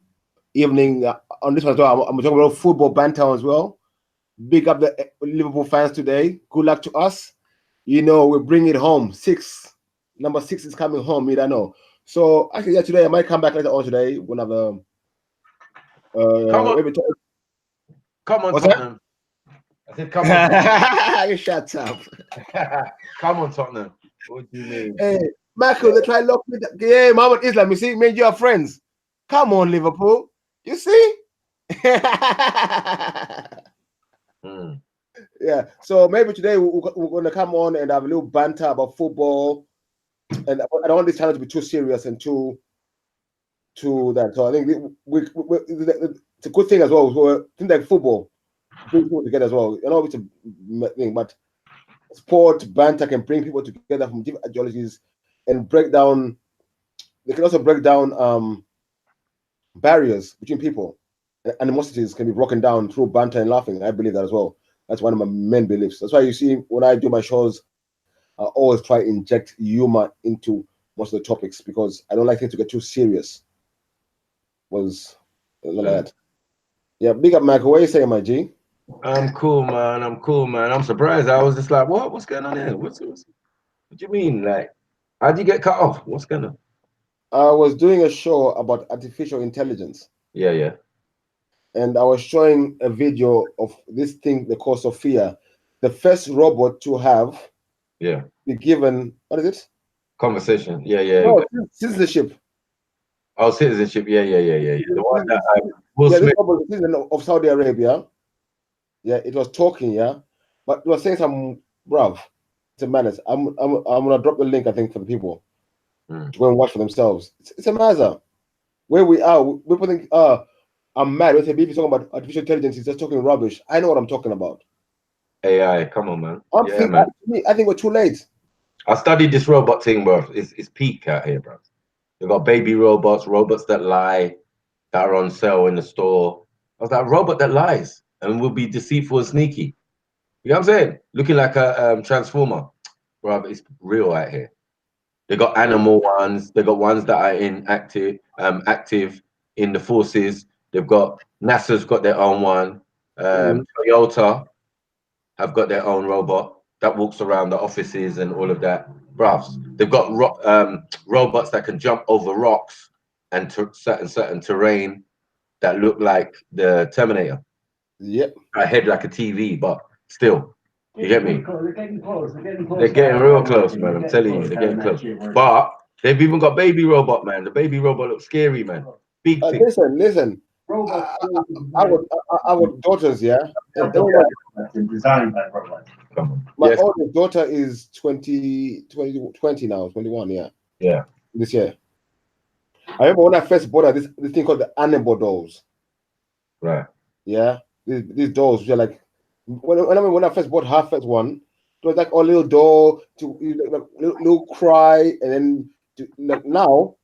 evening. On this one as well, I'm talking about football banter as well. Big up the Liverpool fans today. Good luck to us. You know, we bring it home. Number 6 is coming home. You don't know. So actually, yeah, today I might come back later on today. We'll have a come on, what's Tottenham. I said, come on. You shut up. Come on, Tottenham. What do you mean? Hey, Michael, they try to lock me down. Yeah, Muhammad Islam, you see, made you are friends. Come on, Liverpool. You see? Yeah. So maybe today we're going to come on and have a little banter about football. And I don't want this channel to be too serious and too that. So I think it's a good thing as well. So things like football bring people together as well. You know, it's a thing, but sport banter can bring people together from different ideologies and break down. They can also break down barriers between people. Animosities can be broken down through banter and laughing. I believe that as well. That's one of my main beliefs. That's why you see when I do my shows, I always try to inject humor into most of the topics because I don't like things to get too serious. Was like that. Yeah, big up, Michael. What are you saying, my G? I'm cool, man. I'm surprised. I was just like, what? What's going on here? What do you mean? Like, how'd you get cut off? What's going on? I was doing a show about artificial intelligence. Yeah. And I was showing a video of this thing they call Sophia, the first robot to have be given, what is it? Conversation. Yeah. No, citizenship. Oh, citizenship. Yeah. The one that Will Smith. This robot was citizen of Saudi Arabia. Yeah, it was talking, yeah. But it was saying some bruv. It's a madness. I'm gonna drop the link, I think, for the people to go and watch for themselves. It's a matter. Where we are, people think, I'm mad. When people talking about artificial intelligence, he's just talking rubbish. I know what I'm talking about. AI, come on, man. I think we're too late. I studied this robot thing, bro. It's peak out here, bro. They've got baby robots that lie, that are on sale in the store. I was like, a robot that lies and will be deceitful and sneaky. You know what I'm saying? Looking like a transformer. Bro, it's real out here. They got animal ones. They got ones that are active in the forces. They've got NASA's got their own one. Toyota have got their own robot that walks around the offices and all of that. Bruv, they've got robots that can jump over rocks and certain terrain that look like the Terminator. Yep. A head like a TV, but still, you get me? They're getting real close, man. I'm telling you, they're getting close. But they've even got baby robot, man. The baby robot looks scary, man. Big thing. Listen. Our daughters, yeah. Designed by robots. My oldest daughter is 20 now, 21, yeah. Yeah. This year. I remember when I first bought her this thing called the animal dolls. Right. Yeah. These dolls, which are like when I first bought her first one, it was like a little doll to little cry, and then now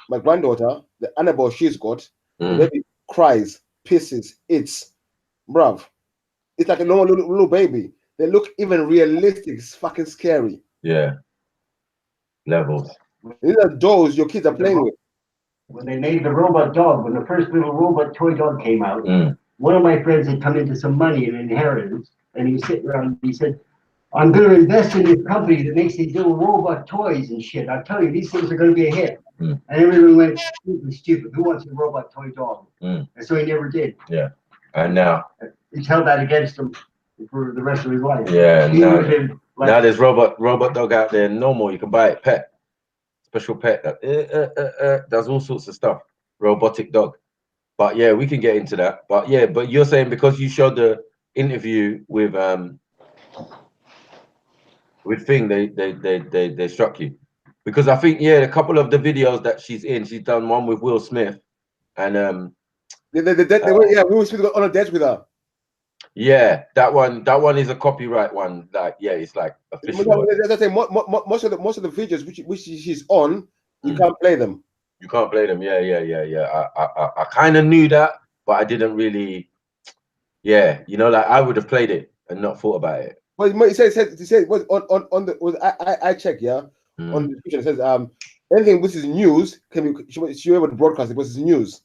my granddaughter, the Annabelle she's got, the baby cries, pisses, eats, bruv. It's like a normal little baby. They look even realistic. It's fucking scary. Yeah. Levels. These are dolls your kids are playing with. When they made the robot dog, when the first little robot toy dog came out, one of my friends had come into some money and inheritance, and he was sitting around and he said, I'm going to invest in this company that makes these little robot toys and shit. I tell you, these things are going to be a hit. And everyone went, stupid. Who wants a robot toy dog? And so he never did. Yeah. And now he's held that against him for the rest of his life. Yeah. Now there's robot dog out there normal. You can buy it pet. Special pet that does all sorts of stuff. Robotic dog. But yeah, we can get into that. But yeah, but you're saying because you showed the interview with Thing, they struck you? Because I think a couple of the videos that she's done one with Will Smith, and Will Smith got on a date with her. Yeah, that one is a copyright one. Like, it's like official. Most of the videos which she's on, you can't play them. You can't play them. Yeah. I kind of knew that, but I didn't really. Yeah, like I would have played it and not thought about it. Well, he said was on the I check on the description. It says anything which is news can be she able to broadcast it because it's news.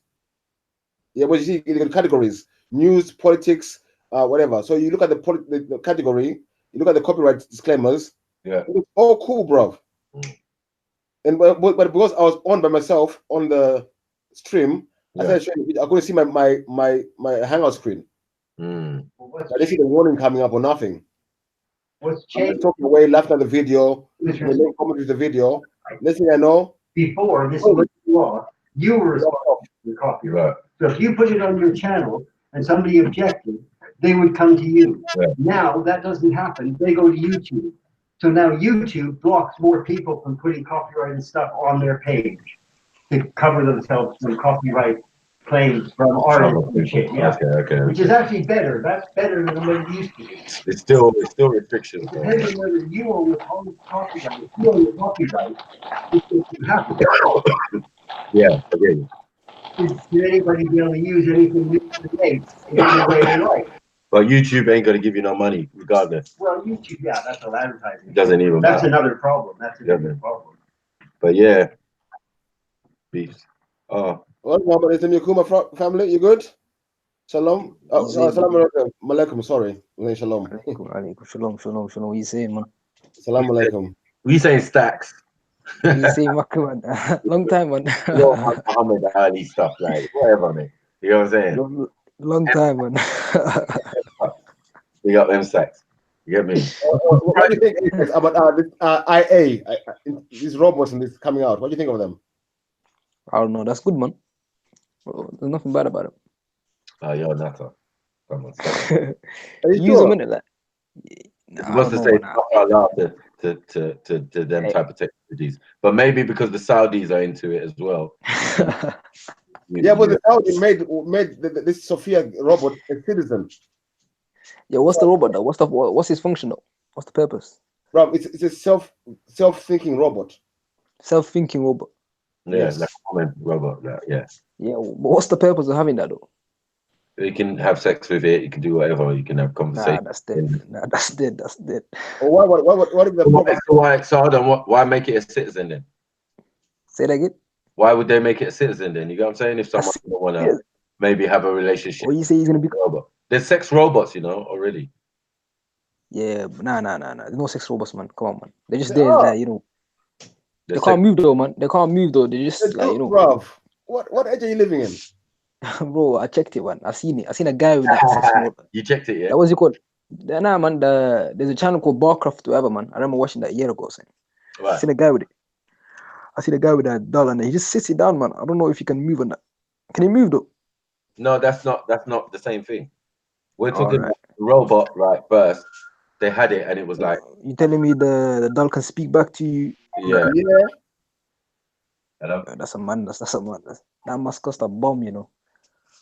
Yeah, but you see in the categories: news, politics, whatever. So you look at the category, you look at the copyright disclaimers. Yeah, it's all cool, bro. And but because I was on by myself on the stream, I couldn't see my hangout screen. I didn't see the warning coming up or nothing. What's I'm changed? talking away, laughing at the video, comment with the video. Next thing I know, before this was law, you were responsible for the copyright. So if you put it on your channel and somebody objected, they would come to you. Now that doesn't happen. They go to YouTube. So now YouTube blocks more people from putting copyrighted stuff on their page to cover themselves from copyright claims from artists and shit. Okay. Which is actually better. That's better than what it used to be. It's still restrictions. Depending on whether you own the copyright. If you own the copyright, it happens. Yeah, okay. Should anybody be able to use anything new today in any way they like? But YouTube ain't gonna give you no money regardless. Well, YouTube, that's all advertising. It doesn't even That's matter. another problem. That's another problem. But yeah, beefs. Oh. What about the Yakuma family? You good? Shalom. Salam alaikum. Sorry. Shalom. Shalom. What you saying, man? Salam alaikum. We saying stacks. You say man. Long time, man. Yo, Muhammad Ali stuff, like whatever, man. You know what I'm saying? Long time, man. We got them stacks. You get me? What do you think about this IA? These robots and this coming out. What do you think of them? I don't know. That's good, man. There's nothing bad about it. Oh, you're Nata. Come on. Use a minute, like. He wants to say to them type of technologies, but maybe because the Saudis are into it as well. Yeah, but the Saudi made this Sophia robot a citizen. Yeah, what's the robot though? What's his function though? What's the purpose? Bro, it's a self-thinking robot. Self-thinking robot. Yeah, like a common robot. Yeah. Yeah, but what's the purpose of having that though? You can have sex with it. You can do whatever. You can have conversation. That's dead. Well, what if the why make it a citizen then? Say that again. Why would they make it a citizen then? You know what I'm saying? If someone want to maybe have a relationship. What you say he's gonna be robot? There's sex robots, already. Yeah, but nah. There's no sex robots, man. Come on, man. They're just there, They can't move though, man. They can't move though. They just Bro, what age are you living in? Bro, I checked it, man. I seen it. I seen a guy with that. You checked it, yeah? That was it called? Nah, man. There's a channel called Barcraft, whatever, man. I remember watching that a year ago. Right. I seen a guy with it. I see the guy with that doll, and he just sits it down, man. I don't know if he can move on that. Can he move though? No, that's not the same thing. We're talking about the robot, right? First, they had it, and it was like. You telling me the doll can speak back to you? Yeah. Hello? That's a man. That must cost a bomb,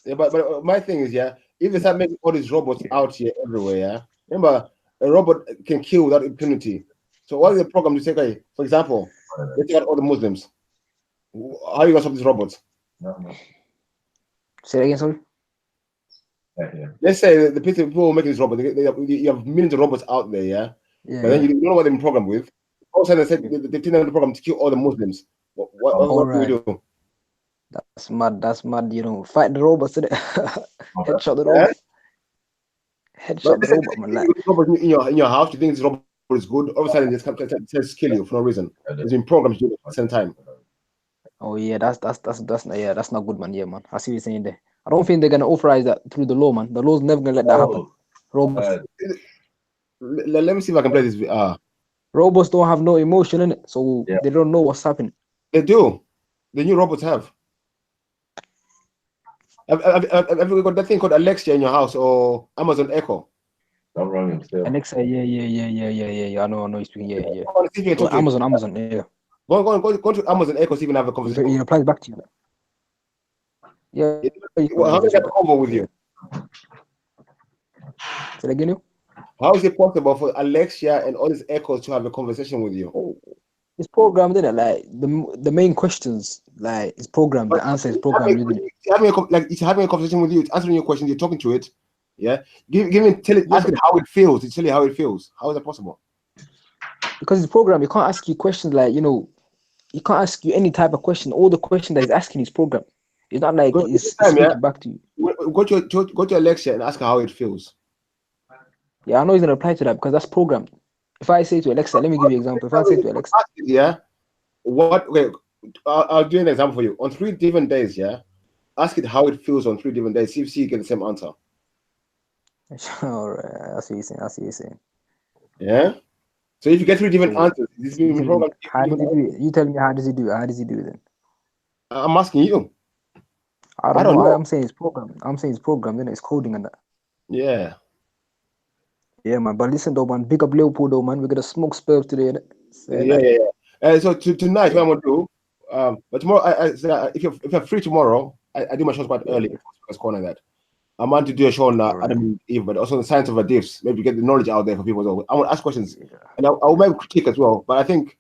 Yeah, but my thing is, if they start making all these robots out here everywhere, remember, a robot can kill without impunity. So what is the program to say, okay, for example, they take out all the Muslims. How are you going to stop these robots? No. Say that again, sorry? Yeah. Let's say the people who are making this robot, you have millions of robots out there, yeah? But then you don't know what they've been programmed with. All of a sudden, they didn't have the program to kill all the Muslims. What do we do? That's mad. Fight the robots, isn't it? Headshot the robot. Headshot the robot, man. Like. In your house, you think this robot is good. All of a sudden, it says kill you for no reason. It's been programmed to do it at the same time. Oh yeah, that's not good, man. Yeah, man. I see what you're saying there. I don't think they're gonna authorize that through the law, man. The law's never gonna let that happen. Robots. Let me see if I can play this. Robots don't have no emotion in it, so they don't know what's happening. They do. The new robots have. Have you got that thing called Alexa in your house or Amazon Echo? Don't wrong him still. Alexa, yeah. I know you're speaking. Yeah. Go on, see if you can talk to it. Amazon, yeah. Go to Amazon Echo, see if you can have a conversation. He replies back to you. Yeah. Well, how can I get a convo with you? Say that again, you? How is it possible for Alexia and all these echoes to have a conversation with you? Oh, it's programmed, isn't it? Like the main questions, like it's programmed. The answer is programmed, isn't it? It's having a conversation with you. It's answering your questions. You're talking to it. Yeah. Ask it how it feels. It's tell you how it feels. How is that possible? Because it's programmed. You can't ask you questions like, you know, you can't ask you any type of question. All the question that he's asking is programmed. It's not like it's speaking back to you. Go to Alexia and ask her how it feels. Yeah, I know he's gonna reply to that because that's programmed. If I say to Alexa, let me give you an example. If I say to Alexa, yeah, I'll do an example for you. On 3 different days, yeah, ask it how it feels on 3 different days. See if you get the same answer. All right, I see what you're saying. Yeah. So if you get 3 different answers, this is programmed. How does he do it? You tell me how does he do it? How does he do it then? I'm asking you. I don't know. I'm saying it's programmed. Then it's coding and that. Yeah. Yeah, man. But listen, though, man. Big up Liverpool, though, man. We're gonna smoke Spurs today. Yeah. So tonight, what I'm gonna do. But tomorrow, if you're free tomorrow, I do my shows quite early. Corner that. I want to do a show on Adam and Eve, but also the science of adifs. Maybe get the knowledge out there for people as well. I want to ask questions, and I will maybe critique as well. But I think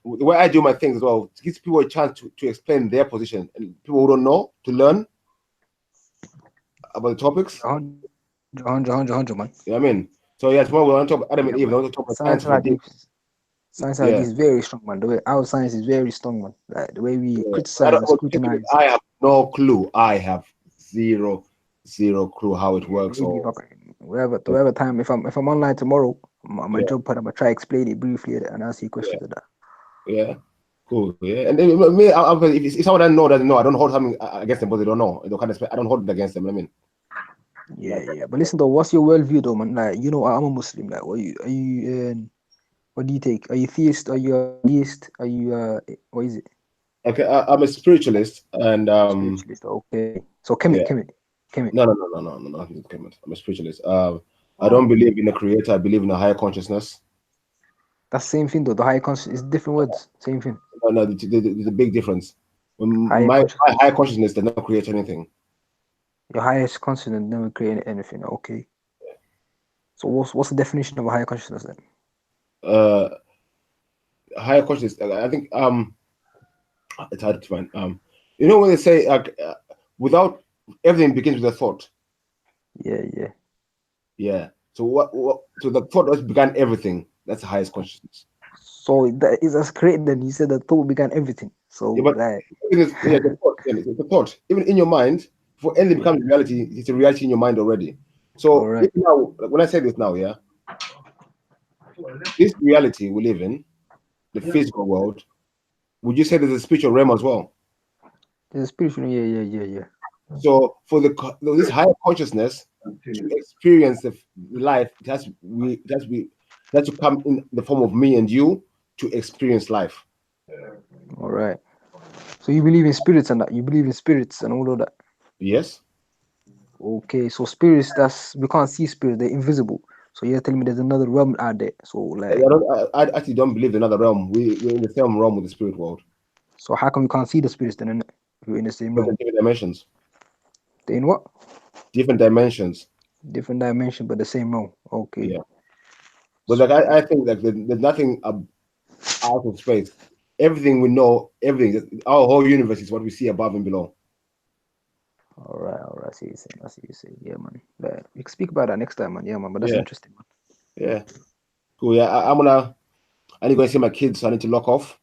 the way I do my things as well, it gives people a chance to explain their position, and people who don't know to learn about the topics. 100, man. You know what I mean? So yeah, tomorrow we're going to talk about Adam and Eve. We're going to talk about science of adifs. Science is very strong, man. The way our science is very strong, man. Like the way we criticize and scrutinize. I have no clue. I have zero clue how it works. Whatever time. If I'm online tomorrow, my job part, I'm gonna try to explain it briefly and ask you questions of that. Yeah. Cool. Yeah. And then, me, if someone doesn't know, I don't hold something against them, but they don't know. They kind of, I don't hold it against them. I mean. Yeah. But listen though, what's your worldview though, man? Like, you know, I'm a Muslim. Like, what do you take? Are you theist? Are you a deist? Are you what is it? Okay, I'm a spiritualist and spiritualist. Okay. So Kemet. No, I'm a spiritualist. I don't believe in a creator. I believe in a higher consciousness. That's the same thing though. The higher consciousness is different words. Same thing. No, there's a big difference. My higher consciousness does not create anything. Your highest consciousness never create anything. Okay. So what's the definition of a higher consciousness then? Higher consciousness. I think it's hard to find. You know when they say without everything begins with a thought. Yeah. So what? So the thought that began everything. That's the highest consciousness. So that is as created. Then you said the thought began everything. So yeah, but the thought. Even in your mind, before anything becomes reality, it's a reality in your mind already. So even now, when I say this now, yeah, this reality we live in, the physical world, would you say there's a spiritual realm as well? There's a spiritual, yeah. So for this higher consciousness to experience the life, it has to come in the form of me and you to experience life. All right. So you believe in spirits and that? You believe in spirits and all of that? Yes. Okay, so spirits, we can't see spirits, they're invisible. So you're telling me there's another realm out there. So like I actually don't believe in another realm. We're in the same realm with the spirit world. So how come we can't see the spirits then? We're in the same realm. Different dimensions. They're in what? Different dimensions. Different dimension, but the same realm. Okay. Yeah. But like I think like there's nothing out of space. Everything we know, everything, our whole universe is what we see above and below. All right. I see you saying. Yeah, man. We can speak about that next time, man. Yeah, man. But that's interesting, man. Yeah. Cool. Yeah, I need to go and see my kids, so I need to lock off.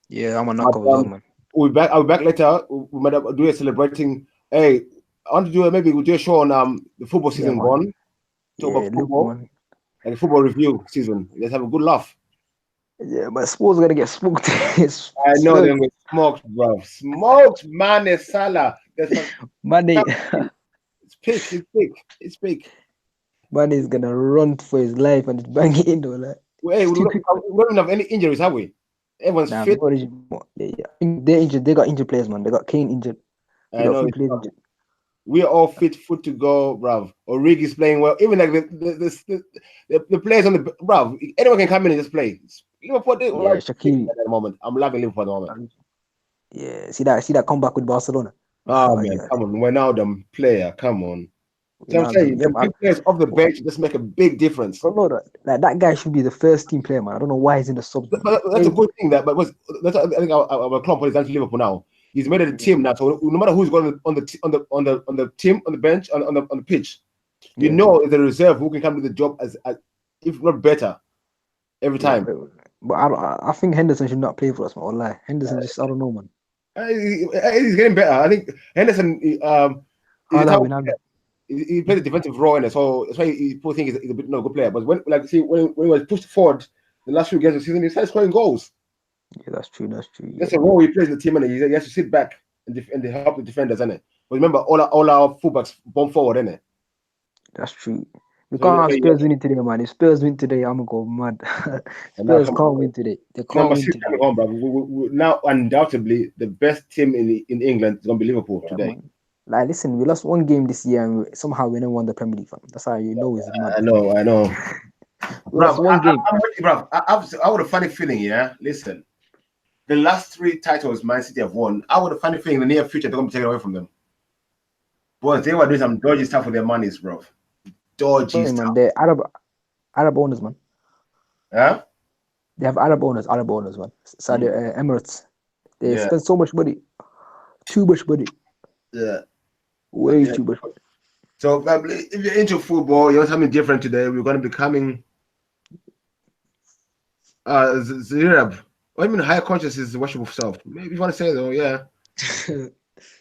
Yeah, I'm gonna knock off, man. I'll be back later. We might do a celebrating. Hey, I want to do we'll do a show on the football season gone. Talk about football, man. Like a football review season. Let's have a good laugh. Yeah, but sports gonna get smoked. I know them with smoked, bro. Smoked, man. Salah. Money. It's big. Money is gonna run for his life and bang it in though. Like, hey, we don't have any injuries, have we? Everyone's fit. Yeah. They're injured. They got injured players, man. They got Kane injured. They got a few players injured. We're all fit, foot to go, bruv. Origi's playing well. Even like the players on the bruv, anyone can come in and just play. Liverpool, Yeah, Shaqiri. at the moment. I'm loving Liverpool at the moment. Yeah, see that comeback with Barcelona. Oh man, come on, Wijnaldum player, come on. So I'm Wijnaldum, saying yeah, the big players off the bench just make a big difference. But no, that guy should be the first team player, man. I don't know why he's in the subs. But that's a good thing. I think our club is actually Liverpool now. He's made it a team now, so no matter who's going on the team, on the bench, on the pitch, you know, is a reserve who can come to the job as if not better every time. But I think Henderson should not play for us, man. Wallahi. Henderson just, I don't know, man. He's getting better. I think Henderson he plays a defensive role in it, so that's why people think he's a bit no good player. But when he was pushed forward the last few games of the season, he started scoring goals. Yeah, that's true. That's a role he plays in the team, and he has to sit back and help the defenders, isn't it? But remember, all our fullbacks bomb forward, isn't it? That's true. We can't have Spurs winning today, man. If Spurs win today, I'm gonna go mad. Spurs can't win today. They can't win today. We now, undoubtedly, the best team in England is gonna be Liverpool today. Man. Like, listen, we lost one game this year, and somehow we never won the Premier League. Fam. That's how you know it's mad. I know. We lost one game. I'm with you, bro. I would have funny feeling, yeah. Listen, the last 3 titles Man City have won, I would have funny feeling in the near future they're gonna be taken away from them. Boys, they were doing some dodgy stuff with their monies, bro. Dodgy stuff. Man, they're Arab owners, man. Yeah. They have Arab owners, man. Saudi Emirates. They spend so much money, too much money. Yeah. Way too much money. So if you're into football, you want something different today, we're going to be coming Zirab. What do you mean higher consciousness is worship of self? Maybe you want to say though, yeah.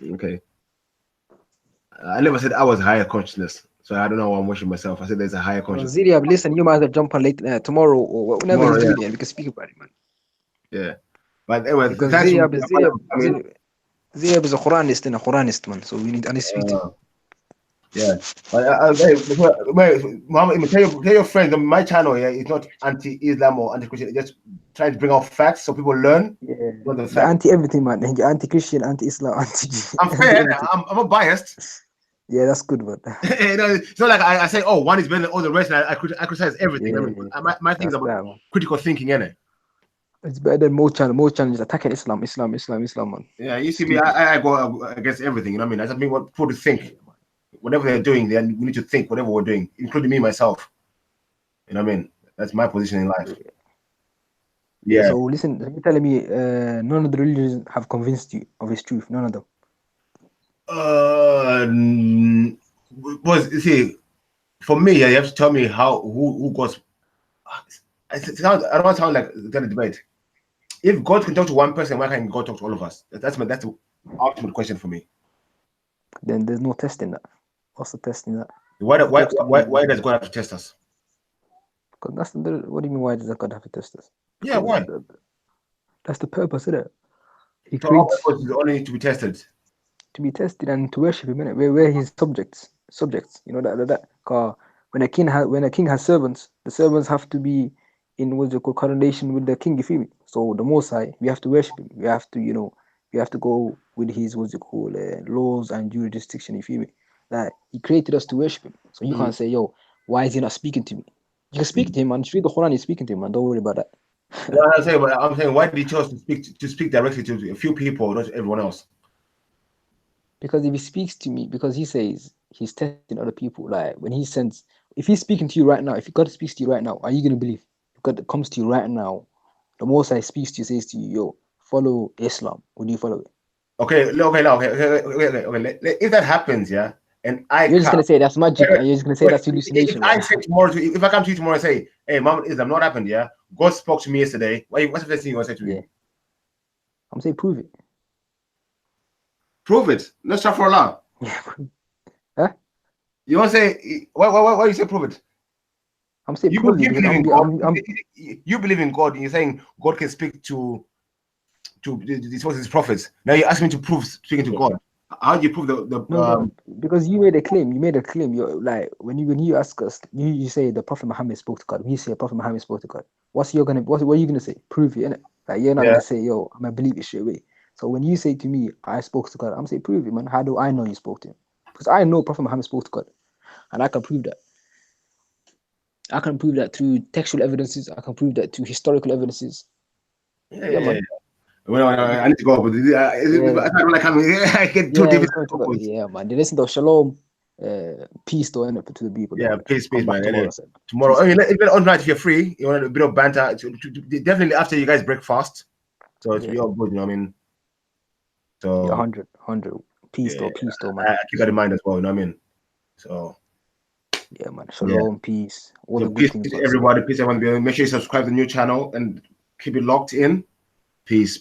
Okay. I never said I was higher consciousness, so I don't know why I'm worshiping myself. I said there's a higher consciousness. Ziriab, listen, you might have to jump on later tomorrow or whenever he's doing it, we can speak about it, man. Yeah. But anyway, because Ziriab is a Quranist, man, so I need to speak to him. Yeah, Muhammad, tell your friends on my channel. Yeah, it's not anti-Islam or anti-Christian. It's just trying to bring out facts so people learn. Yeah, anti-everything, man. Anti-Christian, anti-Islam, anti. I'm fair. I'm not biased. Yeah, that's good, man. It's not like I say, oh, one is better than all the rest, and I criticize everything. Yeah, my thing is about critical thinking, innit? It's better than most channels attacking Islam, man. Yeah, you see me, I go against everything. You know what I mean? I just mean what people to think. Whatever they're doing, then we need to think whatever we're doing, including me myself. You know what I mean? That's my position in life. Yeah. So listen, you're telling me none of the religions have convinced you of its truth. None of them. Was you see, for me, you have to tell me who goes. I don't want to sound like a debate. If God can talk to one person, why can't God talk to all of us? That's the ultimate question for me. Then there's no test in that. What's the test in that? Why does God have to test us? Because what do you mean? Why does God have to test us? Yeah, why? That's the purpose, isn't it? He creates only to be tested. To be tested and to worship him, innit? We're his subjects. You know that. Because when a king has servants, the servants have to be in what's it called coronation with the king. You feel me? So the Most High, we have to worship him. We have to go with his laws and jurisdiction. You feel me? Like he created us to worship him. So you can't say, yo, why is he not speaking to me? You can speak to him and read the Quran. He's speaking to him, man. Don't worry about that. I'm saying, why did he choose to speak directly to a few people, not to everyone else? Because if he speaks to me, because he says he's testing other people. Like when he sends, if he's speaking to you right now, if God speaks to you right now, are you gonna believe? If God comes to you right now, the Most High speaks to you, says to you, yo, follow Islam. Would you follow it? Okay. If that happens, yeah, and you're just gonna say that's magic, and you're just gonna say that's hallucination. If I come to you tomorrow and say, hey, Muhammad Islam not happened, yeah, God spoke to me yesterday. What's the first thing you want to say to me? I'm saying prove it. Prove it. Let's try for Allah. Huh? You want to say why you say prove it? I'm saying you believe in God. You believe in God. You're saying God can speak to his prophets. Now you ask me to prove speaking to God. How do you prove no, because you made a claim. You're like when you ask us, you say the Prophet Muhammad spoke to God. We say Prophet Muhammad spoke to God. What are you gonna say? Prove it, innit? Like you're not gonna say, yo, I'm gonna believe it straight away. So when you say to me, I spoke to God, I'm saying prove it, man. How do I know you spoke to him? Because I know Prophet Muhammad spoke to God, and I can prove that. I can prove that through textual evidences. I can prove that through historical evidences. Yeah, man. Well, I need to go, but I get too deep. Yeah, man. They listen to Shalom, peace, though, innit, to the people. Yeah, peace, man. Tomorrow, tomorrow. I mean, even on night if you're free, you want a bit of banter. Definitely after you guys break fast, so it's be all good. You know what I mean? So 100. Peace, though, man. I keep that in mind as well. You know what I mean? So yeah, man. Shalom, peace, all so the good peace things. to everybody. Peace, everyone. Make sure you subscribe to the new channel and keep it locked in. Peace.